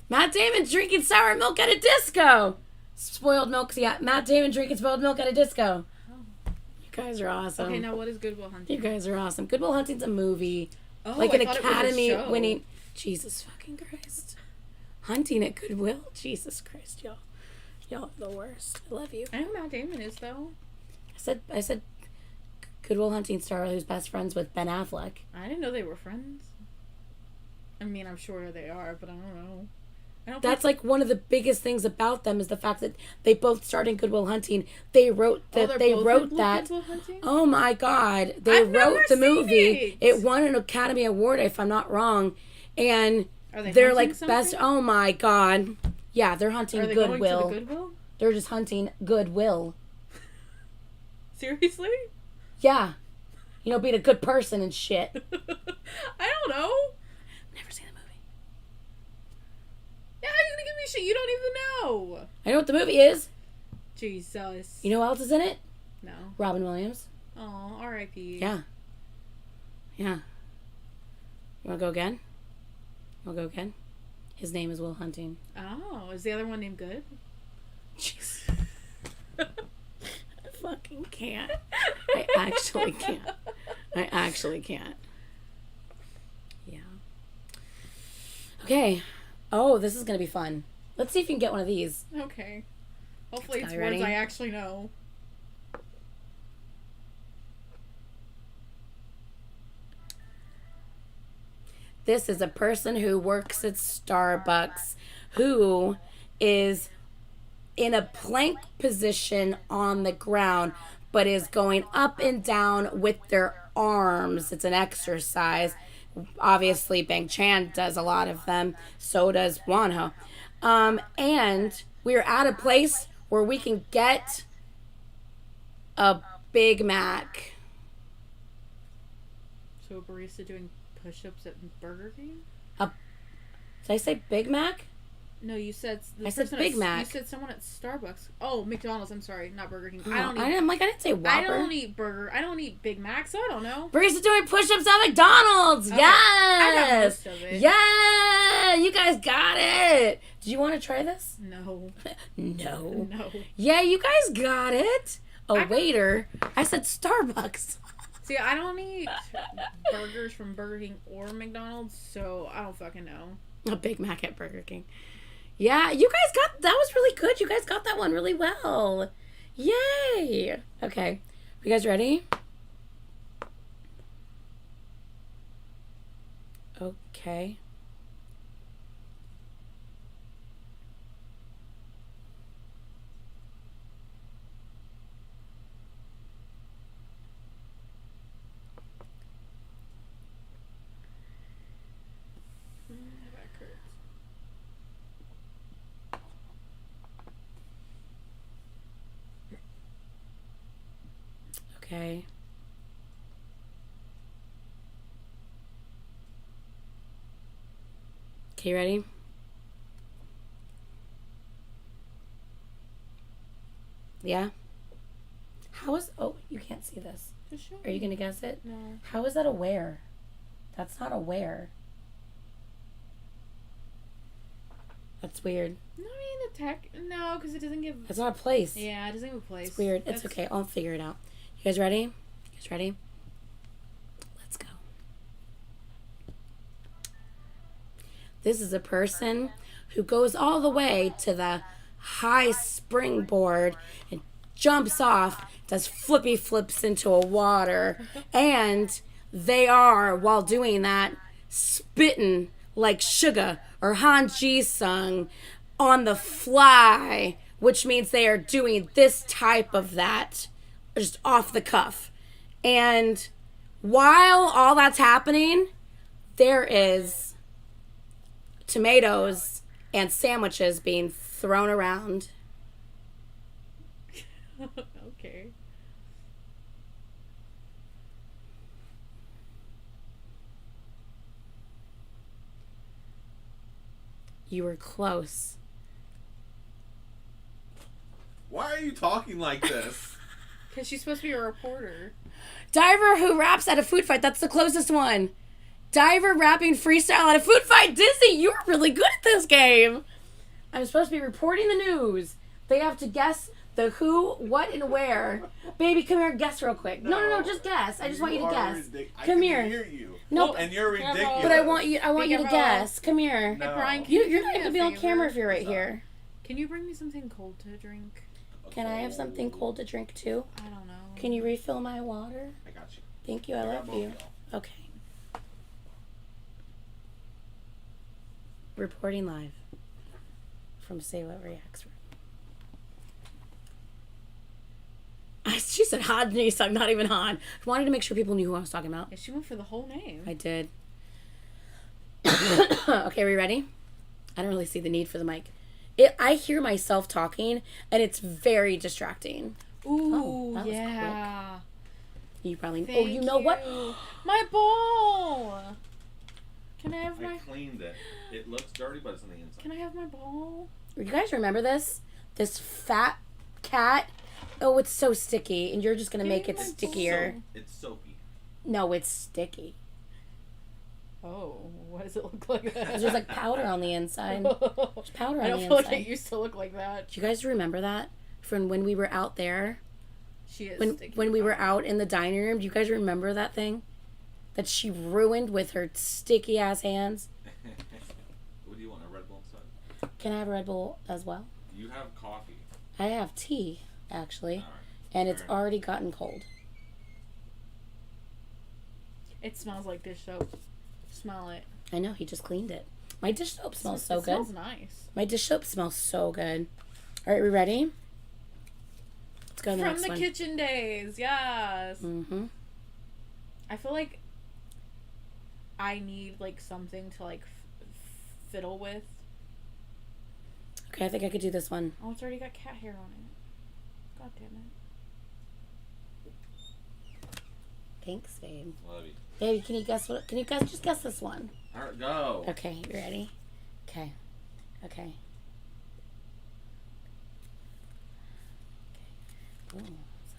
S1: Matt Damon drinking sour milk at a disco. Spoiled milk. Yeah, Matt Damon drinking spoiled milk at a disco.
S2: Oh.
S1: You guys are awesome.
S2: Okay, now what is Good Will Hunting?
S1: You guys are awesome. Good Will Hunting's a movie.
S2: Oh,
S1: Like
S2: I
S1: an
S2: thought it was a
S1: Academy
S2: show.
S1: winning. Jesus fucking Christ. Hunting at Goodwill. Jesus Christ, y'all. Y'all are the worst. I love you.
S2: I know who Matt Damon is, though.
S1: I said Goodwill Hunting star who's best friends with Ben Affleck.
S2: I didn't know they were friends. I mean, I'm sure they are, but I don't know.
S1: That's like one of the biggest things about them is the fact that they both starred in Goodwill Hunting. They wrote that.
S2: Good Will Hunting?
S1: Oh my God! They
S2: I've never
S1: wrote the
S2: seen
S1: movie.
S2: it.
S1: It won an Academy Award, if I'm not wrong. And
S2: Are they
S1: they're
S2: hunting
S1: like
S2: something?
S1: best. Oh my God! Yeah, they're hunting
S2: Are they
S1: Goodwill.
S2: going to the Goodwill?
S1: They're just hunting Goodwill.
S2: Seriously?
S1: Yeah, being a good person and shit.
S2: I don't know.
S1: Never seen the movie.
S2: Yeah, how are you gonna give me shit you don't even know?
S1: I know what the movie is.
S2: Jesus.
S1: You know who else is in it?
S2: No.
S1: Robin Williams.
S2: Oh, R.I.P.
S1: Yeah. Yeah. You wanna go again? We'll go again. His name is Will Hunting.
S2: Oh, is the other one named Good?
S1: Jeez. I fucking can't. I actually can't. Yeah. Okay. Oh, this is gonna be fun. Let's see if you can get one of these.
S2: Okay. Hopefully it's
S1: You
S2: words
S1: ready?
S2: I actually know.
S1: This is a person who works at Starbucks who is in a plank position on the ground but is going up and down with their arms. It's an exercise. Obviously, Bang Chan does a lot of them. So does Wonho. And we're at a place where we can get a Big Mac.
S2: So a barista doing push-ups at Burger King?
S1: Did I say Big Mac?
S2: No, you said
S1: I said Big Mac.
S2: You said someone at Starbucks. Oh, McDonald's. I'm sorry, not Burger King.
S1: Oh,
S2: I don't eat.
S1: I didn't say Whopper.
S2: I don't eat burger. I don't eat Big Mac, so I don't know.
S1: Barista doing push-ups at McDonald's.
S2: Okay. I got
S1: Yes.
S2: most of it.
S1: Yeah. You guys got it. Do you want to try this?
S2: No.
S1: No.
S2: No.
S1: Yeah, you guys got it. A waiter. I said Starbucks.
S2: See, I don't eat burgers from Burger King or McDonald's, so I don't fucking know.
S1: A Big Mac at Burger King. Yeah, you guys got that was really good. You guys got that one really well. Yay. Okay. You guys ready? Okay.
S2: My back hurts.
S1: Okay. Okay, you ready? Yeah? How is... Oh, you can't see this.
S2: Just show
S1: Are you
S2: me.
S1: going to guess it?
S2: No.
S1: How is that a where? That's not a where. That's weird.
S2: No, I mean the tech. No, because it doesn't give.
S1: That's not a place.
S2: Yeah, it doesn't give a place.
S1: It's weird. It's
S2: That's-
S1: okay. I'll figure it out. You guys ready? You guys ready? Let's go. This is a person who goes all the way to the high springboard and jumps off, does flippy flips into a water, and they are, while doing that, spitting like Suga or Han Ji-sung on the fly, which means they are doing this type of that just off the cuff. And while all that's happening, there is tomatoes and sandwiches being thrown around.
S2: Okay.
S1: You were close.
S3: Why are you talking like this?
S2: Because she's supposed to be a reporter.
S1: Diver who raps at a food fight. That's the closest one. Diver rapping freestyle at a food fight. Disney, you're really good at this game. I'm supposed to be reporting the news. They have to guess The who, what, and where. Baby, come here, guess real quick. No, just guess. I just want you to guess. Come here.
S3: Hear you.
S1: Nope.
S3: And you're ridiculous.
S1: But I want you to guess. Come here.
S3: No.
S2: Hey, Brian,
S1: You're not going to be on camera if you're right here.
S2: Can you bring me something cold to drink?
S1: Can I have something cold to drink too?
S2: I don't know.
S1: Can you refill my water?
S3: I got you.
S1: Thank you. I love you. Okay. Reporting live from Say What Reacts. She said Han, I'm not even Han. I wanted to make sure people knew who I was talking about.
S2: Yeah, she went for the whole name.
S1: I did. Okay, are we ready? I don't really see the need for the mic. I hear myself talking, and it's very distracting.
S2: Ooh,
S1: that was
S2: yeah.
S1: You probably...
S2: Thank
S1: you know what?
S2: My bowl! Can I have my...
S3: I cleaned it. It looks dirty, but it's on the inside.
S2: Can I have my bowl?
S1: You guys remember this? This fat cat... Oh, it's so sticky, and you're just going to make it stickier.
S3: It's soapy.
S1: No, it's sticky.
S2: Oh, why does it look like that?
S1: There's like powder on the inside. There's powder on
S2: I
S1: the
S2: don't
S1: inside.
S2: feel like it used to look like that.
S1: Do you guys remember that? From when we were out there?
S2: She is
S1: When we were out in the dining room, do you guys remember that thing? That she ruined with her sticky ass hands?
S3: What do you want, a Red Bull inside?
S1: Can I have a Red Bull as well?
S3: You have coffee.
S1: I have tea, actually.
S3: All right.
S1: And it's already gotten cold.
S2: It smells like dish soap. Smell it.
S1: I know, he just cleaned it. My dish soap smells so good.
S2: It smells nice.
S1: My dish soap smells so good. All right, we ready? Let's go to the
S2: From
S1: next
S2: the
S1: one.
S2: kitchen days, yes.
S1: Mm-hmm.
S2: I feel like I need like something to like fiddle with.
S1: Okay, I think I could do this one.
S2: Oh, it's already got cat hair on it. God damn it.
S1: Thanks, babe.
S3: Love you.
S1: Baby, can you guys just guess this one?
S3: All right, go.
S1: Okay, you ready? Okay. Ooh.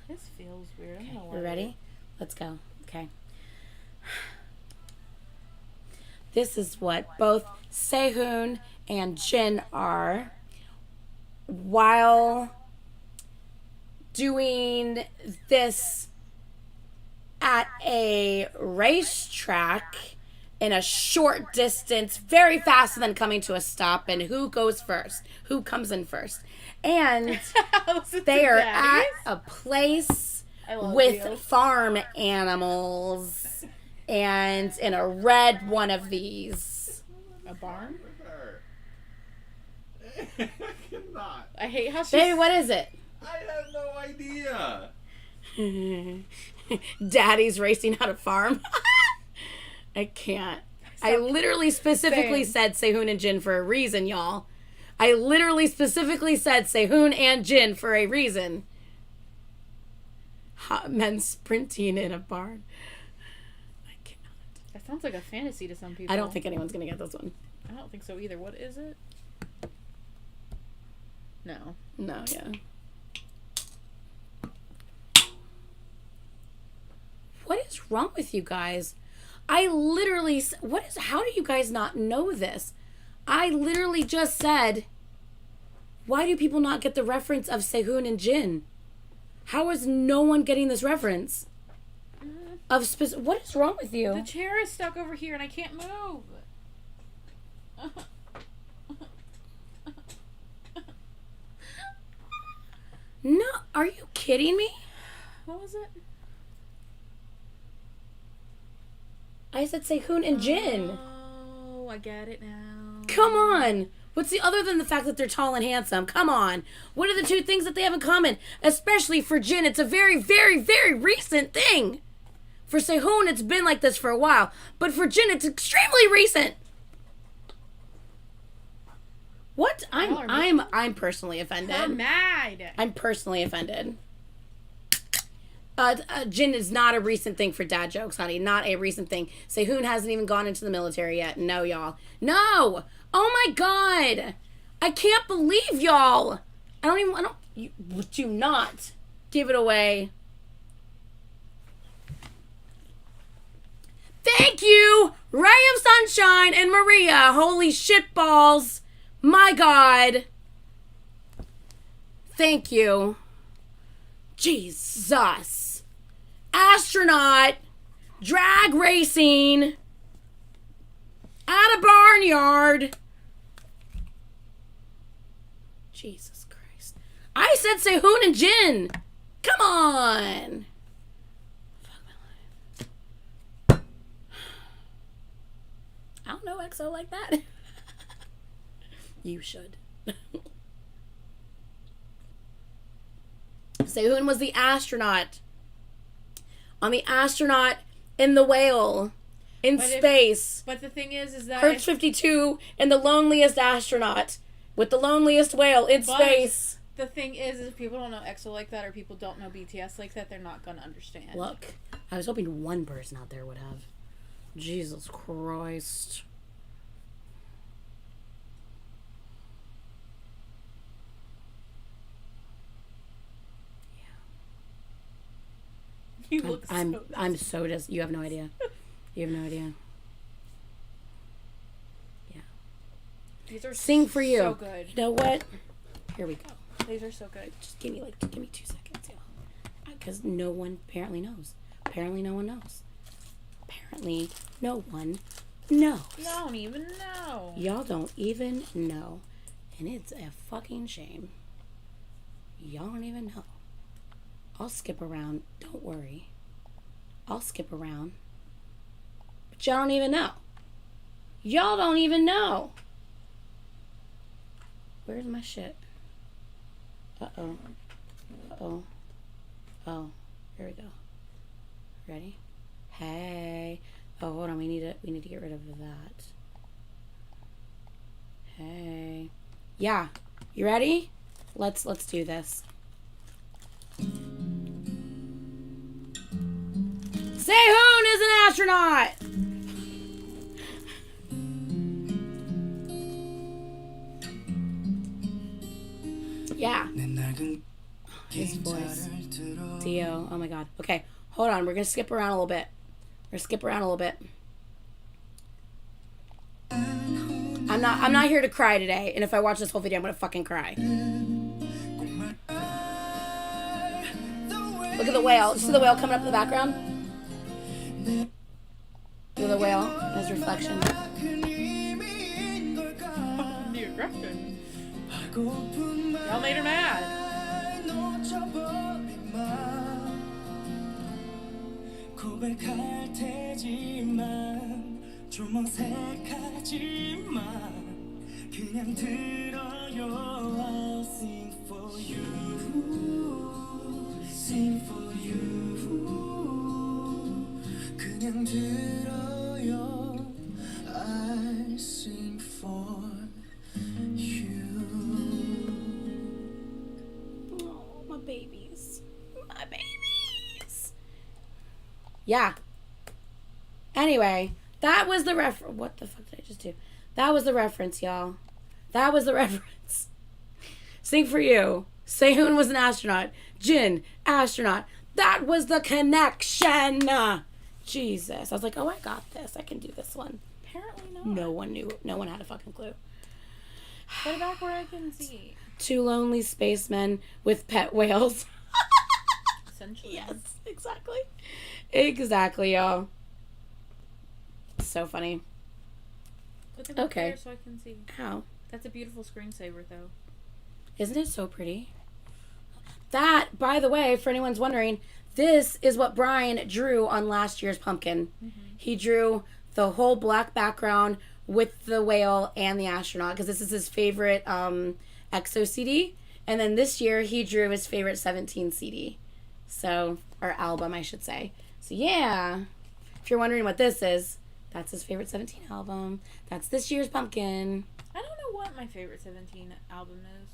S2: This feels weird. I'm
S1: Okay,
S2: gonna
S1: you
S2: lie.
S1: ready? Let's go. Okay. This is what both Sehun and Jin are while doing this at a racetrack in a short distance, very fast, and then coming to a stop. And who goes first? Who comes in first? And they are at a place with farm animals and in a red one of these.
S2: A barn?
S3: I cannot.
S2: I hate how she's...
S1: Baby, what is it?
S3: I have no idea.
S1: Daddy's racing out of farm. I can't. I literally specifically said Sehun and Jin for a reason, y'all. I literally specifically said Sehun and Jin for a reason. Hot men sprinting in a barn. I cannot.
S2: That sounds like a fantasy to some people.
S1: I don't think anyone's going to get this one.
S2: I don't think so either. What is it? No.
S1: No, yeah. What is wrong with you guys? I literally... How do you guys not know this? I literally just said, why do people not get the reference of Sehun and Jin? How is no one getting this reference? What is wrong with you?
S2: The chair is stuck over here and I can't move.
S1: No, are you kidding me?
S2: What was it?
S1: I said Sehun and Jin.
S2: Oh, I get it now.
S1: Come on. What's the other than the fact that they're tall and handsome? Come on. What are the two things that they have in common? Especially for Jin, it's a very, very, very recent thing. For Sehun, it's been like this for a while. But for Jin, it's extremely recent. What? I'm personally offended.
S2: I'm mad.
S1: I'm personally offended. Jin is not a recent thing for dad jokes, honey. Not a recent thing. Sehun hasn't even gone into the military yet. No, y'all. No! Oh my god! I can't believe y'all! You do not give it away. Thank you! Ray of Sunshine and Maria. Holy shit balls. My god. Thank you. Jesus. Astronaut. Drag racing. At a barnyard. Jesus Christ. I said Sehun and Jin. Come on. Fuck my life. I don't know EXO like that. You should. Sehun was the astronaut. On the astronaut in the whale. In space.
S2: But the thing is that...
S1: Hertz 52 and the loneliest astronaut. With the loneliest whale in space.
S2: The thing is if people don't know EXO like that or people don't know BTS like that, they're not going to understand.
S1: Look, I was hoping one person out there would have. Jesus Christ.
S2: You look
S1: I'm so you have no idea. You have no idea. Yeah.
S2: These are
S1: Sing for you.
S2: So good.
S1: You know what? Here we go.
S2: These are so good.
S1: Just give me 2 seconds, y'all. Because no one apparently knows. Apparently no one knows. Apparently no one knows.
S2: You don't even know.
S1: Y'all don't even know. And it's a fucking shame. Y'all don't even know. I'll skip around. Don't worry. I'll skip around. But y'all don't even know. Y'all don't even know. Where's my shit? Uh-oh. Uh-oh. Oh. Here we go. Ready? Hey. Oh, hold on. We need to get rid of that. Hey. Yeah. You ready? Let's do this. Sehun is an astronaut! Yeah. His voice. Dio. Oh my god. Okay. Hold on. We're gonna skip around a little bit. I'm not here to cry today, and if I watch this whole video, I'm gonna fucking cry. Look at the whale. You see the whale coming up in the background? Look at the whale and his reflection.
S2: The aggression. Y'all made her mad.
S4: 그냥 들어요. I'll sing for you, sing for you. 그냥 들어요. I sing for you.
S1: Oh, my babies. My babies. Yeah. Anyway, that was the reference. What the fuck did I just do? That was the reference, y'all. That was the reference. Sing for you. Sehun was an astronaut. Jin, astronaut. That was the connection. Jesus. I was like, oh, I got this. I can do this one.
S2: Apparently not.
S1: No one knew. No one had a fucking clue.
S2: Put it back where I can see.
S1: 2 lonely spacemen with pet whales.
S2: Essentially.
S1: Yes, exactly. Exactly, y'all. So funny.
S2: Put them
S1: Okay.
S2: there so I can see.
S1: How?
S2: That's a beautiful screensaver, though.
S1: Isn't it so pretty? That, by the way, for anyone's wondering, this is what Brian drew on last year's pumpkin. Mm-hmm. He drew the whole black background with the whale and the astronaut, because this is his favorite EXO CD. And then this year, he drew his favorite 17 CD. So, or album, I should say. So, yeah. If you're wondering what this is, that's his favorite 17 album. That's this year's pumpkin.
S2: I don't know what my favorite 17 album is.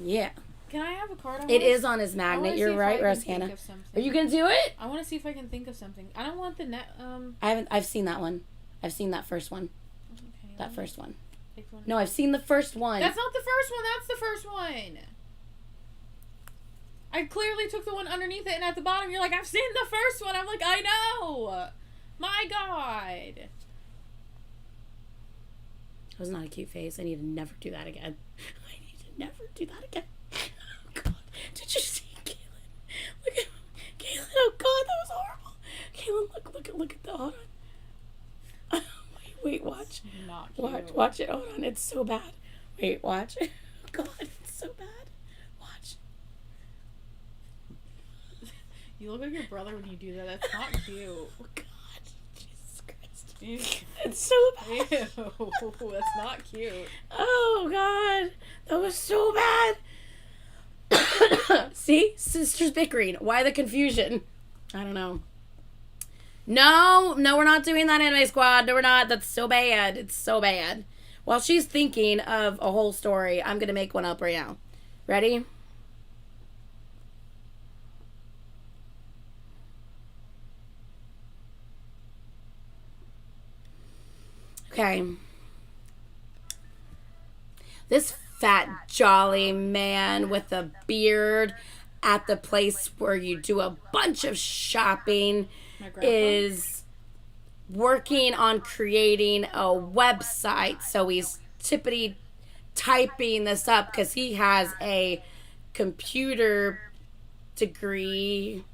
S1: Yeah.
S2: Can I have a card?
S1: It is on his magnet. You're right, Rosanna. Are you gonna do it?
S2: I want to see if I can think of something. I don't want the net.
S1: I've seen that one. I've seen that first one.
S2: Okay,
S1: that first one.
S2: One.
S1: No, I've seen the first one.
S2: That's not the first one. That's the first one. I clearly took the one underneath it, and at the bottom, you're like, I've seen the first one. I'm like, I know. My God.
S1: That was not a cute face. I need to never do that again. I need to never do that again. Oh, God. Did you see Look at the, hold on. Wait, watch.
S2: Not cute.
S1: Watch it. Hold on. It's so bad. Wait, watch. God, it's so bad. Watch.
S2: You look like your brother when you do that. That's not cute.
S1: Oh, God. Jesus Christ.
S2: Ew.
S1: It's so bad.
S2: Ew. That's not cute.
S1: Oh, God. That was so bad. See? Sisters bickering. Why the confusion? I don't know. No, we're not doing that, Anime Squad. No, we're not. That's so bad. It's so bad. While she's thinking of a whole story, I'm going to make one up right now. Ready? Okay. This fat, jolly man with a beard at the place where you do a bunch of shopping is working on creating a website. So he's tippity typing this up because he has a computer degree.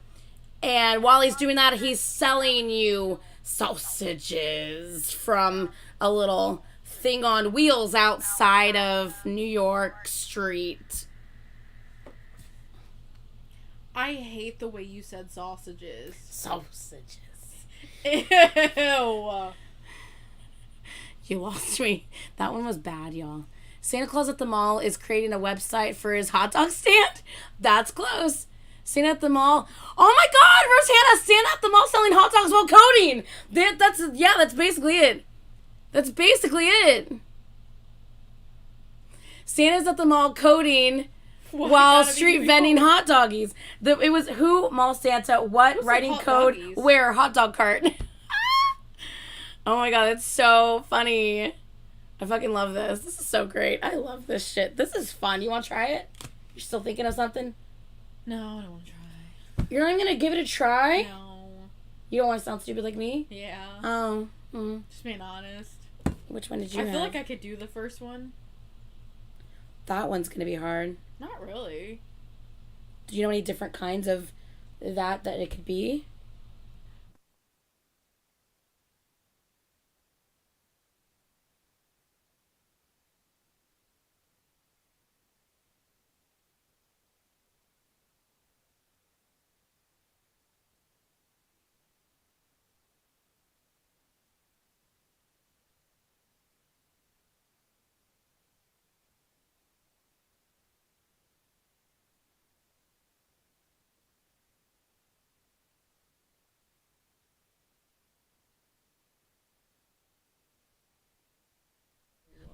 S1: And while he's doing that, he's selling you sausages from a little thing on wheels outside of New York Street.
S2: I hate the way you said sausages.
S1: Sausages.
S2: Ew.
S1: You lost me. That one was bad, y'all. Santa Claus at the mall is creating a website for his hot dog stand. That's close. Santa at the mall. Oh my God, where's Hannah? Santa at the mall selling hot dogs while coding. That's basically it. That's basically it. Santa's at the mall coding while street vending hot doggies. It was who, mall Santa, what, writing code,
S2: doggies?
S1: where, hot dog cart. Oh my God, it's so funny. I fucking love this. This is so great. I love this shit. This is fun. You want to try it? You're still thinking of something?
S2: No, I don't want to try.
S1: You're not even going to give it a try?
S2: No.
S1: You don't want to sound stupid like me?
S2: Yeah.
S1: Oh.
S2: Just being honest.
S1: Which one did you
S2: I
S1: have?
S2: feel like I could do the first one.
S1: That one's going to be hard.
S2: Not really.
S1: Do you know any different kinds of that it could be?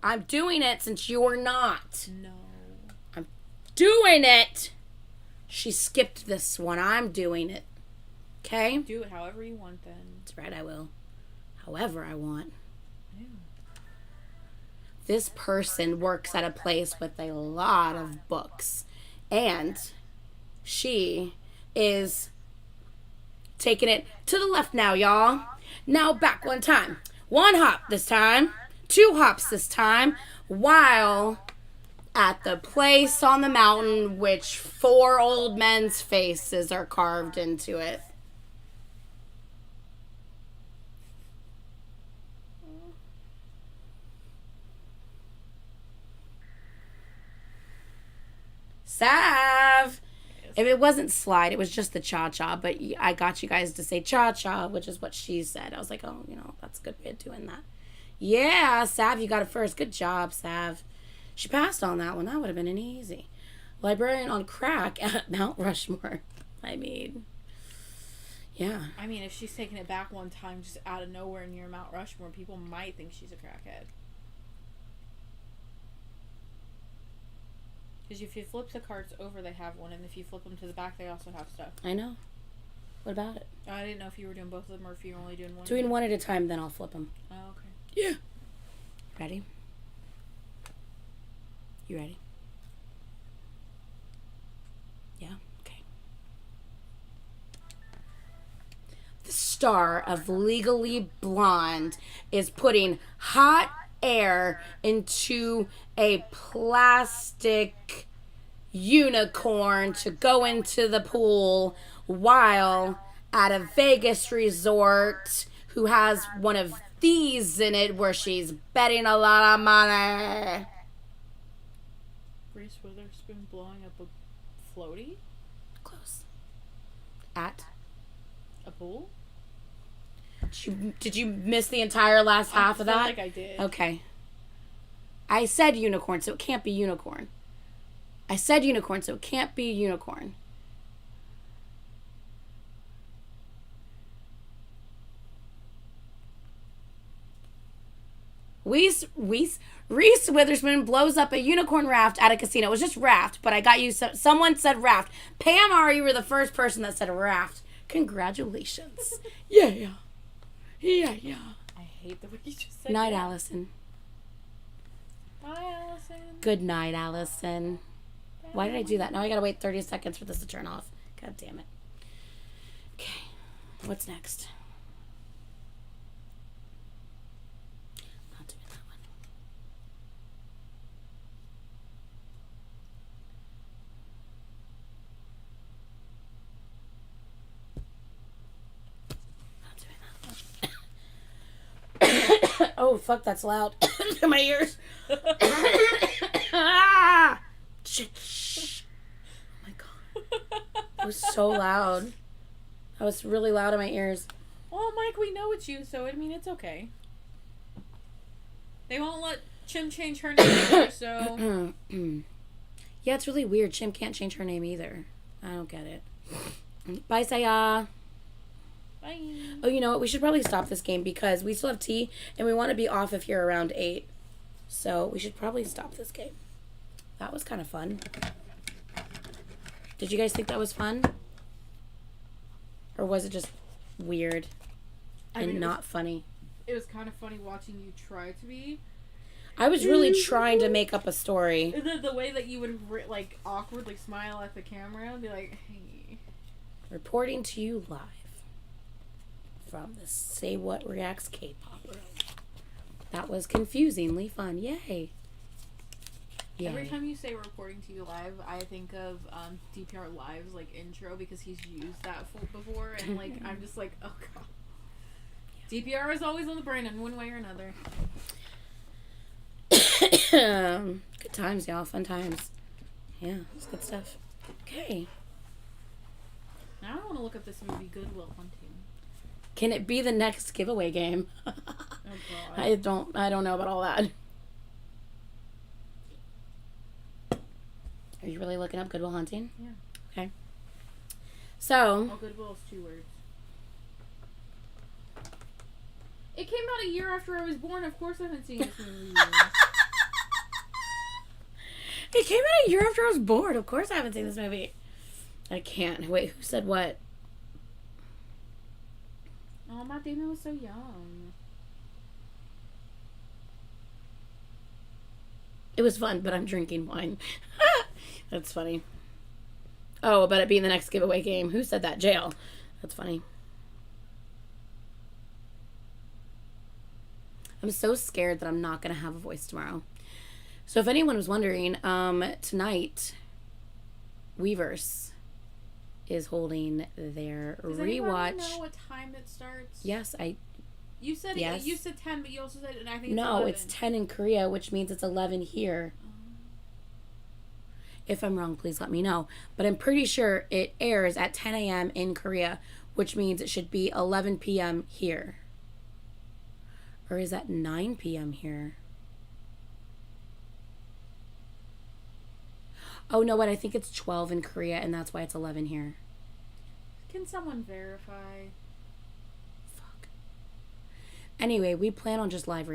S1: I'm doing it since you're not.
S2: No.
S1: I'm doing it. She skipped this one. I'm doing it. Okay?
S2: Do it however you want then.
S1: That's right, I will. However I want.
S2: Ew.
S1: This person works at a place with a lot of books. And she is taking it to the left now, y'all. Now back one time. One hop this time. 2 hops this time. While at the place on the mountain, which 4 old men's faces are carved into it. Sav! If it wasn't slide, it was just the cha-cha, but I got you guys to say cha-cha, which is what she said. I was like, oh, that's a good way of doing that. Yeah, Sav, you got it first. Good job, Sav. She passed on that one. That would have been an easy. Librarian on crack at Mount Rushmore. I mean, yeah.
S2: I mean, if she's taking it back one time just out of nowhere near Mount Rushmore, people might think she's a crackhead. Because if you flip the carts over, they have one, and if you flip them to the back, they also have stuff.
S1: I know. What about it?
S2: I didn't know if you were doing both of them or if you were only doing one.
S1: Doing one at a time, then I'll flip them.
S2: Oh, okay.
S1: Yeah. Ready? You ready? Yeah? Okay. The star of Legally Blonde is putting hot air into a plastic unicorn to go into the pool while at a Vegas resort who has one of these in it where she's betting a lot of money.
S2: Reese Witherspoon blowing up a floaty?
S1: Close. At?
S2: A pool?
S1: Did you miss the entire last half of that?
S2: I feel like I did.
S1: Okay. I said unicorn, so it can't be unicorn. I said unicorn, so it can't be unicorn. Reese Witherspoon blows up a unicorn raft at a casino. It was just raft, but I got you. Someone said raft. Pam Ari, you were the first person that said raft. Congratulations. Yeah.
S2: I hate the way you just said
S1: Night,
S2: that.
S1: Allison.
S2: Bye, Allison.
S1: Good night, Allison.
S2: Bye.
S1: Why did I do that? Now I gotta wait 30 seconds for this to turn off. God damn it. Okay. What's next? Not doing that one. Oh, fuck, that's loud. In my ears. Ah! Shh. Oh my god. It was so loud. That was really loud in my ears.
S2: Well, Mike, we know it's you, so I mean, it's okay. They won't let Chim change her name either, so...
S1: Yeah, it's really weird. Chim can't change her name either. I don't get it. Bye, Saya.
S2: Bye.
S1: Oh, you know what? We should probably stop this game because we still have tea and we want to be off of here around 8. So we should probably stop this game. That was kind of fun. Did you guys think that was fun? Or was it just weird and not funny?
S2: It was kind of funny watching you try to be.
S1: I was really trying to make up a story.
S2: The way that you would, like, awkwardly smile at the camera and be like, hey.
S1: Reporting to you live from the Say What Reacts K-pop room. That was confusingly fun. Yay.
S2: Every time you say reporting to you live, I think of DPR Live's, like, intro because he's used that before, and, like, I'm just like, oh, God. DPR is always on the brain in one way or another.
S1: Good times, y'all. Fun times. Yeah, it's good stuff. Okay.
S2: Now I want to look up this movie, Good Will Hunting.
S1: Can it be the next giveaway game?
S2: Oh, God.
S1: I don't know about all that. Are you really looking up Good Will Hunting?
S2: Yeah.
S1: Okay. So.
S2: Oh, Goodwill is 2 words. It came out a year after I was born. Of course I haven't seen this movie.
S1: It came out a year after I was born. Of course I haven't seen this movie. I can't. Wait, who said what?
S2: Oh, Matt Damon was so young.
S1: It was fun, but I'm drinking wine. That's funny. Oh, about it being the next giveaway game. Who said that? Jail. That's funny. I'm so scared that I'm not going to have a voice tomorrow. So if anyone was wondering, tonight, Weverse is holding their
S2: Does
S1: rewatch.
S2: anyone know what time it starts?
S1: Yes,
S2: You said
S1: Yes.
S2: You said 10, but you also said, and I think it's
S1: No,
S2: 11.
S1: it's 10 in Korea, which means it's 11 here. If I'm wrong, please let me know. But I'm pretty sure it airs at 10 a.m. in Korea, which means it should be 11 p.m. here. Or is that 9 p.m. here? Oh, no, what? I think it's 12 in Korea, and that's why it's 11 here.
S2: Can someone verify?
S1: Fuck. Anyway, we plan on just live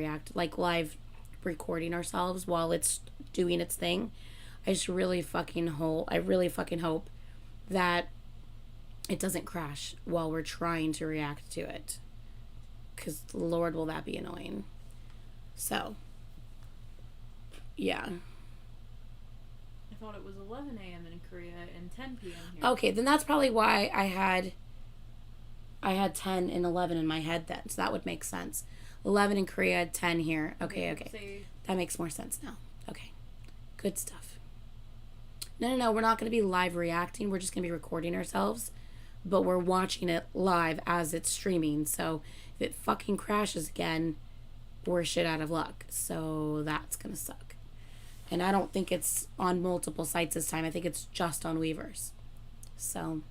S1: recording ourselves while it's doing its thing. I really fucking hope that it doesn't crash while we're trying to react to it. Because, Lord, will that be annoying. So, yeah.
S2: I thought it was 11 a.m. in Korea and 10 p.m. here.
S1: Okay, then that's probably why I had 10 and 11 in my head then. So that would make sense. 11 in Korea, 10 here. Okay. That makes more sense now. Okay. Good stuff. No, we're not going to be live reacting. We're just going to be recording ourselves. but we're watching it live as it's streaming. So if it fucking crashes again, we're shit out of luck. So that's gonna suck. And I don't think it's on multiple sites this time. I think it's just on Weverse. So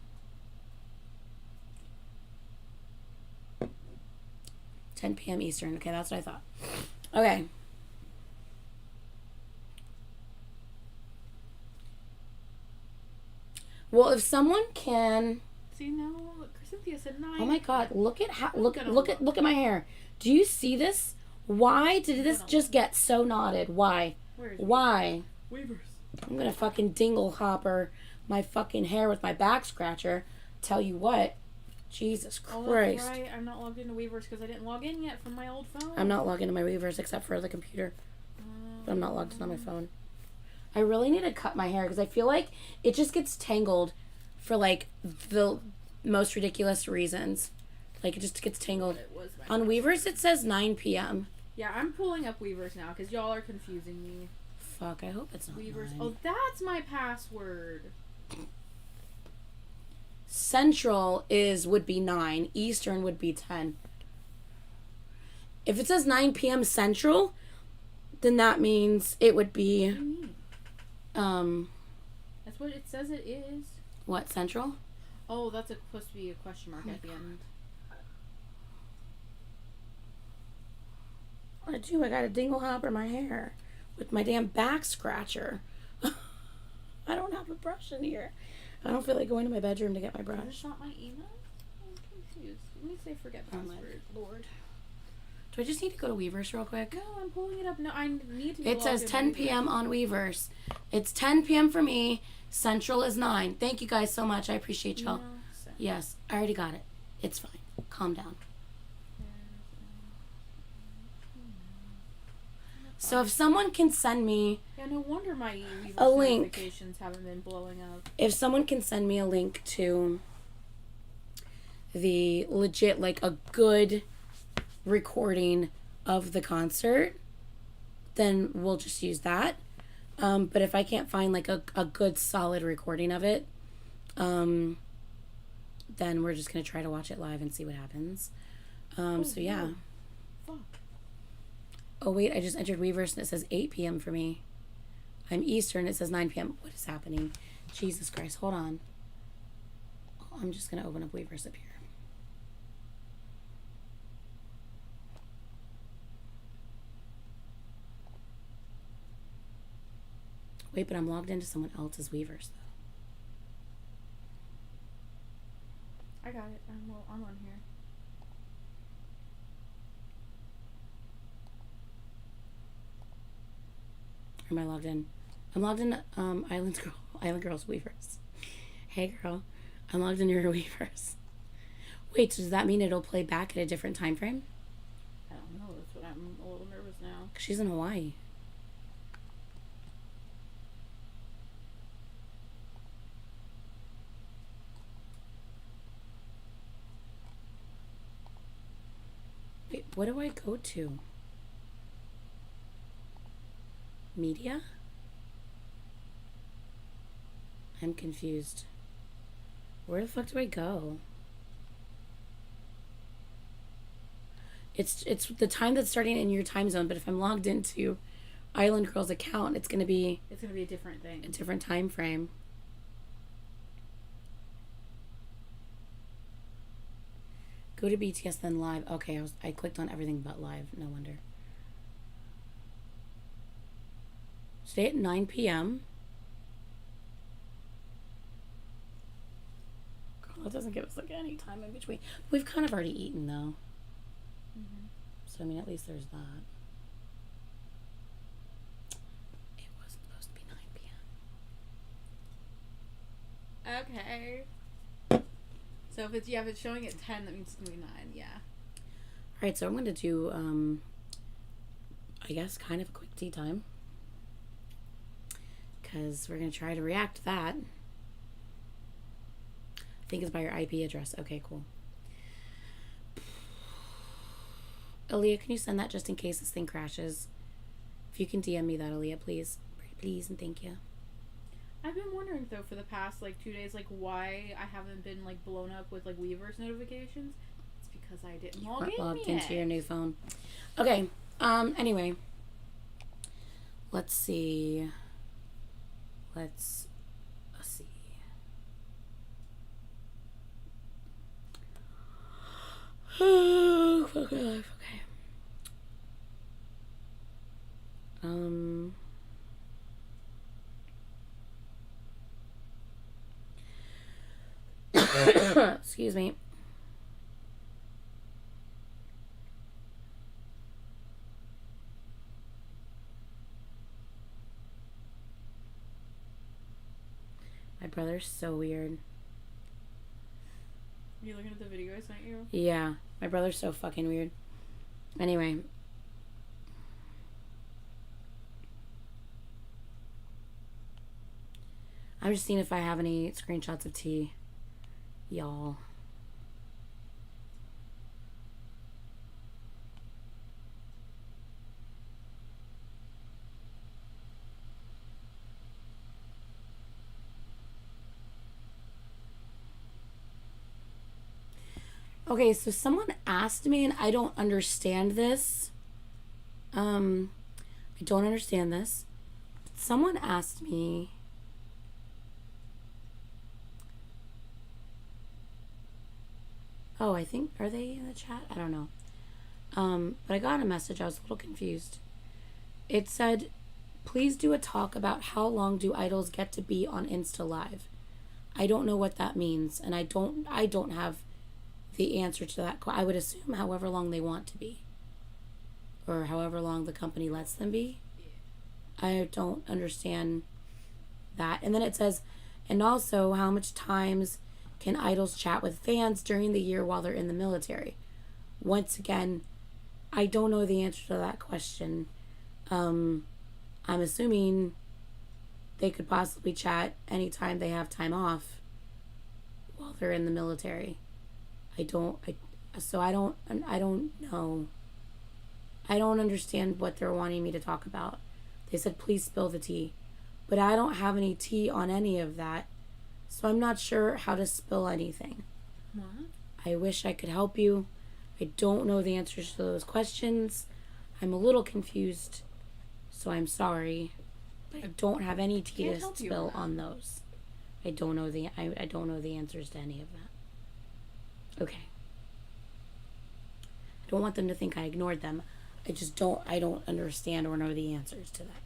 S1: 10 p.m. Eastern. Okay, that's what I thought. Okay. Well, if someone can...
S2: See, now Cynthia said 9.
S1: Oh my god, look at how look at my hair. Do you see this? Why did this just get so knotted? Why? Why?
S2: Weavers.
S1: I'm gonna fucking dingle hopper my fucking hair with my back scratcher. Tell you what. Jesus Christ.
S2: Oh, that's right. I'm not logged into Weavers because I didn't log in yet from my old phone.
S1: I'm not logged into my Weavers except for the computer. But I'm not logged in on my phone. I really need to cut my hair because I feel like it just gets tangled for like the most ridiculous reasons. Like it just gets tangled. On Weavers it says 9 p.m.
S2: Yeah, I'm pulling up Weavers now because y'all are confusing me.
S1: Fuck, I hope it's not
S2: Weavers.
S1: 9.
S2: Oh, that's my password.
S1: Central would be 9. Eastern would be 10. If it says 9 p.m. Central, then that means it would be...
S2: What do you mean? That's what it says it is.
S1: What, Central?
S2: Oh, that's supposed to be a question mark at the end.
S1: What do? I got a dingle hopper my hair with my damn back scratcher. I don't have a brush in here. I don't feel like going to my bedroom to get my brush.
S2: Is this not my email? I'm confused. Let me say forget password. Lord.
S1: Do I just need to go to Weverse real quick?
S2: No, I'm pulling it up. No, I need to.
S1: It says 10 p.m. on Weverse. It's 10 p.m. for me. Central is 9. Thank you guys so much. I appreciate y'all. Yes, I already got it. It's fine. Calm down. So if someone can send me...
S2: Yeah, no wonder my
S1: a link.
S2: Notifications haven't been blowing up.
S1: If someone can send me a link to the legit, like a good recording of the concert, then we'll just use that. But if I can't find like a good solid recording of it, then we're just going to try to watch it live and see what happens. So yeah.
S2: Fuck.
S1: Oh wait, I just entered Weverse and it says 8 p.m. for me. I'm Eastern, it says 9 p.m. What is happening? Jesus Christ, hold on. Oh, I'm just going to open up Weverse up here. Wait, but I'm logged into someone else's Weverse though.
S2: I got it. I'm on here.
S1: Or am I logged in? I'm logged in Island Girls Weverse. Hey girl, I'm logged in your Weverse. Wait, so does that mean it'll play back at a different time frame?
S2: I don't know. That's what I'm a little nervous now.
S1: 'Cause she's in Hawaii. Wait, what do I go to? Media? I'm confused. Where the fuck do I go? It's the time that's starting in your time zone, but if I'm logged into Island Girl's account, it's gonna be
S2: a different thing.
S1: A different time frame. Go to BTS then live. Okay, I clicked on everything but live. No wonder. Stay at 9 p.m. Girl, that doesn't give us like any time in between. We've kind of already eaten though.
S2: Mm-hmm.
S1: So I mean, at least there's that. It was supposed to be 9 p.m.
S2: Okay. So if it's showing at 10, that means it's gonna be 9. Yeah.
S1: All right, so I'm gonna do I guess kind of a quick tea time. Because we're going to try to react to that. I think it's by your IP address. Okay, cool. Aaliyah, can you send that just in case this thing crashes? If you can DM me that, Aaliyah, please. Please and thank you.
S2: I've been wondering though for the past like 2 days, like why I haven't been like blown up with like Weverse notifications. It's because I didn't log in
S1: Logged
S2: yet.
S1: into your new phone. Okay. Anyway. Let's see. Let's see. Oh, fuck my life. Okay. Excuse me. My brother's so weird.
S2: Are you looking at the video I sent you?
S1: Yeah, my brother's so fucking weird. Anyway. I'm just seeing if I have any screenshots of tea. Y'all. Okay, so someone asked me, and I don't understand this. I don't understand this. Someone asked me. Oh, I think, are they in the chat? I don't know. But I got a message. I was a little confused. It said, please do a talk about how long do idols get to be on Insta Live. I don't know what that means, and I don't have the answer to that. I would assume however long they want to be, or however long the company lets them be. I don't understand that. And then it says, and also how much times can idols chat with fans during the year while they're in the military? Once again, I don't know the answer to that question. I'm assuming they could possibly chat anytime they have time off while they're in the military. I don't know. I don't understand what they're wanting me to talk about. They said, please spill the tea. But I don't have any tea on any of that. So I'm not sure how to spill anything.
S2: What?
S1: I wish I could help you. I don't know the answers to those questions. I'm a little confused. So I'm sorry. But I don't have any tea to spill on those. I don't know the answers to any of that. Okay. I don't want them to think I ignored them. I don't understand or know the answers to that.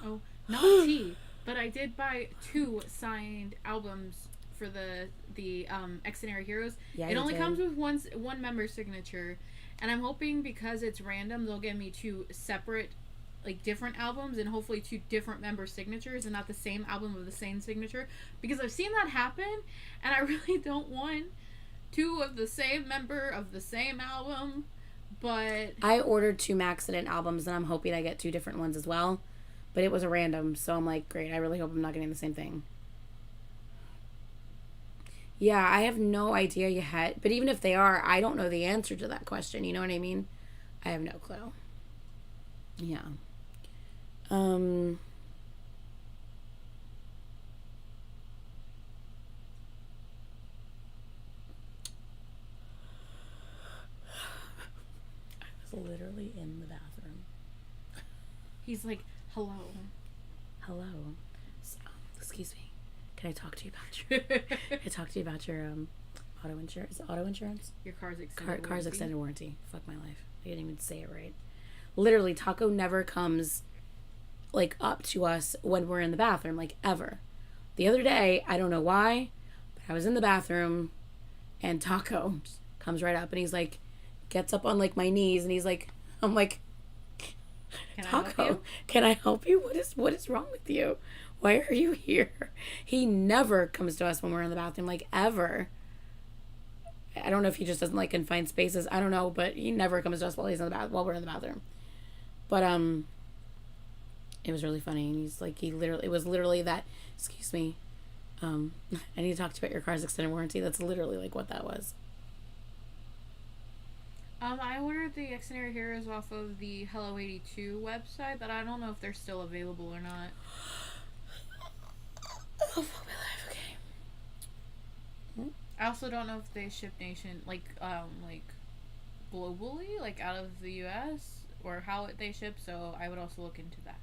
S2: Oh, not tea, but I did buy 2 signed albums for the Excenary Heroes.
S1: Yeah,
S2: it only comes with one member signature, and I'm hoping because it's random, they'll give me 2 separate, like, different albums, and hopefully 2 different member signatures, and not the same album of the same signature, because I've seen that happen, and I really don't want 2 of the same member of the same album. But
S1: I ordered 2 Maxident albums, and I'm hoping I get 2 different ones as well. But it was a random, so I'm like, great, I really hope I'm not getting the same thing. Yeah, I have no idea yet. But even if they are, I don't know the answer to that question. You know what I mean? I have no clue. Yeah. I was literally in the bathroom.
S2: he's like, hello.
S1: So, excuse me. Can I talk to you about your auto insurance? Is it auto insurance?
S2: Your car's extended
S1: Car's extended warranty. Fuck my life. I didn't even say it right. Literally, Taco never comes like up to us when we're in the bathroom, like ever. The other day, I don't know why, but I was in the bathroom and Taco comes right up and he's like, gets up on like my knees and he's like, I'm like, Taco, can I help you? What is wrong with you? Why are you here? He never comes to us when we're in the bathroom, like ever. I don't know if he just doesn't like confined spaces. I don't know, but he never comes to us while we're in the bathroom. But it was really funny, and he's like, it was literally that. Excuse me, I need to talk to you about your car's extended warranty. That's literally like what that was.
S2: I ordered the Excentric Heroes off of the Hello 82 website, but I don't know if they're still available or not.
S1: Oh, fuck my life. Okay.
S2: I also don't know if they ship like globally, like out of the US, or how they ship, so I would also look into that.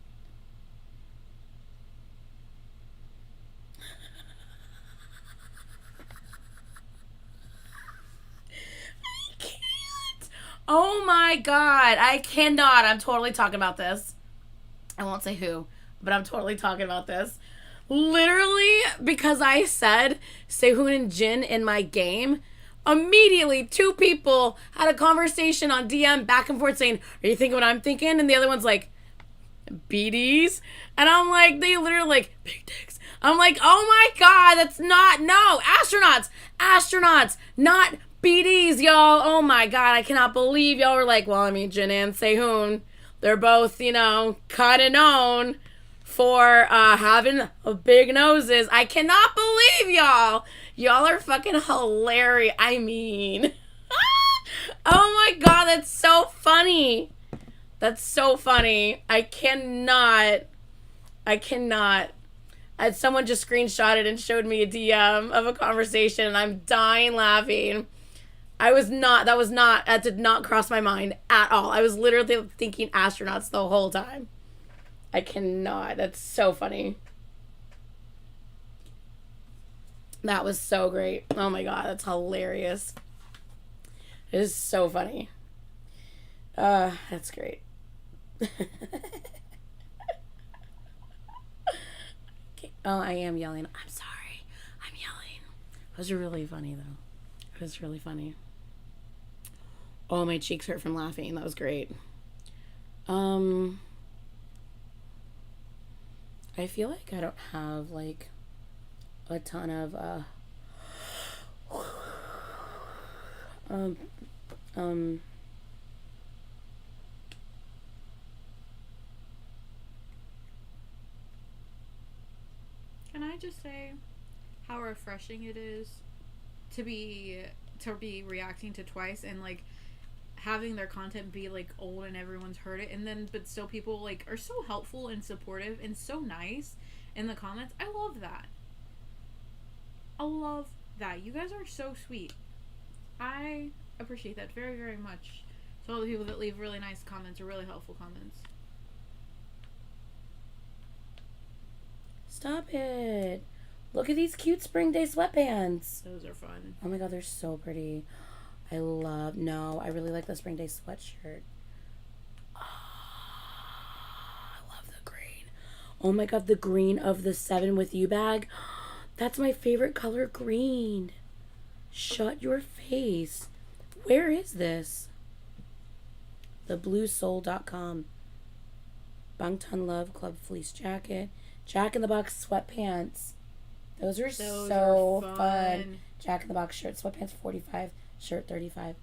S1: Oh my god, I cannot. I'm totally talking about this. I won't say who, but I'm totally talking about this. Literally, because I said Sehun and Jin in my game, immediately 2 people had a conversation on DM back and forth saying, are you thinking what I'm thinking? And the other one's like, BDs? And I'm like, they literally like, big dicks. I'm like, oh my god, that's not, no, astronauts, not BDs, y'all. Oh my god, I cannot believe y'all were like, well, I mean, Jin and Sehun, they're both, you know, kind of known for having big noses. I cannot believe y'all. Y'all are fucking hilarious. I mean, oh my god, that's so funny. That's so funny. I cannot. Someone just screenshotted and showed me a DM of a conversation, and I'm dying laughing. That did not cross my mind at all. I was literally thinking astronauts the whole time. I cannot. That's so funny. That was so great. Oh my god, that's hilarious. It is so funny. That's great. Okay. Oh, I am yelling. I'm sorry. I'm yelling. It was really funny, though. It was really funny. Oh, my cheeks hurt from laughing. That was great. I feel like I don't have, like, a ton of,
S2: Can I just say how refreshing it is to be reacting to Twice and like having their content be like old and everyone's heard it, and then but still people like are so helpful and supportive and so nice in the comments. I love that. I love that. You guys are so sweet. I appreciate that very, very much. So all the people that leave really nice comments or really helpful comments.
S1: Stop it. Look at these cute spring day sweatpants.
S2: Those are fun.
S1: Oh my god, they're so pretty. I really like the spring day sweatshirt. Oh, I love the green. Oh my god, the green of the 7 with you bag. That's my favorite color, green. Shut your face. Where is this? Thebluesoul.com. Bangtan Love Club fleece jacket. Jack in the Box sweatpants. Those are so fun. Jack in the Box shirt, sweatpants 45, shirt 35.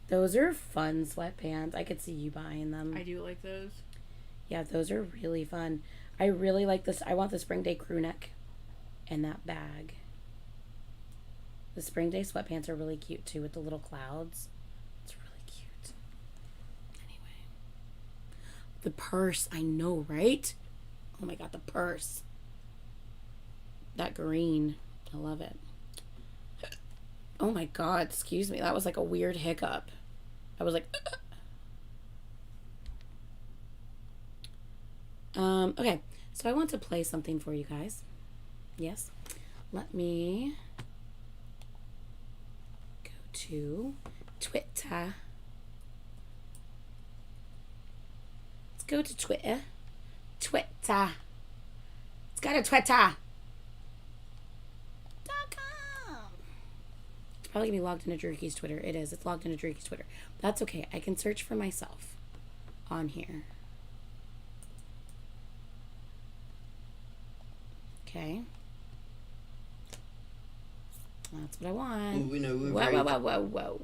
S1: Those are fun sweatpants. I could see you buying them.
S2: I do like those.
S1: Yeah, those are really fun. I really like this. I want the spring day crew neck and that bag. The spring day sweatpants are really cute too with the little clouds. It's really cute. Anyway. The purse, I know, right? Oh my god, the purse. That green. I love it. Oh my god, excuse me. That was like a weird hiccup. I was like... Okay, so I want to play something for you guys. Yes. Let me go to Twitter. Let's go to Twitter. Twitter. Let's go to Twitter. It's probably gonna be logged into Jerky's Twitter. It is. It's logged into Jerky's Twitter. That's okay. I can search for myself on here. Okay. That's what I want.
S5: Well, we know we're
S1: Whoa.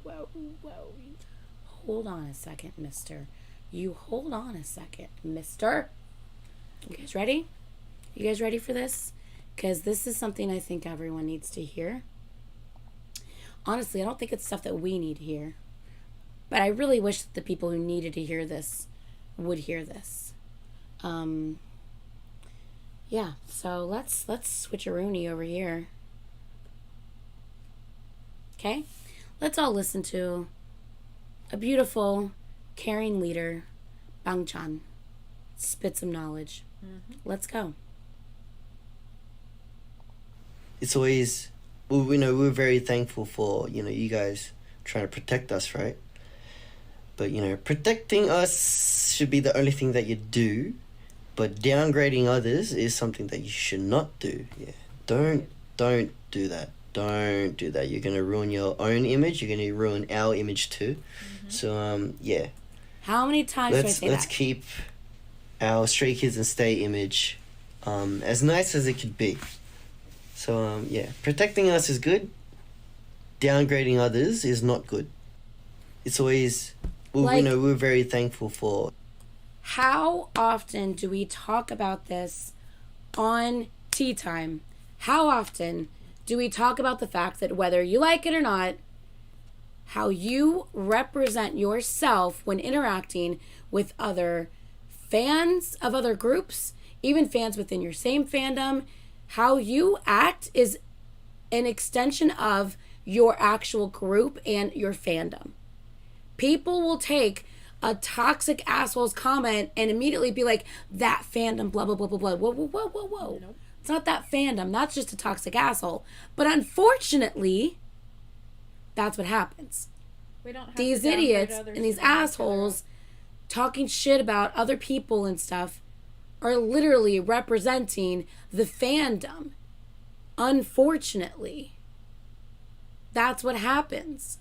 S1: Hold on a second, mister. You hold on a second, mister. You guys ready? You guys ready for this? Because this is something I think everyone needs to hear. Honestly, I don't think it's stuff that we need to hear. But I really wish that the people who needed to hear this would hear this. Yeah, so let's switcheroony over here. Okay? Let's all listen to a beautiful, caring leader, Bangchan, spit some knowledge. Let's go.
S5: It's always, we're very thankful for, you guys trying to protect us, right? But, protecting us should be the only thing that you do, but downgrading others is something that you should not do. Yeah. Don't do that. Don't do that. You're going to ruin your own image. You're going to ruin our image too. So, yeah.
S1: How many times do I say
S5: let's
S1: that?
S5: keep our Stray Kids and Stay image as nice as it could be. So, yeah, protecting us is good. Downgrading others is not good. It's always, we're very thankful for.
S1: How often do we talk about this on Tea Time? How often do we talk about the fact that whether you like it or not, how you represent yourself when interacting with other fans of other groups, even fans within your same fandom, how you act is an extension of your actual group and your fandom. People will take a toxic asshole's comment and immediately be like, that fandom, blah, blah, blah, blah, blah. Whoa. Nope. It's not that fandom. That's just a toxic asshole. But unfortunately, that's what happens.
S2: We don't have
S1: these
S2: to
S1: idiots
S2: others
S1: and these
S2: to them
S1: assholes talking shit about other people and stuff are literally representing the fandom. Unfortunately. That's what happens.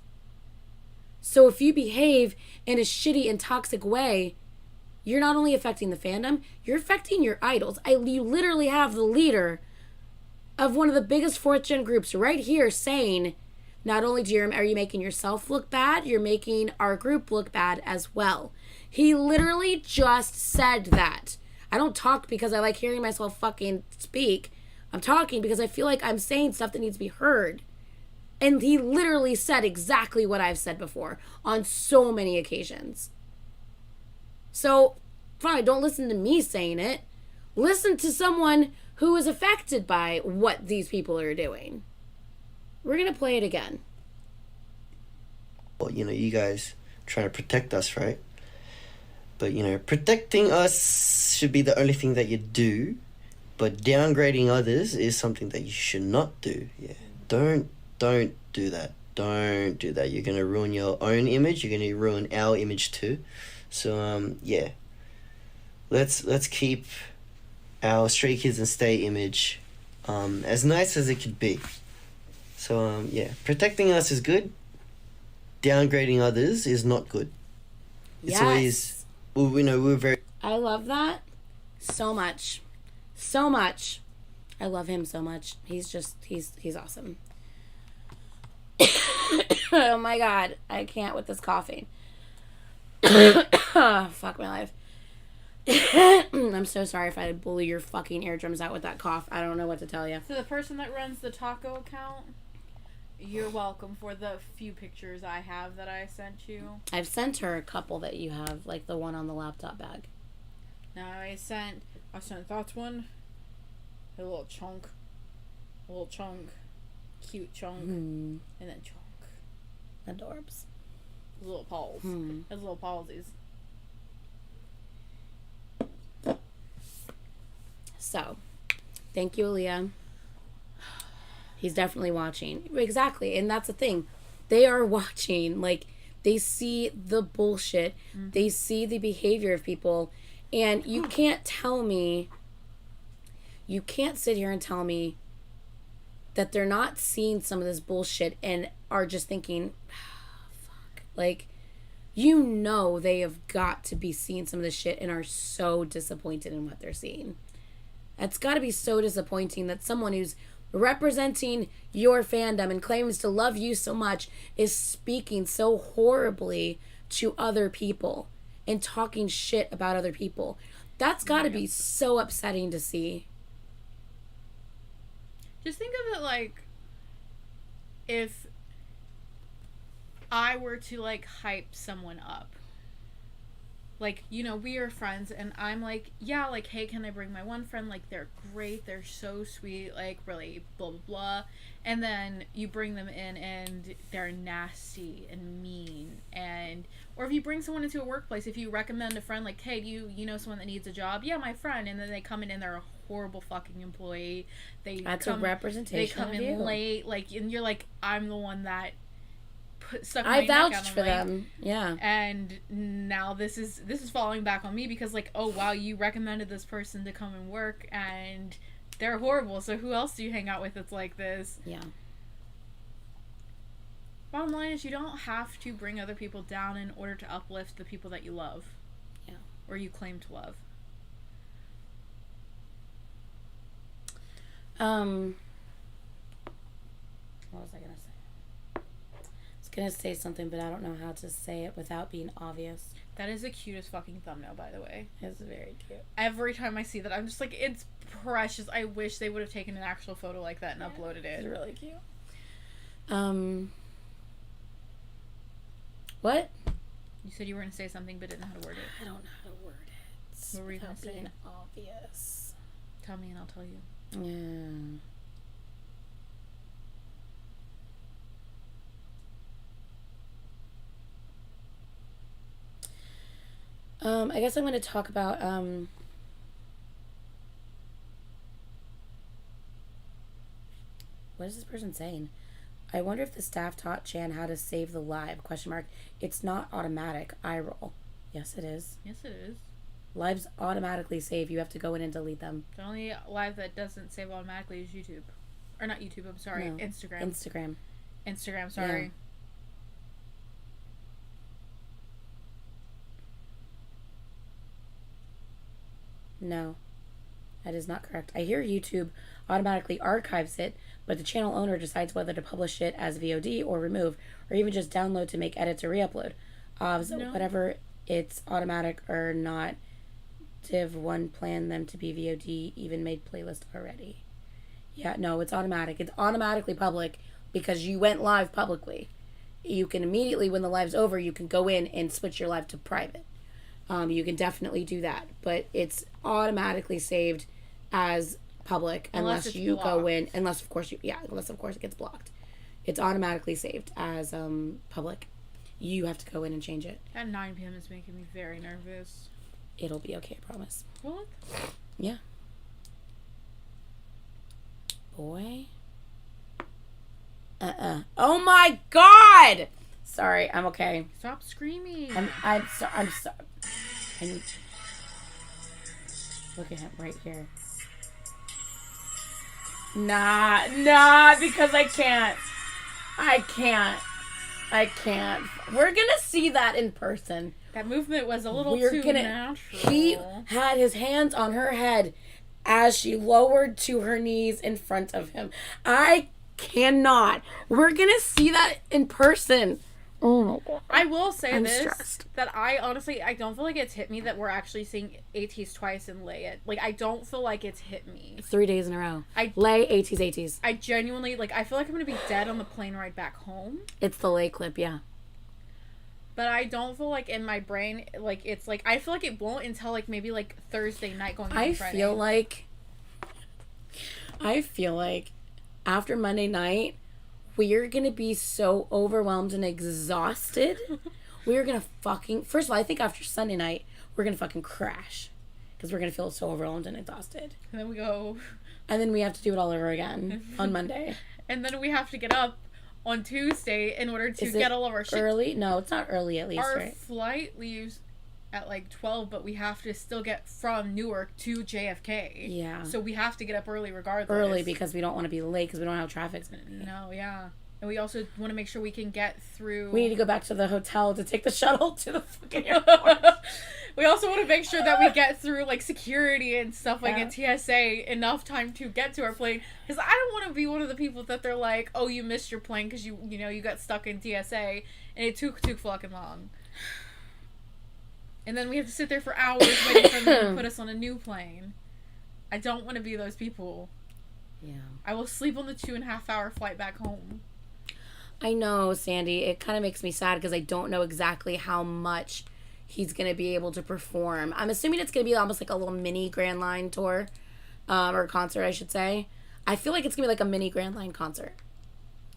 S1: So if you behave in a shitty and toxic way, you're not only affecting the fandom, you're affecting your idols. You literally have the leader of one of the biggest 4th gen groups right here saying, not only are you making yourself look bad, you're making our group look bad as well. He literally just said that. I don't talk because I like hearing myself fucking speak. I'm talking because I feel like I'm saying stuff that needs to be heard. And he literally said exactly what I've said before on so many occasions. So, fine, don't listen to me saying it. Listen to someone who is affected by what these people are doing. We're going to play it again.
S5: Well, you guys trying to protect us, right? But, protecting us should be the only thing that you do, but downgrading others is something that you should not do. Yeah. Don't do that. Don't do that. You're going to ruin your own image. You're going to ruin our image too. So, yeah. Let's keep our Stray Kids and Stay image as nice as it could be. So, yeah. Protecting us is good. Downgrading others is not good. It's
S1: Yes.
S5: always, we're very...
S1: I love that so much. So much. I love him so much. He's awesome. Oh my god. I can't with this coughing. Fuck my life. I'm so sorry if I blew your fucking eardrums out with that cough. I don't know what to tell you.
S2: So the person that runs the taco account, you're welcome for the few pictures I have that I sent you.
S1: I've sent her a couple that you have, like the one on the laptop bag.
S2: Now I sent that one. A little chunk. Cute chunk. And then chunk.
S1: Adorbs.
S2: Little paws. His little pawsies.
S1: So, thank you, Aaliyah. He's definitely watching. Exactly, and that's the thing. They are watching. Like, they see the bullshit. They see the behavior of people. And you can't tell me... You can't sit here and tell me that they're not seeing some of this bullshit and are just thinking, fuck. Like, they have got to be seeing some of this shit and are so disappointed in what they're seeing. It's got to be so disappointing that someone who's representing your fandom and claims to love you so much is speaking so horribly to other people and talking shit about other people. That's got to be so upsetting to see.
S2: Just think of it like if I were to, like, hype someone up, like, you know, we are friends, and I'm like, yeah, like, hey, can I bring my one friend? Like, they're great, they're so sweet, like, really, blah, blah, blah. And then you bring them in, and they're nasty and mean, and, or if you bring someone into a workplace, if you recommend a friend, like, hey, you know someone that needs a job? Yeah, my friend. And then they come in, and they're a horrible fucking employee.
S1: That's a representation.
S2: They come
S1: of
S2: in
S1: you.
S2: late, like, and you're like, I'm the one that stuck my
S1: I
S2: neck out.
S1: vouched
S2: I'm
S1: for
S2: like,
S1: them. Yeah.
S2: and now this is falling back on me because, like, oh wow, you recommended this person to come and work and they're horrible, so who else do you hang out with that's like this?
S1: Yeah.
S2: Bottom line is, you don't have to bring other people down in order to uplift the people that you love.
S1: Yeah.
S2: Or you claim to love.
S1: What was I gonna say? I was gonna say something, but I don't know how to say it without being obvious.
S2: That is the cutest fucking thumbnail, by the way.
S1: It's very cute.
S2: Every time I see that, I'm just like, it's precious. I wish they would have taken an actual photo like that and uploaded it.
S1: It's really cute. What?
S2: You said you were going to say something but didn't know how to word it.
S1: I don't know how to word it.
S2: What were you gonna
S1: without
S2: say?
S1: being obvious.
S2: Tell me and I'll tell you.
S1: Yeah. I guess I'm going to talk about, what is this person saying? I wonder if the staff taught Chan how to save the live, ? It's not automatic. Eye roll. Yes, it is.
S2: Yes, it is.
S1: Lives automatically save. You have to go in and delete them.
S2: The only live that doesn't save automatically is YouTube. Or not YouTube, I'm sorry.
S1: No.
S2: Instagram.
S1: Instagram.
S2: Sorry.
S1: Yeah. No, that is not correct. I hear YouTube automatically archives it, but the channel owner decides whether to publish it as VOD or remove, or even just download to make edits or re-upload. So
S2: No.
S1: whatever it's automatic or not, Div1 planned them to be VOD, even made playlist already. Yeah, no, it's automatic. It's automatically public because you went live publicly. You can immediately, when the live's over, you can go in and switch your live to private. You can definitely do that, but it's automatically saved as public
S2: Unless
S1: unless
S2: it's
S1: you go
S2: blocked.
S1: in, unless of course it gets blocked. It's automatically saved as public. You have to go in and change it.
S2: At 9 p.m. is making me very nervous.
S1: It'll be okay, I promise.
S2: What?
S1: Yeah. Boy. Oh my God! Sorry, I'm okay.
S2: Stop screaming.
S1: I'm sorry. I need. Look at him right here. Nah, because I can't. We're gonna see that in person.
S2: That movement was a little
S1: We're
S2: too
S1: gonna.
S2: natural.
S1: He had his hands on her head as she lowered to her knees in front of him. I cannot. We're gonna see that in person. Oh my God.
S2: I will say
S1: I'm
S2: this,
S1: stressed.
S2: that I honestly, I don't feel like it's hit me that we're actually seeing ATs twice and lay it. Like, I don't feel like it's hit me.
S1: 3 days in a row.
S2: I
S1: Lay ATs.
S2: I genuinely, like, I feel like I'm gonna be dead on the plane ride back home.
S1: It's the lay clip, yeah.
S2: But I don't feel like in my brain, like, it's like, I feel like it won't until, like, maybe, like, Thursday night going into Friday.
S1: I feel like after Monday night, we're gonna be so overwhelmed and exhausted. We're gonna fucking... First of all, I think after Sunday night, we're gonna fucking crash. Because we're gonna feel so overwhelmed and exhausted.
S2: And then we go...
S1: And then we have to do it all over again on Monday.
S2: And then we have to get up on Tuesday in order to
S1: Is
S2: get
S1: it
S2: all of our shit.
S1: early? No, it's not early at least,
S2: Our
S1: right?
S2: flight leaves at like 12, but we have to still get from Newark to JFK.
S1: Yeah.
S2: So we have to get up early regardless.
S1: Early because we don't want to be late because we don't know how traffic's gonna be.
S2: No, yeah. And we also want to make sure we can get through...
S1: We need to go back to the hotel to take the shuttle to the fucking airport.
S2: We also want to make sure that we get through, like, security and stuff like
S1: Yeah.
S2: in TSA enough time to get to our plane. Because I don't want to be one of the people that they're like, oh, you missed your plane because you got stuck in TSA and it took too fucking long. And then we have to sit there for hours waiting for them to put us on a new plane. I don't want to be those people.
S1: Yeah.
S2: I will sleep on the 2.5-hour flight back home.
S1: I know, Sandy. It kind of makes me sad because I don't know exactly how much he's going to be able to perform. I'm assuming it's going to be almost like a little mini Grand Line tour, or concert, I should say. I feel like it's going to be like a mini Grand Line concert.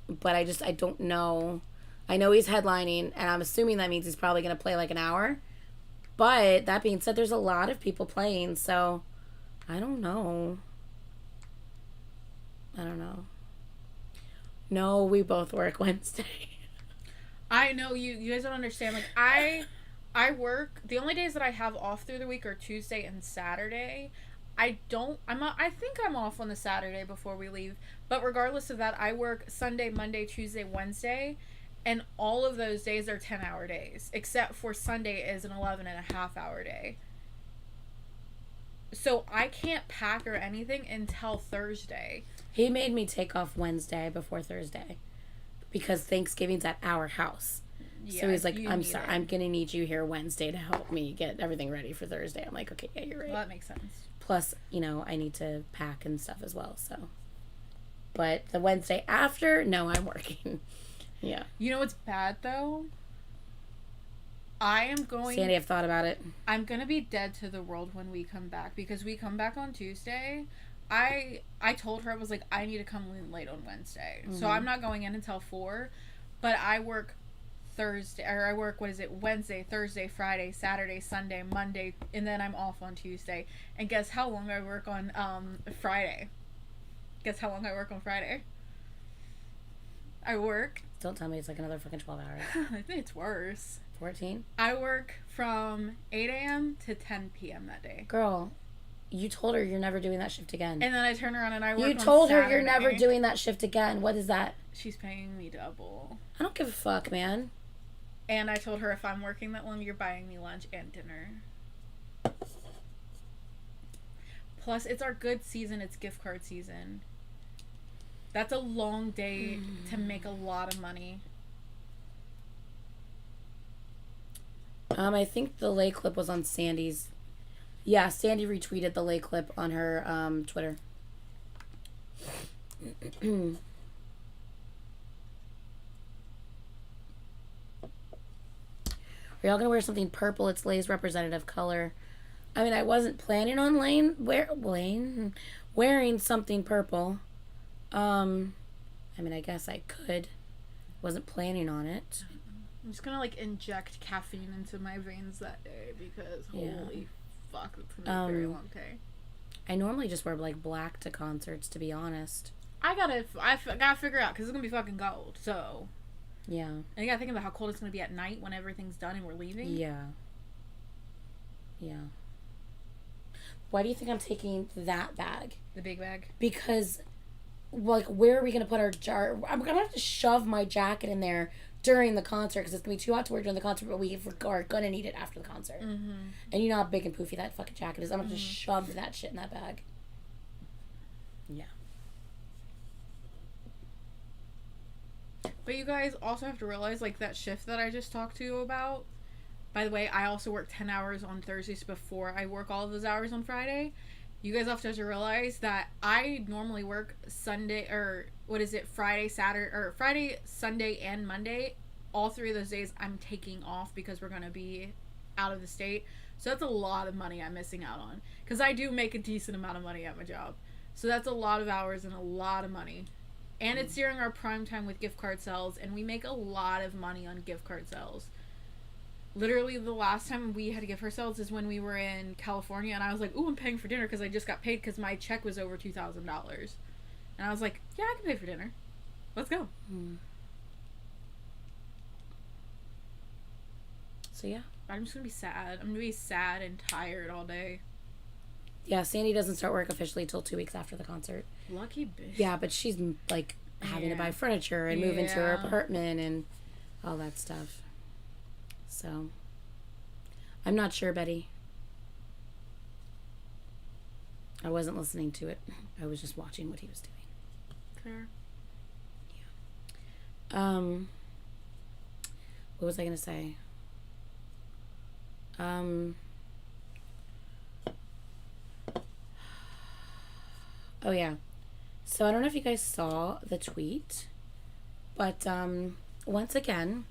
S1: But I don't know. I know he's headlining, and I'm assuming that means he's probably going to play like an hour. But that being said, there's a lot of people playing, so I don't know. No, we both work Wednesday.
S2: I know you guys don't understand. Like I work. The only days that I have off through the week are Tuesday and Saturday. I think I'm off on the Saturday before we leave. But regardless of that, I work Sunday, Monday, Tuesday, Wednesday, and all of those days are 10-hour days, except for Sunday is an 11.5-hour day. So I can't pack or anything until Thursday.
S1: He made me take off Wednesday before Thursday because Thanksgiving's at our house.
S2: Yeah,
S1: so he's like,
S2: you
S1: I'm
S2: need
S1: sorry,
S2: it.
S1: I'm going to need you here Wednesday to help me get everything ready for Thursday. I'm like, okay, yeah, you're right.
S2: Well, that makes sense.
S1: Plus, I need to pack and stuff as well, so. But the Wednesday after, no, I'm working. Yeah.
S2: You know what's bad, though?
S1: Sandy, I've thought about it.
S2: I'm going to be dead to the world when we come back because we come back on Tuesday. I told her, I was like, I need to come in late on Wednesday.
S1: Mm-hmm.
S2: So I'm not going in until 4, but I work Wednesday, Thursday, Friday, Saturday, Sunday, Monday, and then I'm off on Tuesday. And guess how long I work on Friday? Guess how long I work on Friday? I work.
S1: Don't tell me it's like another fucking 12 hours.
S2: I think it's worse.
S1: 14?
S2: I work from 8 a.m. to 10 p.m. that day.
S1: Girl, you told her you're never doing that shift again.
S2: And then I turn around and I work
S1: You
S2: on
S1: told her you're
S2: Saturday.
S1: never doing that shift again. What is that?
S2: She's paying me double.
S1: I don't give a fuck, man.
S2: And I told her if I'm working that long, you're buying me lunch and dinner. Plus, it's our good season. It's gift card season. That's a long day to make a lot of money.
S1: I think the lay clip was on Sandy's. Yeah, Sandy retweeted the lay clip on her Twitter. Are y'all gonna wear something purple? It's Lay's representative color. I mean, I wasn't planning on wearing something purple. I mean, I guess I could. Wasn't planning on it.
S2: I'm just gonna inject caffeine into my veins that day because holy fuck, it's gonna be a very long day.
S1: I normally just wear black to concerts, to be honest.
S2: I gotta figure out because it's gonna be fucking cold. So
S1: Yeah.
S2: and you gotta think about how cold it's gonna be at night when everything's done and we're leaving.
S1: Yeah. Why do you think I'm taking that bag?
S2: The big bag.
S1: Because, where are we going to put our jar? I'm going to have to shove my jacket in there during the concert because it's going to be too hot to wear during the concert, but we are going to need it after the concert.
S2: Mm-hmm.
S1: And you know how big and poofy that fucking jacket is. I'm going to just shove that shit in that bag. Yeah.
S2: But you guys also have to realize, that shift that I just talked to you about, by the way, I also work 10 hours on Thursdays before I work all of those hours on Friday. You guys also have to realize that I normally work Friday, Sunday, and Monday. All 3 of those days I'm taking off because we're going to be out of the state. So that's a lot of money I'm missing out on. Because I do make a decent amount of money at my job. So that's a lot of hours and a lot of money. And it's during our prime time with gift card sales, and we make a lot of money on gift card sales. Literally, the last time we had gift card sales is when we were in California, and I was like, ooh, I'm paying for dinner because I just got paid because my check was over $2,000. And I was like, yeah, I can pay for dinner. Let's go.
S1: So, yeah.
S2: I'm just going to be sad. I'm going to be sad and tired all day.
S1: Yeah, Sandy doesn't start work officially till 2 weeks after the concert.
S2: Lucky bitch.
S1: Yeah, but she's, having to buy furniture and move into her apartment and all that stuff. So, I'm not sure, Betty. I wasn't listening to it. I was just watching what he was doing.
S2: Fair.
S1: Yeah. What was I going to say? Oh, yeah. So, I don't know if you guys saw the tweet, But once again,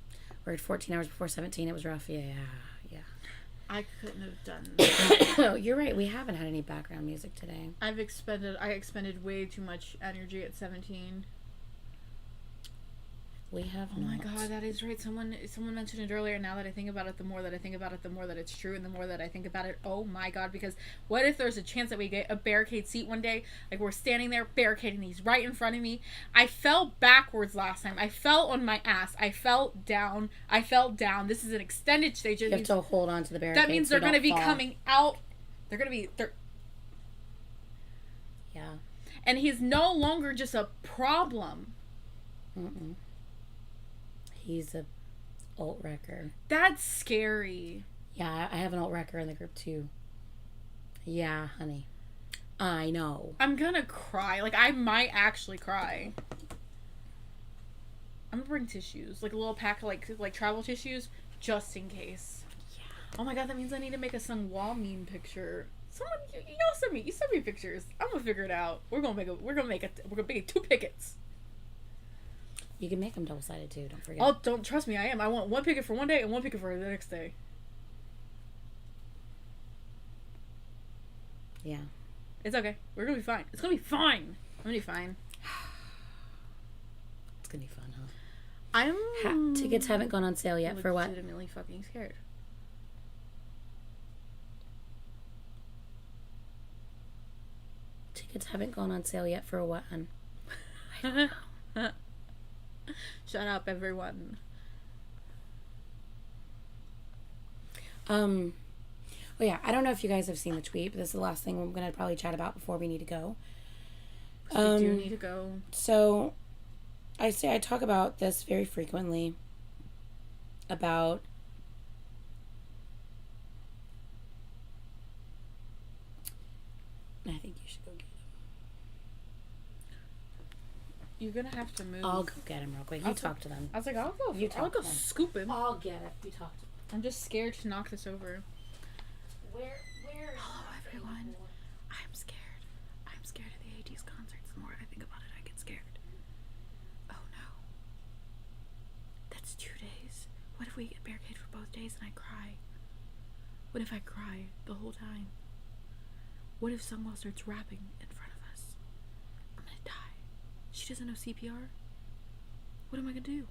S1: we're at 14 hours before 17. It was rough. Yeah.
S2: I couldn't have done that.
S1: Oh, you're right. We haven't had any background music today.
S2: I expended way too much energy at 17.
S1: We have
S2: Oh my
S1: not.
S2: god, that is right. Someone mentioned it earlier. Now that I think about it, the more that I think about it, the more that it's true, and the more that I think about it, oh my god, because what if there's a chance that we get a barricade seat one day? Like, we're standing there barricading these right in front of me. I fell backwards last time. I fell on my ass. I fell down. This is an extended stage.
S1: You have to hold on to the barricade.
S2: That means
S1: so
S2: they're going to
S1: don't
S2: be
S1: fall.
S2: coming out. They're
S1: Yeah.
S2: and he's no longer just a problem.
S1: Mm-mm. He's a alt wrecker.
S2: That's scary.
S1: Yeah, I have an alt wrecker in the group too. Yeah, honey. I know.
S2: I'm gonna cry. Like, I might actually cry. I'm gonna bring tissues. Like, a little pack of, like travel tissues, just in case.
S1: Yeah.
S2: Oh my god, that means I need to make a Sung Wall meme picture. Someone, y'all send me pictures. I'm gonna figure it out. We're gonna make it 2 pickets.
S1: You can make them double-sided too, don't forget.
S2: Oh, don't trust me, I am. I want 1 picket for one day and 1 picket for the next day.
S1: Yeah.
S2: It's okay. We're gonna be fine. It's gonna be fine. I'm gonna be fine.
S1: It's gonna be fun, huh?
S2: I'm
S1: Tickets haven't gone on sale yet for what?
S2: legitimately fucking scared.
S1: Tickets haven't gone on sale yet for what, hun?
S2: Shut up, everyone.
S1: Well, yeah, I don't know if you guys have seen the tweet, but this is the last thing we're going to probably chat about before we need to go.
S2: We do need to go.
S1: So, I talk about this very frequently, about I think you should go get him.
S2: You're gonna have to move.
S1: I'll go get him real quick. You talk to them.
S2: I was like, I'll go.
S1: You
S2: I'll
S1: talk
S2: go
S1: to them.
S2: scoop him.
S1: I'll get it. You talk to them.
S2: I'm just scared to knock this over.
S1: Where
S2: Hello, everyone. I'm scared. I'm scared of the AD's concerts. The more I think about it, I get scared. Oh no. That's 2 days. What if we get barricaded for both days and I cry? What if I cry the whole time? What if someone starts rapping in front of us? I'm gonna die. She doesn't know CPR. What am I gonna do?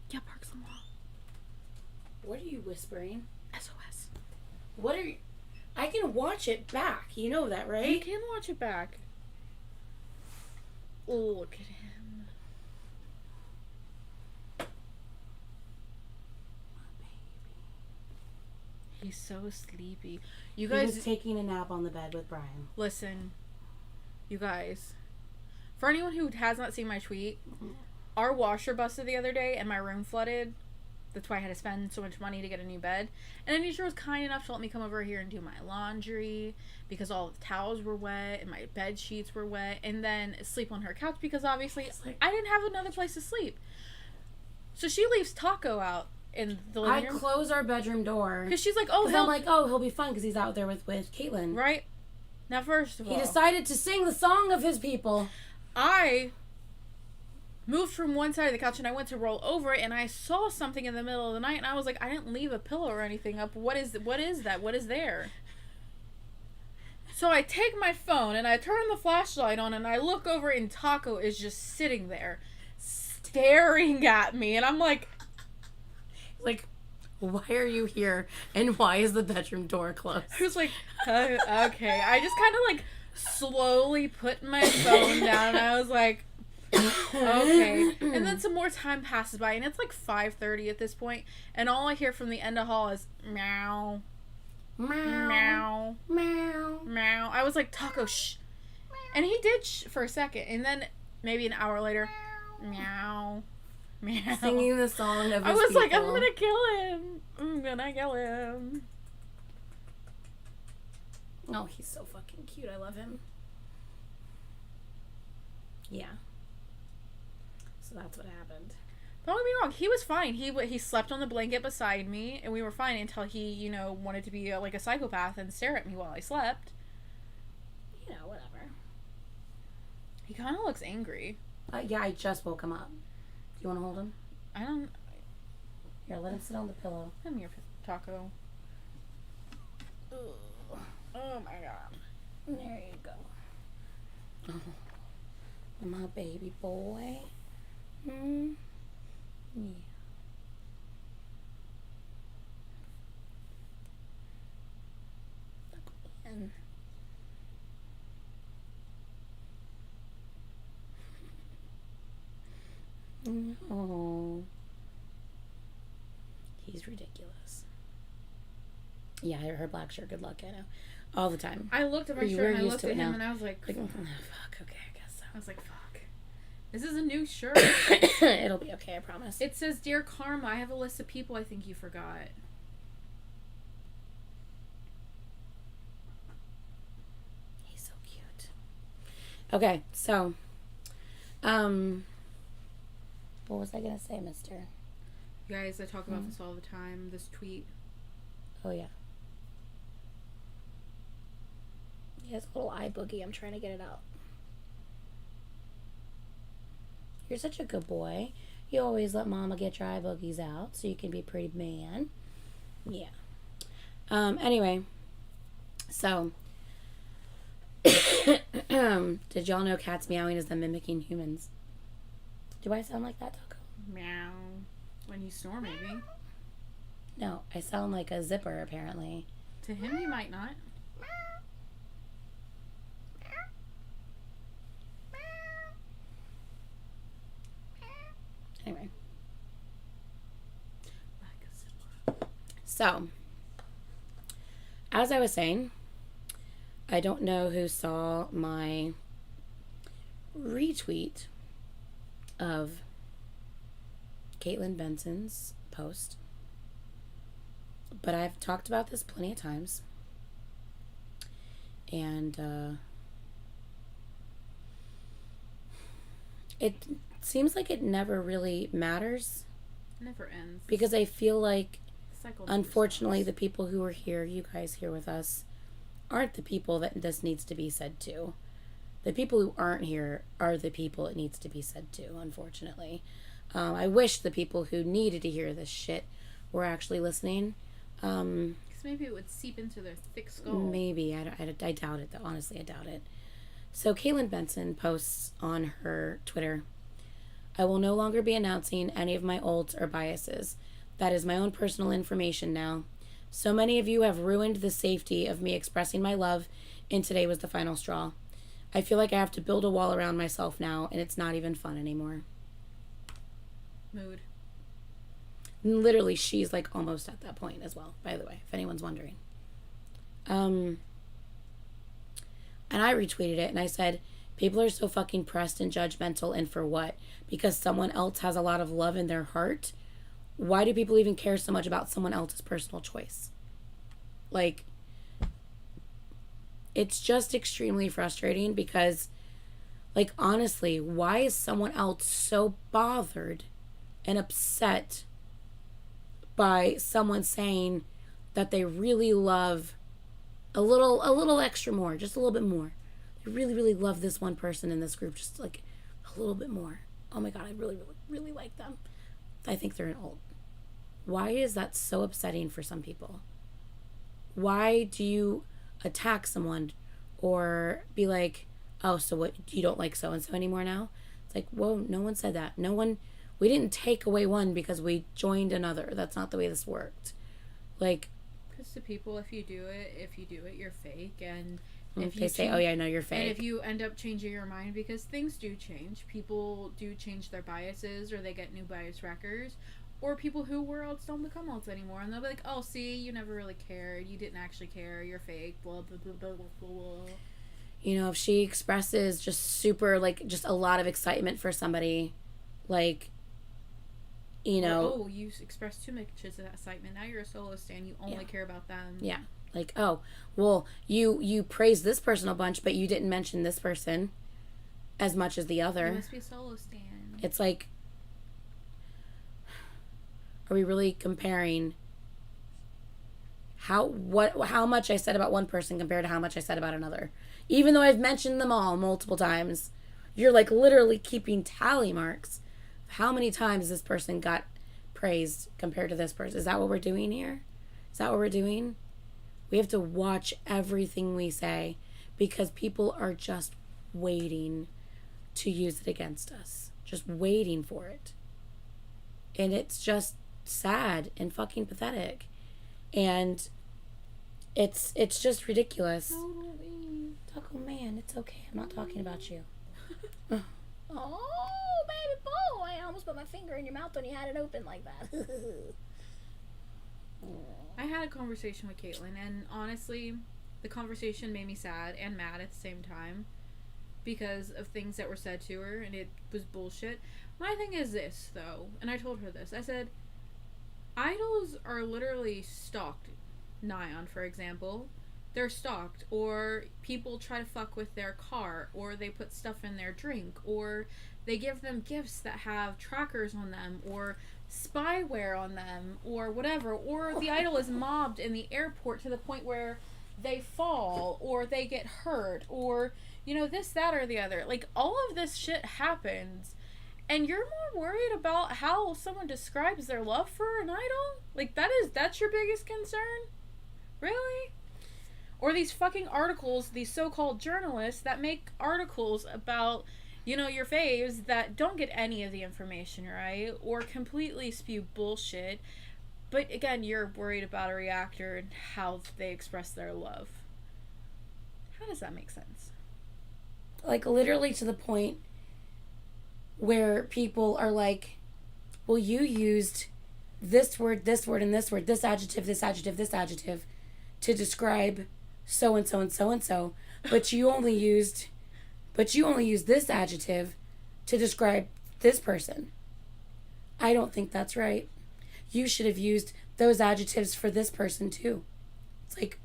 S2: Yeah, Parks and Law.
S1: What are you whispering?
S2: SOS.
S1: What are you... I can watch it back. You know that, right?
S2: You can watch it back. Oh, look at him. He's so sleepy. You
S1: He
S2: guys,
S1: was taking a nap on the bed with Brian.
S2: listen. You guys. For anyone who has not seen my tweet, our washer busted the other day and my room flooded. That's why I had to spend so much money to get a new bed. And Anitra was kind enough to let me come over here and do my laundry because all the towels were wet and my bed sheets were wet, and then sleep on her couch because obviously I didn't have another place to sleep. So she leaves Taco out in the living room.
S1: I close our bedroom door.
S2: Because she's like, oh,
S1: I'm like, oh, he'll be fine because he's out there with Caitlyn.
S2: right? Now, first of all,
S1: He decided to sing the song of his people.
S2: I moved from one side of the couch and I went to roll over it and I saw something in the middle of the night and I was like, I didn't leave a pillow or anything up. What is that? What is there? So I take my phone and I turn the flashlight on and I look over and Taco is just sitting there staring at me and I'm like,
S1: why are you here? And why is the bedroom door closed?
S2: I was like, okay. I just kind of like slowly put my phone down and I was like, okay. And then some more time passes by and it's like 5:30 at this point and all I hear from the end of hall is meow,
S1: Meow.
S2: meow,
S1: Meow.
S2: meow. I was like, Taco, shh. And he did shh for a second and then maybe an hour later, meow, meow.
S1: Singing the song of his
S2: I was like, I'm
S1: people.
S2: gonna kill him. I'm gonna kill him.
S1: Oh, he's so fucking cute. I love him. Yeah. So that's what happened.
S2: Don't get me wrong, he was fine. He slept on the blanket beside me, and we were fine until he, wanted to be like a psychopath and stare at me while I slept.
S1: You know, whatever.
S2: He kind of looks angry.
S1: Yeah, I just woke him up. Do you want to hold him?
S2: I don't...
S1: Here, let him sit on the pillow.
S2: Come here, Taco. Ugh. Oh my god.
S1: There you go. Oh, my baby boy. Yeah. Oh, he's ridiculous. Yeah, her black shirt. Good luck, I know. All the time.
S2: I looked at my
S1: You
S2: shirt
S1: were
S2: and I
S1: used
S2: looked
S1: to
S2: at
S1: it
S2: him
S1: now.
S2: and I was like,
S1: Like, oh, fuck. Okay, I guess so.
S2: I was like, fuck. This is a new shirt.
S1: It'll be okay, I promise.
S2: It says, Dear Karma, I have a list of people I think you forgot.
S1: He's so cute. Okay, so, what was I gonna say, mister?
S2: You guys, I talk about this all the time. This tweet.
S1: Oh, yeah. He has a little eye boogie. I'm trying to get it out. You're such a good boy. You always let mama get your eye boogies out so you can be a pretty man. Yeah. Anyway. So. Did y'all know cats meowing is them mimicking humans? Do I sound like that, Taco?
S2: Meow. When you snore, maybe.
S1: No, I sound like a zipper, apparently.
S2: To him, you might not.
S1: Anyway. So, as I was saying, I don't know who saw my retweet of Caitlyn Benson's post, but I've talked about this plenty of times, and it seems like it never really matters
S2: It never ends.
S1: because I feel like,
S2: Cycle never
S1: unfortunately, the
S2: stops.
S1: people who are here, you guys here with us, aren't the people that this needs to be said to. The people who aren't here are the people it needs to be said to, unfortunately. I wish the people who needed to hear this shit were actually listening.
S2: Because maybe it would seep into their thick skull.
S1: Maybe. I doubt it, though. Honestly, I doubt it. So, Caitlyn Benson posts on her Twitter, I will no longer be announcing any of my ults or biases. That is my own personal information now. So many of you have ruined the safety of me expressing my love, and today was the final straw. I feel like I have to build a wall around myself now, and it's not even fun anymore.
S2: Mood.
S1: Literally, she's like almost at that point as well, by the way, if anyone's wondering. And I retweeted it and I said, people are so fucking pressed and judgmental, and for what? Because someone else has a lot of love in their heart? Why do people even care so much about someone else's personal choice? Like, it's just extremely frustrating because, like, honestly, why is someone else so bothered and upset by someone saying that they really love a little extra more, just a little bit more? They really, really love this one person in this group, just like a little bit more. Oh my god, I really, really, really like them. I think they're an alt. Why is that so upsetting for some people? Why do you attack someone or be like, oh, so what, you don't like so-and-so anymore now? It's like, whoa, no one said that. We didn't take away one because we joined another. That's not the way this worked. Like,
S2: Because to people, if you do it, you're fake. And if
S1: they say, oh yeah, no, you're fake.
S2: And if you end up changing your mind, because things do change. People do change their biases, or they get new bias wreckers. Or people who were alts don't become alts anymore. And they'll be like, oh, see, you never really cared. You didn't actually care. You're fake. Blah, blah, blah, blah, blah, blah.
S1: You know, if she expresses just super, like, just a lot of excitement for somebody, like, you know.
S2: Or, oh, you expressed too much excitement. Now you're a solo stan. You only care about them.
S1: Yeah. Like, oh, well, you praised this person a bunch, but you didn't mention this person as much as the other.
S2: You must be a solo stan.
S1: It's like, are we really comparing how much I said about one person compared to how much I said about another? Even though I've mentioned them all multiple times, You're like literally keeping tally marks of how many times this person got praised compared to this person. Is that what we're doing here? Is that what we're doing? We have to watch everything we say because people are just waiting to use it against us. Just waiting for it. And it's just sad and fucking pathetic. And it's just ridiculous. Taco man, it's okay. I'm not talking about you.
S6: Oh, baby boy. I almost put my finger in your mouth when you had it open like that.
S2: I had a conversation with Caitlyn, and honestly, the conversation made me sad and mad at the same time because of things that were said to her, and it was bullshit. My thing is this, though, and I told her this. I said, idols are literally stalked. Nyan, for example. They're stalked, or people try to fuck with their car, or they put stuff in their drink, or they give them gifts that have trackers on them, or spyware on them, or whatever, or the idol is mobbed in the airport to the point where they fall, or they get hurt, or, you know, this, that, or the other. Like, all of this shit happens, and you're more worried about how someone describes their love for an idol? Like, that's your biggest concern? Really? Or these fucking articles, these so-called journalists that make articles about, you know, your faves that don't get any of the information right, or completely spew bullshit. But again, you're worried about a reactor and how they express their love. How does that make sense?
S1: Like, literally to the point where people are like, well, you used this word, and this word, this adjective, this adjective, this adjective to describe so-and-so and so-and-so, but you only used this adjective to describe this person. I don't think that's right. You should have used those adjectives for this person too. It's like,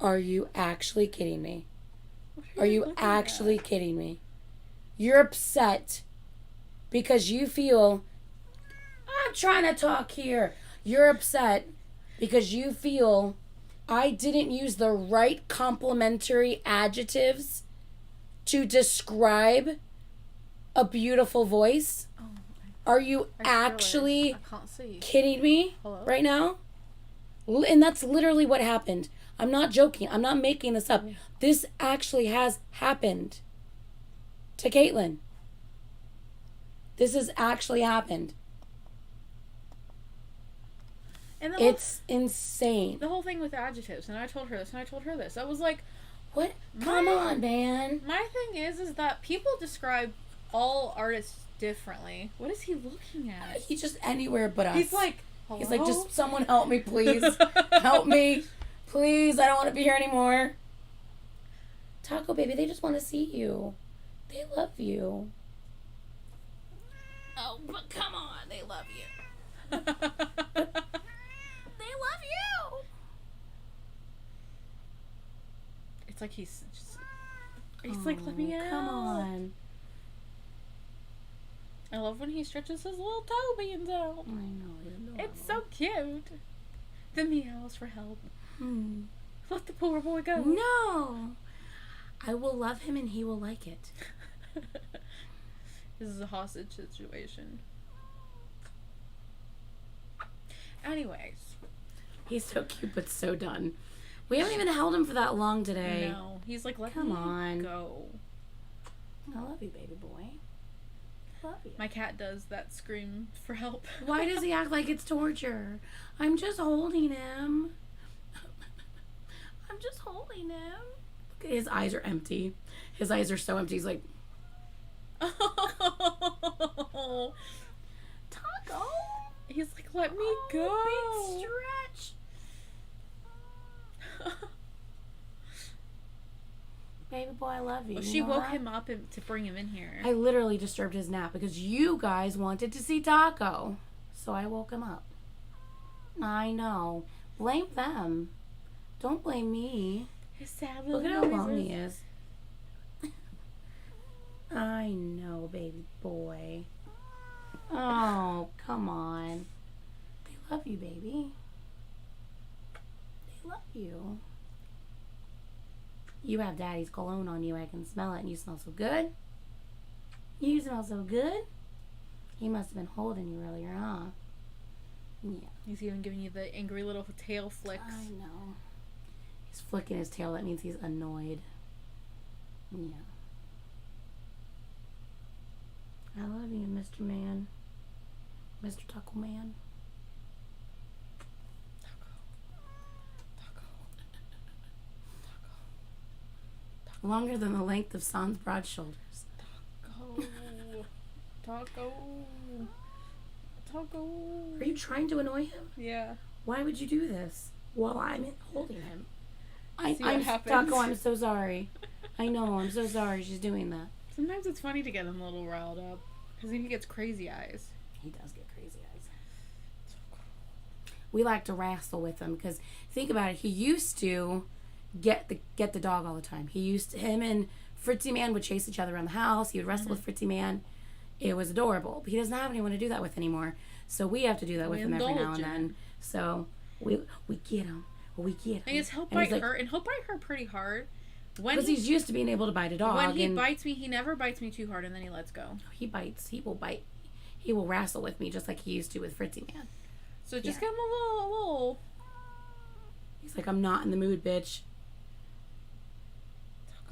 S1: are you actually kidding me? Are you actually kidding me? You're upset because you feel, I'm trying to talk here. You're upset because you feel I didn't use the right complimentary adjectives to describe a beautiful voice.
S2: Oh,
S1: Are you actually
S2: I can't see.
S1: kidding me right now? And that's literally what happened. I'm not joking. I'm not making this up. This actually has happened to Caitlyn. This has actually happened.
S2: And
S1: It's insane.
S2: the whole thing with adjectives, and I told her this, and I told her this. I was like,
S1: What? Come on, man.
S2: my thing is that people describe all artists differently. What is he looking at?
S1: He's just anywhere but us.
S2: He's like, hello?
S1: He's like, just someone help me, please. Help me. Please, I don't want to be here anymore. Taco baby, they just want to see you. They love you. Oh, but come on, they love you. They love you.
S2: It's like he's like, let me out.
S1: Come on.
S2: I love when he stretches his little toe beans out.
S1: I know.
S2: It's so cute. The meows for help.
S1: Hmm.
S2: Let the poor boy go.
S1: No. I will love him and he will like it.
S2: This is a hostage situation. Anyways.
S1: He's so cute but so done. We haven't even held him for that long today.
S2: No. He's like, let
S1: Come
S2: me
S1: on.
S2: go.
S1: I love you, baby boy. Love you.
S2: My cat does that scream for help.
S1: Why does he act like it's torture? I'm just holding him. I'm just holding him. His eyes are empty. His eyes are so empty. He's like,
S2: Oh.
S1: Taco.
S2: He's like, let me go.
S1: Big stretch. Baby boy, I love you.
S2: Well,
S1: You
S2: she
S1: know
S2: woke
S1: that?
S2: him up to bring him in here.
S1: I literally disturbed his nap because you guys wanted to see Taco. So I woke him up. I know. Blame them. Don't blame me.
S2: His sad
S1: Look
S2: little
S1: at how long
S2: noises.
S1: he is. I know, baby boy. Oh, come on. They love you, baby. They love you. You have daddy's cologne on you. I can smell it, and you smell so good. You smell so good. He must have been holding you earlier, huh? Yeah.
S2: He's even giving you the angry little tail flicks.
S1: I know. He's flicking his tail. That means he's annoyed. Yeah. I love you, Mr. Man. Mr. Taco Man. Longer than the length of San's broad shoulders.
S2: Taco.
S1: Are you trying to annoy him?
S2: Yeah.
S1: Why would you do this while I'm holding him?
S2: See what
S1: I'm
S2: happens.
S1: Taco, I'm so sorry. I know, I'm so sorry she's doing that.
S2: Sometimes it's funny to get him a little riled up. Because then he gets crazy eyes.
S1: He does get crazy eyes. We like to wrestle with him because think about it. He used to get the dog all the time. Him and Fritzy Man would chase each other around the house. He would wrestle with Fritzy Man. It was adorable. But he doesn't have anyone to do that with anymore. So we have to do that with him every now and then. So we get him. We get him.
S2: I guess he'll bite her, and he'll bite her pretty hard.
S1: Because he's used to being able to bite a dog.
S2: When he bites me, he never bites me too hard, and then he lets go.
S1: He bites. He will bite. He will wrestle with me just like he used to with Fritzy Man.
S2: So just give him a little.
S1: He's like, I'm not in the mood, bitch.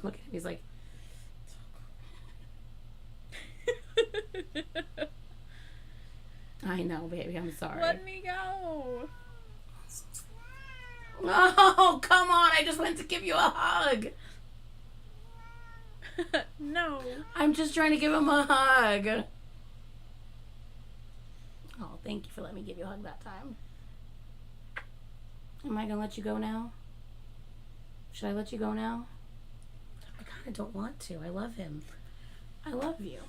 S1: Look at him. He's like. I know, baby. I'm sorry.
S2: Let me go.
S1: Oh, come on. I just went to give you a hug.
S2: No.
S1: I'm just trying to give him a hug. Oh, thank you for letting me give you a hug that time. Am I going to let you go now? Should I let you go now? I kind of don't want to. I love him. I love you.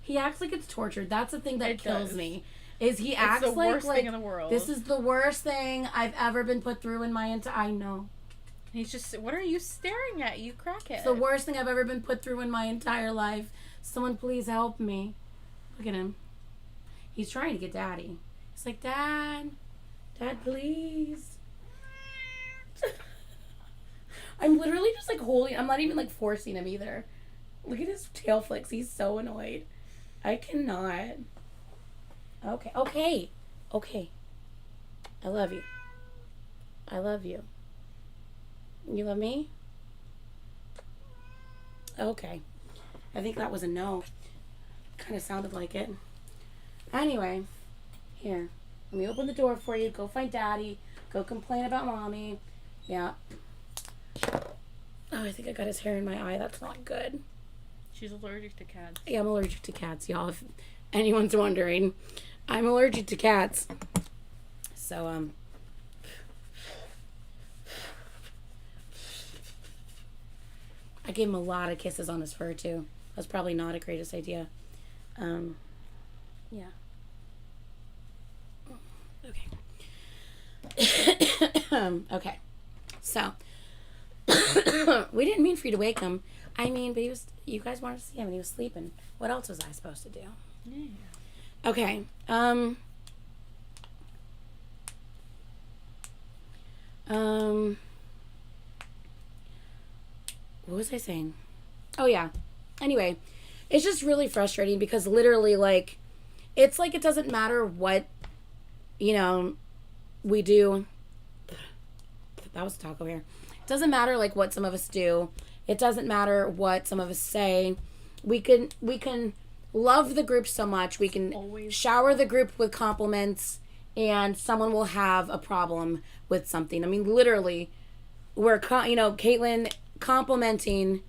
S1: He acts like it's tortured. That's the thing that kills me. Is he acts
S2: the
S1: like
S2: worst thing in the world.
S1: This is the worst thing I've ever been put through in my entire. I know.
S2: He's just. What are you staring at, you crackhead?
S1: It's the worst thing I've ever been put through in my entire life. Someone please help me. Look at him. He's trying to get daddy. He's like, Dad, please. I'm literally just like holding. I'm not even like forcing him either. Look at his tail flicks. He's so annoyed. I cannot. Okay. I love you. I love you. You love me? Okay. I think that was a no. Kind of sounded like it. Anyway, here. Let me open the door for you. Go find Daddy. Go complain about Mommy. Yeah. Oh, I think I got his hair in my eye. That's not good.
S2: She's allergic to cats.
S1: Yeah, I'm allergic to cats, y'all. If anyone's wondering, I'm allergic to cats. So, I gave him a lot of kisses on his fur, too. That's probably not a greatest idea. Yeah. Okay. Okay. So, we didn't mean for you to wake him. I mean, but you guys wanted to see him and he was sleeping. What else was I supposed to do?
S2: Yeah.
S1: Okay. What was I saying? Oh, yeah. Anyway, it's just really frustrating because literally, like, it's like it doesn't matter what, we do. That was a taco here. It doesn't matter, like, what some of us do. It doesn't matter what some of us say. We can love the group so much. We can
S2: always
S1: shower the group with compliments and someone will have a problem with something. I mean, literally, we're, Caitlyn complimenting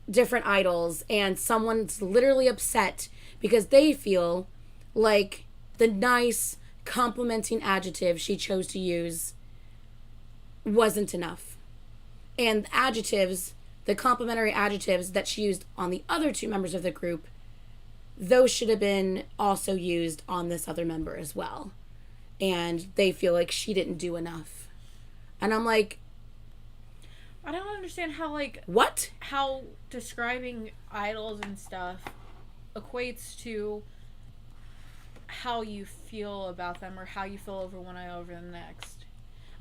S1: different idols and someone's literally upset because they feel like the nice complimenting adjective she chose to use wasn't enough. And the complimentary adjectives that she used on the other two members of the group, those should have been also used on this other member as well. And they feel like she didn't do enough. And I'm like,
S2: I don't understand how, like...
S1: What?
S2: How describing idols and stuff equates to how you feel about them or how you feel over one eye over the next.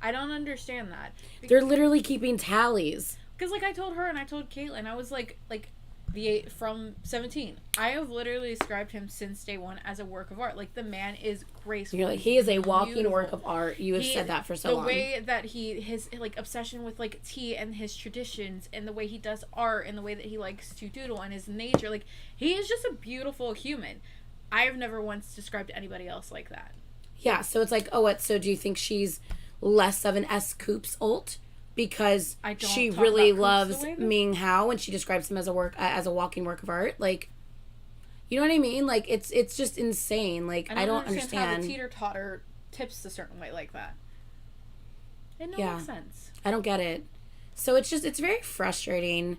S2: I don't understand that.
S1: They're literally keeping tallies.
S2: Because, like, I told her and I told Caitlyn, I was like from 17. I have literally described him since day one as a work of art. Like, the man is graceful.
S1: You're like, he is a walking
S2: beautiful.
S1: work of art. You have said that for so long.
S2: The way that his like obsession with like tea and his traditions and the way he does art and the way that he likes to doodle and his nature, like, he is just a beautiful human. I have never once described anybody else like that.
S1: Yeah, so it's like, oh, what? So do you think she's less of an S. Coops ult? Because she really loves Ming Hao and she describes him as a walking work of art. Like, you know what I mean? Like, it's just insane. Like, I don't understand
S2: how the teeter-totter tips a certain way like that. It don't make sense.
S1: I don't get it. So it's very frustrating.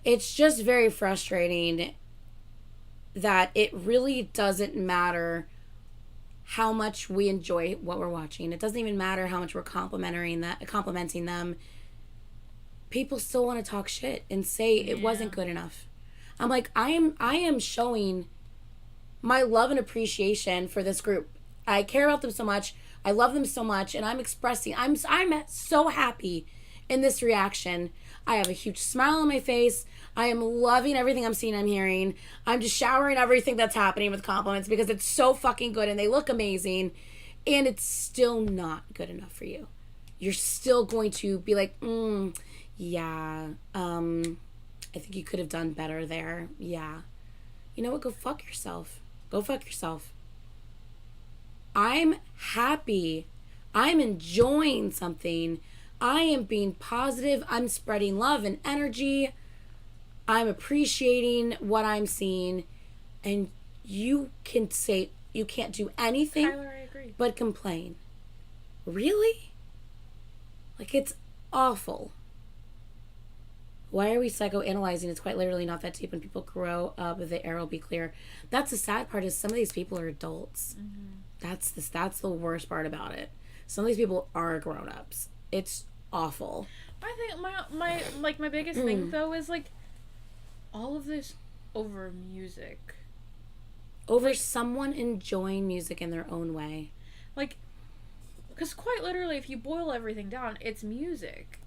S1: It's just very frustrating that it really doesn't matter how much we enjoy what we're watching. It doesn't even matter how much we're complimenting them. People still want to talk shit and say it wasn't good enough. I'm like, I am showing my love and appreciation for this group. I care about them so much. I love them so much, and I'm expressing. I'm so happy in this reaction. I have a huge smile on my face. I am loving everything I'm seeing, I'm hearing. I'm just showering everything that's happening with compliments because it's so fucking good and they look amazing. And it's still not good enough for you. You're still going to be like, I think you could have done better there. Yeah. You know what? Go fuck yourself. Go fuck yourself. I'm happy. I'm enjoying something. I am being positive. I'm spreading love and energy. I'm appreciating what I'm seeing. And you can say you can't do anything
S2: Tyler, I agree.
S1: But complain. Really? Like, it's awful. Why are we psychoanalyzing? It's quite literally not that deep. When people grow up, the arrow will be clear. That's the sad part, is some of these people are adults. Mm-hmm. That's the worst part about it. Some of these people are grown-ups. It's awful.
S2: I think my biggest thing though is like all of this over music.
S1: Over someone enjoying music in their own way.
S2: Like, because quite literally, if you boil everything down, it's music.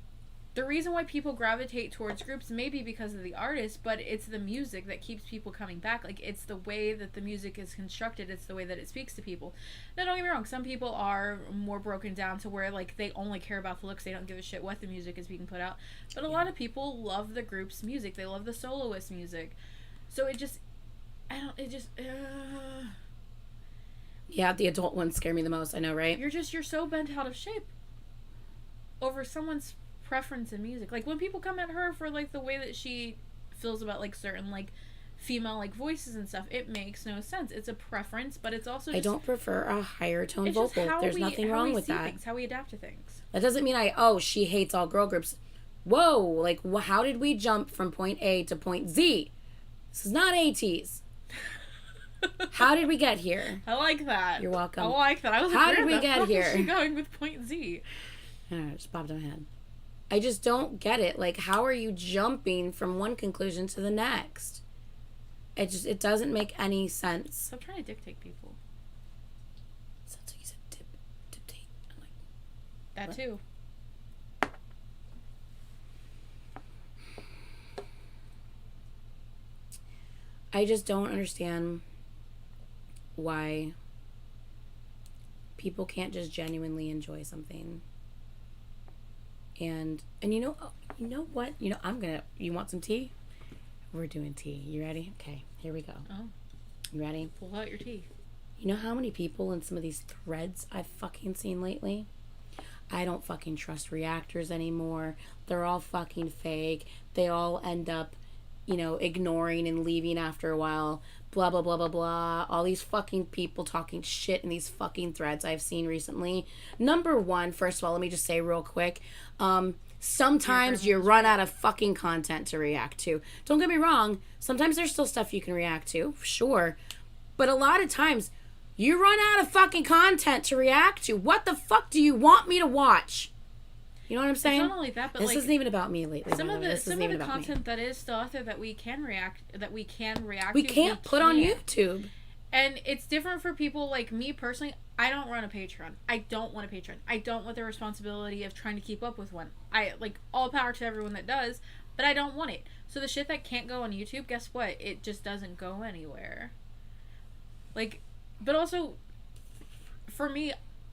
S2: The reason why people gravitate towards groups may be because of the artist, but it's the music that keeps people coming back. Like, it's the way that the music is constructed. It's the way that it speaks to people. Now, don't get me wrong. Some people are more broken down to where, like, they only care about the looks. They don't give a shit what the music is being put out. But a lot of people love the group's music. They love the soloist music. So
S1: Yeah, the adult ones scare me the most. I know, right?
S2: You're so bent out of shape over someone's preference in music. Like, when people come at her for like the way that she feels about like certain like female like voices and stuff, it makes no sense. It's a preference, but it's also just,
S1: I don't prefer a higher tone vocal. There's nothing wrong with that.
S2: Things, how we adapt to things.
S1: That doesn't mean she hates all girl groups. Whoa, like, how did we jump from point A to point Z? This is not ATs. How did we get here?
S2: I like that.
S1: You're welcome.
S2: I like that. I was
S1: How
S2: like,
S1: did we get here?
S2: Where is she going with point Z?
S1: I don't know, it just popped in my head. I just don't get it. Like, how are you jumping from one conclusion to the next? It doesn't make any sense.
S2: Stop trying to dictate people.
S1: Sounds like you said dictate. I'm like,
S2: that
S1: what?
S2: Too.
S1: I just don't understand why people can't just genuinely enjoy something. And you know what? You want some tea? We're doing tea. You ready? Okay, here we go.
S2: Oh.
S1: You ready?
S2: Pull out your tea.
S1: You know how many people in some of these threads I've fucking seen lately? I don't fucking trust reactors anymore. They're all fucking fake. They all end up, ignoring and leaving after a while. Blah, blah, blah, blah, blah. All these fucking people talking shit in these fucking threads I've seen recently. Number one, first of all, let me just say real quick. Sometimes you run out of fucking content to react to. Don't get me wrong. Sometimes there's still stuff you can react to. Sure. But a lot of times, you run out of fucking content to react to. What the fuck do you want me to watch? You know what I'm saying?
S2: It's not only that, but
S1: this isn't even about me lately.
S2: Some of the content that is still out there that we can react
S1: we can't put on YouTube.
S2: And it's different for people like me personally. I don't run a Patreon. I don't want a Patreon. I don't want the responsibility of trying to keep up with one. I, like, all power to everyone that does, but I don't want it. So the shit that can't go on YouTube, guess what? It just doesn't go anywhere. Like, but also, for me,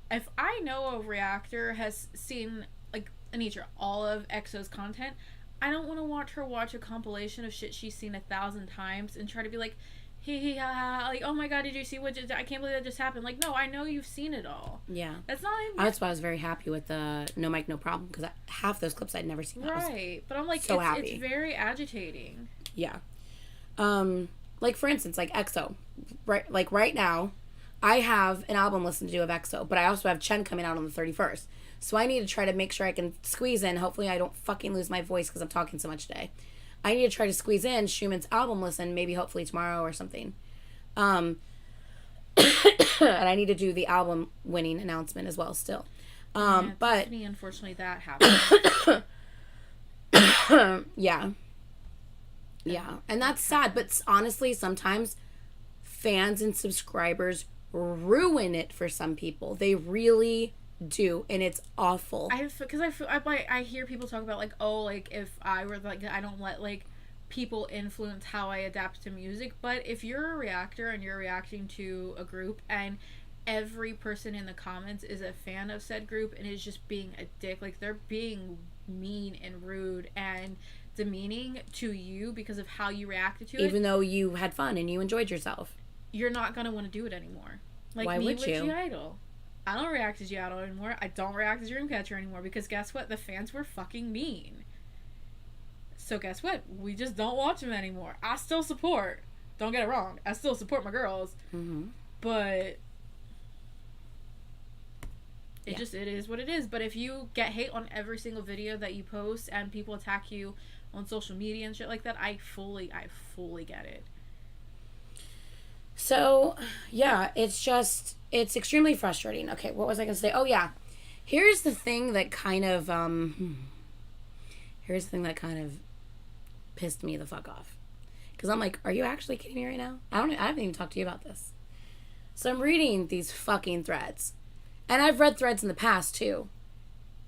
S2: if I know a reactor has seen, like, Anitra, all of EXO's content, I don't want to watch her watch a compilation of shit she's seen 1,000 times and try to be like, hee ha ha, like, oh my god, did you see what I can't believe that just happened. Like, no, I know you've seen it all.
S1: Yeah.
S2: That's not even...
S1: That's why I was very happy with the No Mic, No Problem, because half those clips I'd never seen.
S2: Right. But I'm like,
S1: so
S2: it's very agitating.
S1: Yeah. Like, for instance, like, EXO. Right now, I have an album listen to do of EXO, but I also have Chen coming out on the 31st. So I need to try to make sure I can squeeze in. Hopefully I don't fucking lose my voice because I'm talking so much today. I need to try to squeeze in Schumann's album listen, maybe hopefully tomorrow or something. And I need to do the album winning announcement as well still. But
S2: Tiffany, unfortunately, that happened.
S1: yeah. Yeah. And that's sad. But honestly, sometimes fans and subscribers ruin it for some people. They really do, and it's awful.
S2: I hear people talk about, like, oh, like, if I were, like, I don't let, like, people influence how I adapt to music. But if you're a reactor and you're reacting to a group and every person in the comments is a fan of said group and is just being a dick, like, they're being mean and rude and demeaning to you because of how you reacted to it,
S1: even though you had fun and you enjoyed yourself,
S2: you're not gonna want to do it anymore. Like,
S1: why
S2: me
S1: would
S2: with
S1: you?
S2: G-Idol. I don't react as G-Idol anymore. I don't react as Dreamcatcher anymore because guess what? The fans were fucking mean. So guess what? We just don't watch them anymore. I still support. Don't get it wrong. I still support my girls.
S1: Mm-hmm.
S2: But it is what it is. But if you get hate on every single video that you post and people attack you on social media and shit like that, I fully get it.
S1: So, yeah, it's extremely frustrating. Okay, what was I going to say? Oh, yeah. Here's the thing that kind of, pissed me the fuck off. Because I'm like, are you actually kidding me right now? I haven't even talked to you about this. So I'm reading these fucking threads. And I've read threads in the past, too.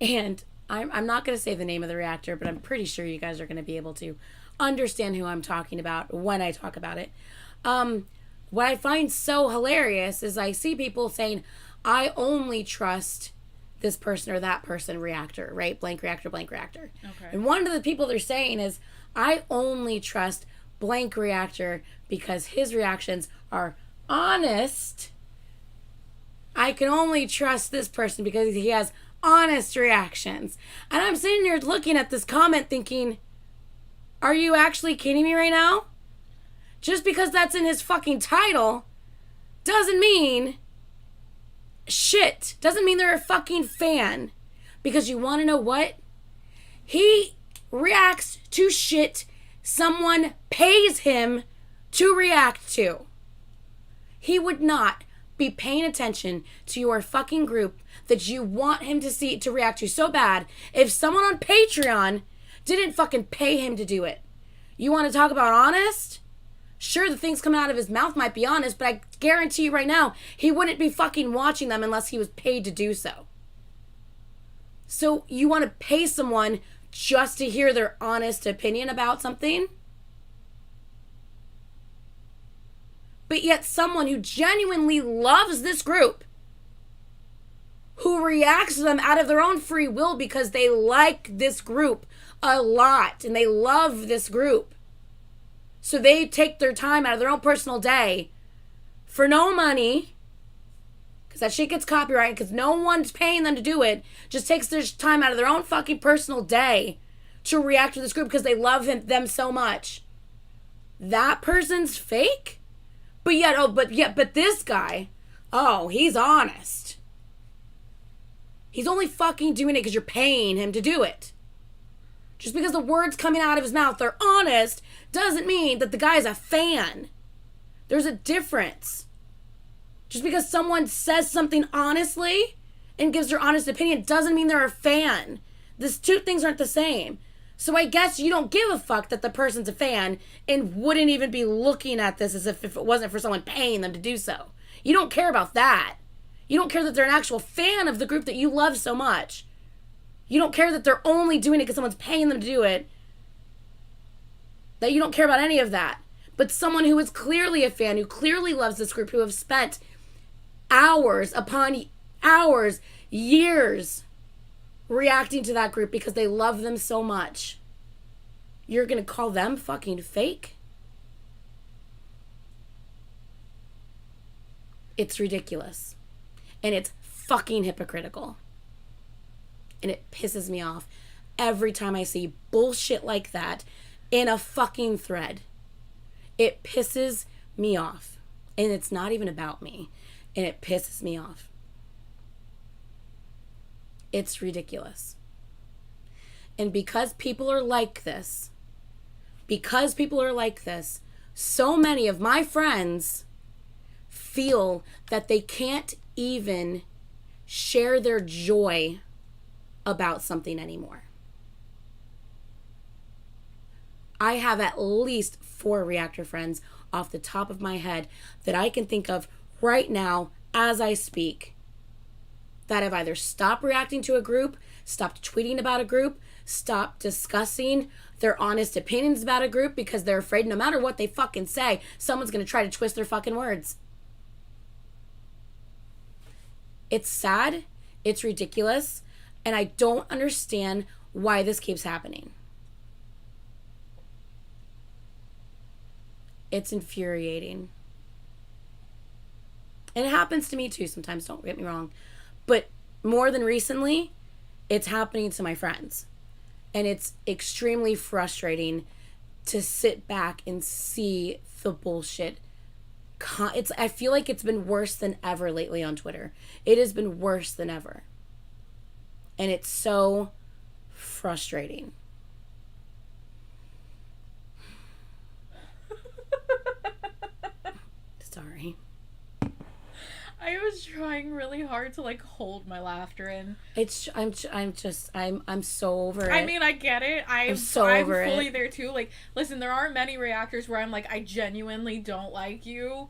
S1: And I'm not going to say the name of the reactor, but I'm pretty sure you guys are going to be able to understand who I'm talking about when I talk about it. What I find so hilarious is I see people saying, I only trust this person or that person reactor, right? Blank reactor, blank reactor.
S2: Okay.
S1: And one of the people they're saying is, I only trust blank reactor because his reactions are honest. I can only trust this person because he has honest reactions. And I'm sitting here looking at this comment thinking, are you actually kidding me right now? Just because that's in his fucking title doesn't mean shit. Doesn't mean they're a fucking fan. Because you want to know what? He reacts to shit someone pays him to react to. He would not be paying attention to your fucking group that you want him to react to so bad if someone on Patreon didn't fucking pay him to do it. You want to talk about honest? Sure, the things coming out of his mouth might be honest, but I guarantee you right now, he wouldn't be fucking watching them unless he was paid to do so. So you want to pay someone just to hear their honest opinion about something? But yet someone who genuinely loves this group, who reacts to them out of their own free will because they like this group a lot and they love this group, so they take their time out of their own personal day for no money, because that shit gets copyrighted, because no one's paying them to do it, just takes their time out of their own fucking personal day to react to this group because they love them so much. That person's fake? But this guy, oh, he's honest. He's only fucking doing it because you're paying him to do it. Just because the words coming out of his mouth are honest doesn't mean that the guy's a fan. There's a difference. Just because someone says something honestly and gives their honest opinion doesn't mean they're a fan. These two things aren't the same. So I guess you don't give a fuck that the person's a fan and wouldn't even be looking at this as if it wasn't for someone paying them to do so. You don't care about that. You don't care that they're an actual fan of the group that you love so much. You don't care that they're only doing it because someone's paying them to do it. That you don't care about any of that. But someone who is clearly a fan, who clearly loves this group, who have spent hours upon hours, years reacting to that group because they love them so much. You're going to call them fucking fake? It's ridiculous. And it's fucking hypocritical. And it pisses me off every time I see bullshit like that in a fucking thread. It pisses me off. And it's not even about me. And it pisses me off. It's ridiculous. And because people are like this, so many of my friends feel that they can't even share their joy about something anymore. I have at least 4 Reactor friends off the top of my head that I can think of right now as I speak that have either stopped reacting to a group, stopped tweeting about a group, stopped discussing their honest opinions about a group because they're afraid no matter what they fucking say, someone's going to try to twist their fucking words. It's sad, it's ridiculous, and I don't understand why this keeps happening. It's infuriating. And it happens to me too sometimes, don't get me wrong. But more than recently, it's happening to my friends. And it's extremely frustrating to sit back and see the bullshit. I feel like it's been worse than ever lately on Twitter. It has been worse than ever. And it's so frustrating. Sorry.
S2: I was trying really hard to like hold my laughter in.
S1: I'm so over it.
S2: I mean, I get it. I'm fully there too. Like, listen, there aren't many reactors where I'm like, I genuinely don't like you.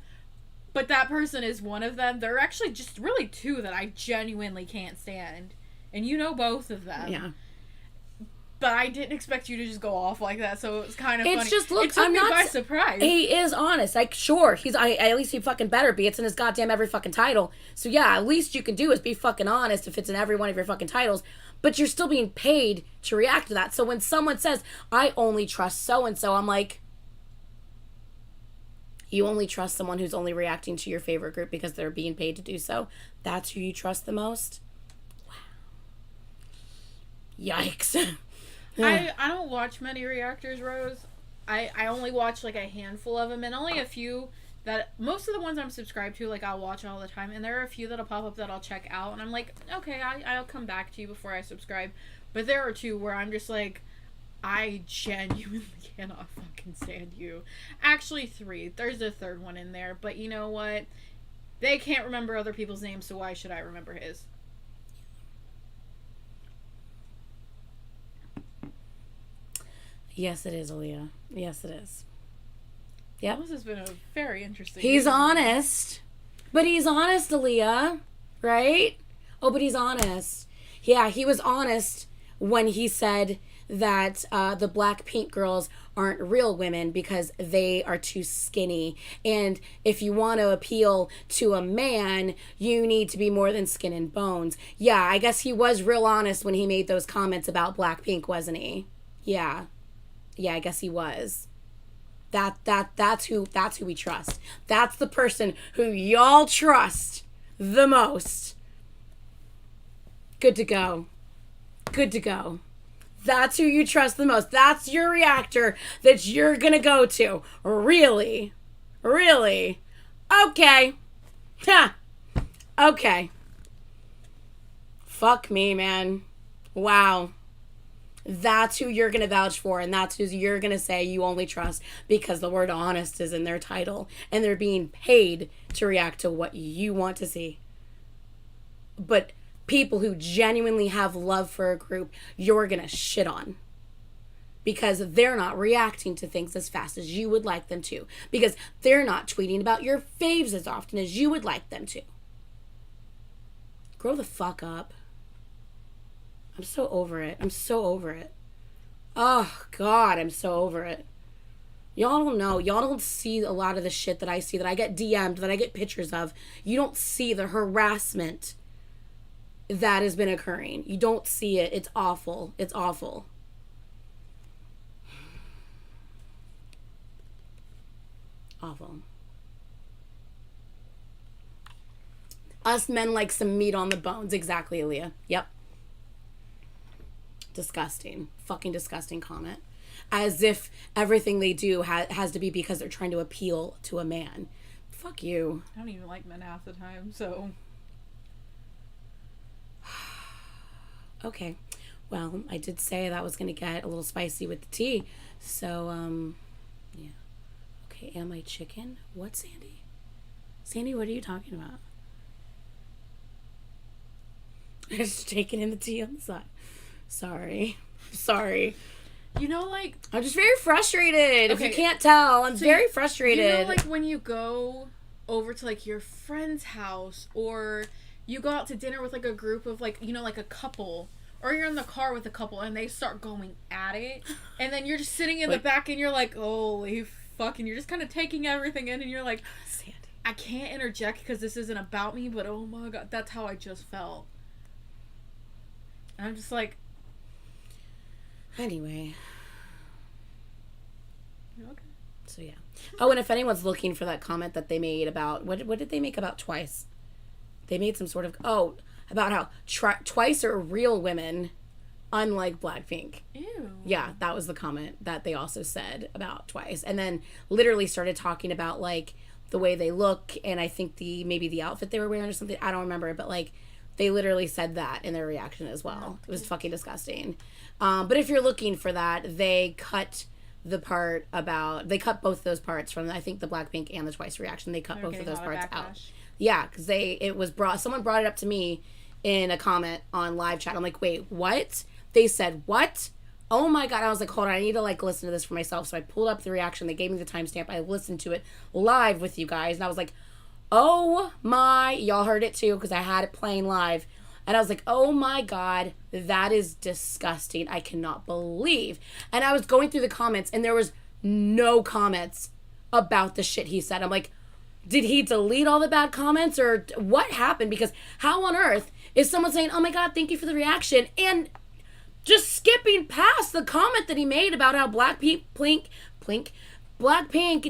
S2: But that person is one of them. There are actually just really 2 that I genuinely can't stand. And you know both of them.
S1: Yeah.
S2: But I didn't expect you to just go off like that, so it was kind of funny.
S1: It's just, look,
S2: it took
S1: I'm
S2: me
S1: not
S2: by surprise.
S1: He is honest. Like, sure, at least he fucking better be. It's in his goddamn every fucking title. So yeah, at least you can do is be fucking honest if it's in every one of your fucking titles. But you're still being paid to react to that. So when someone says, I only trust so-and-so, I'm like, you only trust someone who's only reacting to your favorite group because they're being paid to do so? That's who you trust the most? Wow. Yikes.
S2: I don't watch many reactors, Rose. I only watch like a handful of them, and only a few that, most of the ones I'm subscribed to, like, I'll watch all the time, and there are a few that'll pop up that I'll check out, and I'm like, okay, I'll come back to you before I subscribe. But there are 2 where I'm just like, I genuinely cannot fucking stand you. Actually 3. There's a 3rd one in there, but you know what? They can't remember other people's names, so why should I remember his?
S1: Yes, it is, Aaliyah. Yes, it is. Yep.
S2: This has been a very interesting
S1: He's honest. But he's honest, Aaliyah. Right? Oh, but he's honest. Yeah, he was honest when he said that the Blackpink girls aren't real women because they are too skinny. And if you want to appeal to a man, you need to be more than skin and bones. Yeah, I guess he was real honest when he made those comments about Blackpink, wasn't he? Yeah. Yeah, I guess he was. That's who we trust. That's the person who y'all trust the most. Good to go. Good to go. That's who you trust the most. That's your reactor that you're gonna go to. Really? Really? Okay. Ha. Okay. Fuck me, man. Wow. That's who you're going to vouch for, and that's who you're going to say you only trust because the word honest is in their title, and they're being paid to react to what you want to see. But people who genuinely have love for a group, you're going to shit on because they're not reacting to things as fast as you would like them to, because they're not tweeting about your faves as often as you would like them to. Grow the fuck up. I'm so over it. I'm so over it. Oh, God, I'm so over it. Y'all don't know. Y'all don't see a lot of the shit that I see, that I get DM'd, that I get pictures of. You don't see the harassment that has been occurring. You don't see it. It's awful. It's awful. Awful. Us men like some meat on the bones. Exactly, Aaliyah. Yep. Disgusting. Fucking disgusting comment. As if everything they do has to be because they're trying to appeal to a man. Fuck you.
S2: I don't even like men half the time, so.
S1: Okay. Well, I did say that was going to get a little spicy with the tea. So, yeah. Okay, am I chicken? What, Sandy? Sandy, what are you talking about? I'm just taking in the tea on the side. Sorry.
S2: You know, like...
S1: I'm just very frustrated.
S2: Okay.
S1: If you can't tell, I'm very frustrated.
S2: You know, like, when you go over to, like, your friend's house, or you go out to dinner with, like, a group of, like, you know, like, a couple, or you're in the car with a couple, and they start going at it, and then you're just sitting in the back, and you're like, holy fuck, and you're just kind of taking everything in, and you're like,
S1: Sandy.
S2: I can't interject because this isn't about me, but oh my god, that's how I just felt. And I'm just like...
S1: Anyway.
S2: Okay.
S1: So, yeah. Oh, and if anyone's looking for that comment that they made about... What did they make about Twice? They made some sort of... Oh, about how Twice are real women, unlike Blackpink.
S2: Ew.
S1: Yeah, that was the comment that they also said about Twice. And then literally started talking about, like, the way they look, and I think maybe the outfit they were wearing or something. I don't remember, but, like, they literally said that in their reaction as well. It was fucking disgusting. But if you're looking for that, they cut the part about... They cut both those parts from, I think, the Blackpink and the Twice reaction. They cut both of those parts out. Yeah, because someone brought it up to me in a comment on live chat. I'm like, wait, what? They said, what? Oh my god. I was like, hold on, I need to, like, listen to this for myself. So I pulled up the reaction. They gave me the timestamp. I listened to it live with you guys. And I was like, oh my... Y'all heard it too, because I had it playing live. And I was like, oh my god, that is disgusting. I cannot believe. And I was going through the comments, and there was no comments about the shit he said. I'm like, did he delete all the bad comments, or what happened? Because how on earth is someone saying, oh my god, thank you for the reaction, and just skipping past the comment that he made about how Blackpink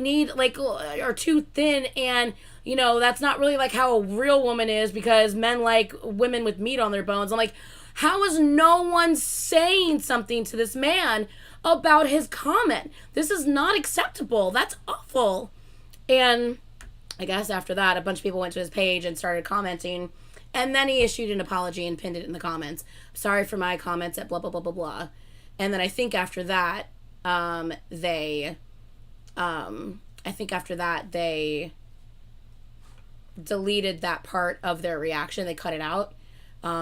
S1: need, like, are too thin, and, you know, that's not really, like, how a real woman is, because men like women with meat on their bones. I'm like, how is no one saying something to this man about his comment? This is not acceptable. That's awful. And I guess after that, a bunch of people went to his page and started commenting, and then he issued an apology and pinned it in the comments. Sorry for my comments at blah, blah, blah, blah, blah. And then I think after that, they deleted that part of their reaction. They cut it out,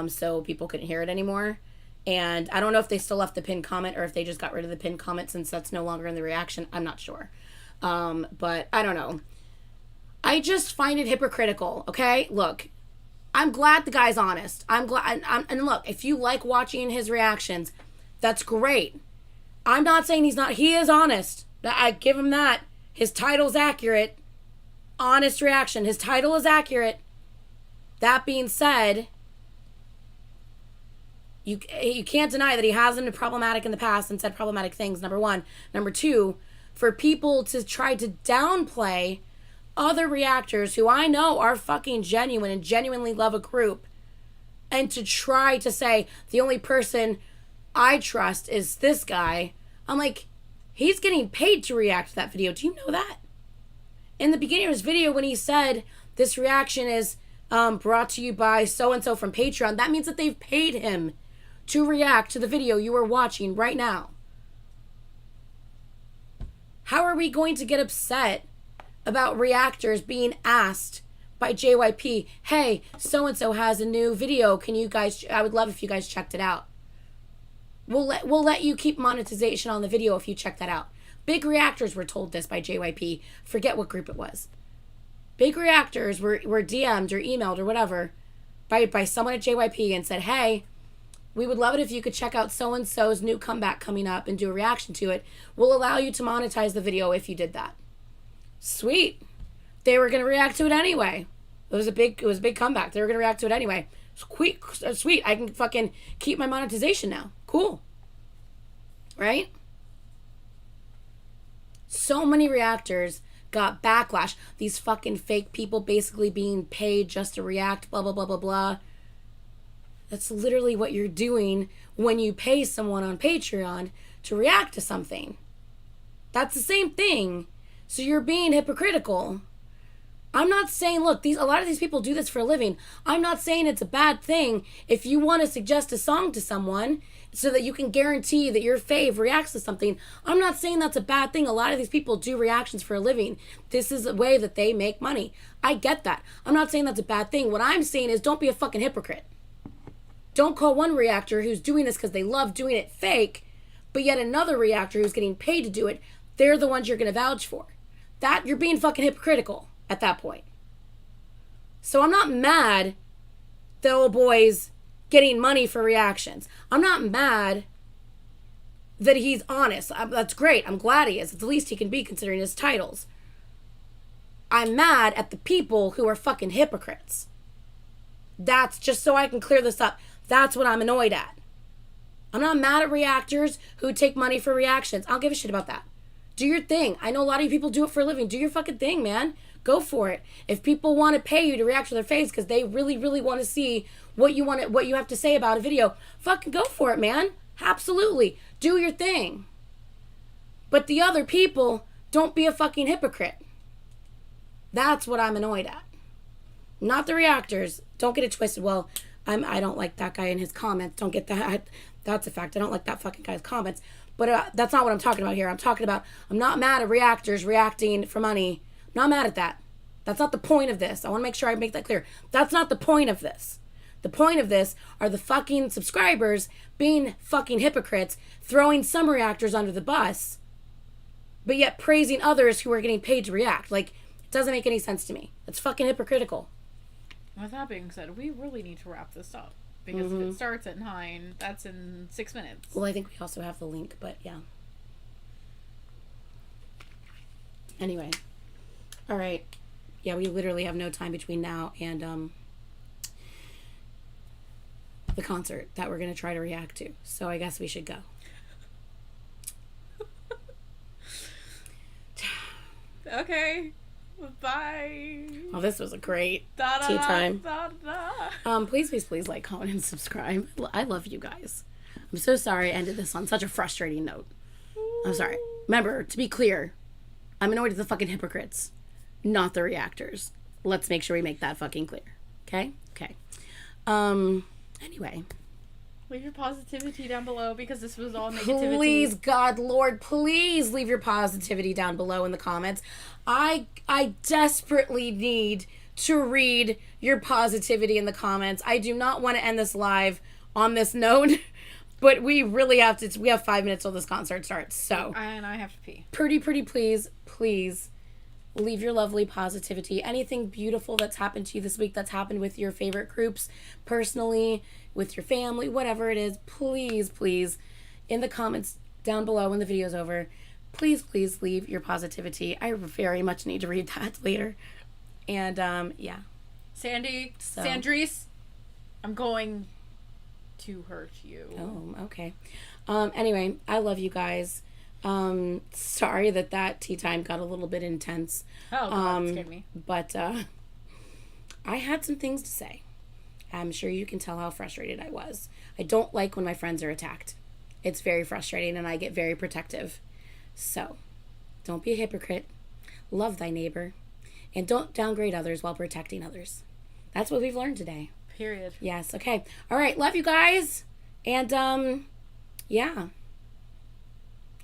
S1: so people couldn't hear it anymore. And I don't know if they still left the pinned comment or if they just got rid of the pinned comment since that's no longer in the reaction. I'm not sure. But I don't know. I just find it hypocritical, okay? Look, I'm glad the guy's honest. I'm glad. And look, if you like watching his reactions, that's great. I'm not saying he's not. He is honest. I give him that. His title's accurate. Honest reaction. His title is accurate. That being said, you can't deny that he hasn't been problematic in the past and said problematic things, number one. Number two, for people to try to downplay other reactors who I know are fucking genuine and genuinely love a group, and to try to say the only person I trust is this guy, I'm like, he's getting paid to react to that video. Do you know that? In the beginning of his video, when he said this reaction is brought to you by so-and-so from Patreon, that means that they've paid him to react to the video you are watching right now. How are we going to get upset about reactors being asked by JYP, hey, so-and-so has a new video, can you guys, I would love if you guys checked it out. We'll let you keep monetization on the video if you check that out. Big reactors were told this by JYP. Forget what group it was. Big reactors were DM'd or emailed or whatever by someone at JYP and said, hey, we would love it if you could check out so-and-so's new comeback coming up and do a reaction to it. We'll allow you to monetize the video if you did that. Sweet. They were going to react to it anyway. It was a big comeback. They were going to react to it anyway. Sweet. I can fucking keep my monetization now. Cool. Right? So many reactors got backlash. These fucking fake people basically being paid just to react, blah, blah, blah, blah, blah. That's literally what you're doing when you pay someone on Patreon to react to something. That's the same thing. So you're being hypocritical. I'm not saying, look, a lot of these people do this for a living. I'm not saying it's a bad thing if you want to suggest a song to someone so that you can guarantee that your fave reacts to something. I'm not saying that's a bad thing. A lot of these people do reactions for a living. This is a way that they make money. I get that. I'm not saying that's a bad thing. What I'm saying is don't be a fucking hypocrite. Don't call one reactor who's doing this because they love doing it fake, but yet another reactor who's getting paid to do it, they're the ones you're going to vouch for. That, you're being fucking hypocritical at that point. So I'm not mad that old boy's getting money for reactions. I'm not mad that he's honest. That's great. I'm glad he is. It's the least he can be considering his titles. I'm mad at the people who are fucking hypocrites. That's just so I can clear this up. That's what I'm annoyed at. I'm not mad at reactors who take money for reactions. I don't give a shit about that. Do your thing. I know a lot of you people do it for a living. Do your fucking thing, man. Go for it. If people want to pay you to react to their face because they really, really want to see what you have to say about a video, fucking go for it, man. Absolutely. Do your thing. But the other people, don't be a fucking hypocrite. That's what I'm annoyed at. Not the reactors. Don't get it twisted. Well, I don't like that guy in his comments. Don't get that. That's a fact. I don't like that fucking guy's comments. But that's not what I'm talking about here. I'm not mad at reactors reacting for money. I'm not mad at that. That's not the point of this. I want to make sure I make that clear. That's not the point of this. The point of this are the fucking subscribers being fucking hypocrites, throwing some reactors under the bus, but yet praising others who are getting paid to react. Like, it doesn't make any sense to me. It's fucking hypocritical.
S2: With that being said, we really need to wrap this up. Because if it starts at 9, that's in 6 minutes.
S1: Well, I think we also have the link, but yeah. Anyway. All right. Yeah, we literally have no time between now and the concert that we're going to try to react to. So I guess we should go.
S2: Okay. Bye.
S1: Oh, this was a great tea time. Please like, comment, and subscribe. I love you guys. I'm so sorry I ended this on such a frustrating note. I'm sorry. Remember, to be clear, I'm annoyed at the fucking hypocrites, not the reactors. Let's make sure we make that fucking clear. Okay? Okay. Anyway.
S2: Leave your positivity down below because this was all negativity.
S1: Please, God, Lord, please leave your positivity down below in the comments. I desperately need to read your positivity in the comments. I do not want to end this live on this note, but we really have to. We have 5 minutes till this concert starts, so.
S2: And I have to pee.
S1: Pretty please leave your lovely positivity. Anything beautiful that's happened to you this week, that's happened with your favorite groups, personally, with your family, whatever it is, please, in the comments down below when the video's over, please leave your positivity. I very much need to read that later. And, yeah.
S2: Sandrice, I'm going to hurt you.
S1: Oh, okay. Anyway, I love you guys. Sorry that tea time got a little bit intense.
S2: Oh, God, that scared me.
S1: But I had some things to say. I'm sure you can tell how frustrated I was. I don't like when my friends are attacked. It's very frustrating and I get very protective. So, don't be a hypocrite. Love thy neighbor. And don't downgrade others while protecting others. That's what we've learned today.
S2: Period.
S1: Yes, okay. All right, love you guys. And, yeah.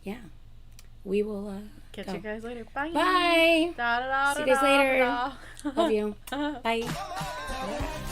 S1: Yeah. We will,
S2: catch you guys later. Bye.
S1: Bye.
S2: Da, da, da,
S1: See you guys later.
S2: da, da.
S1: Love you. Bye.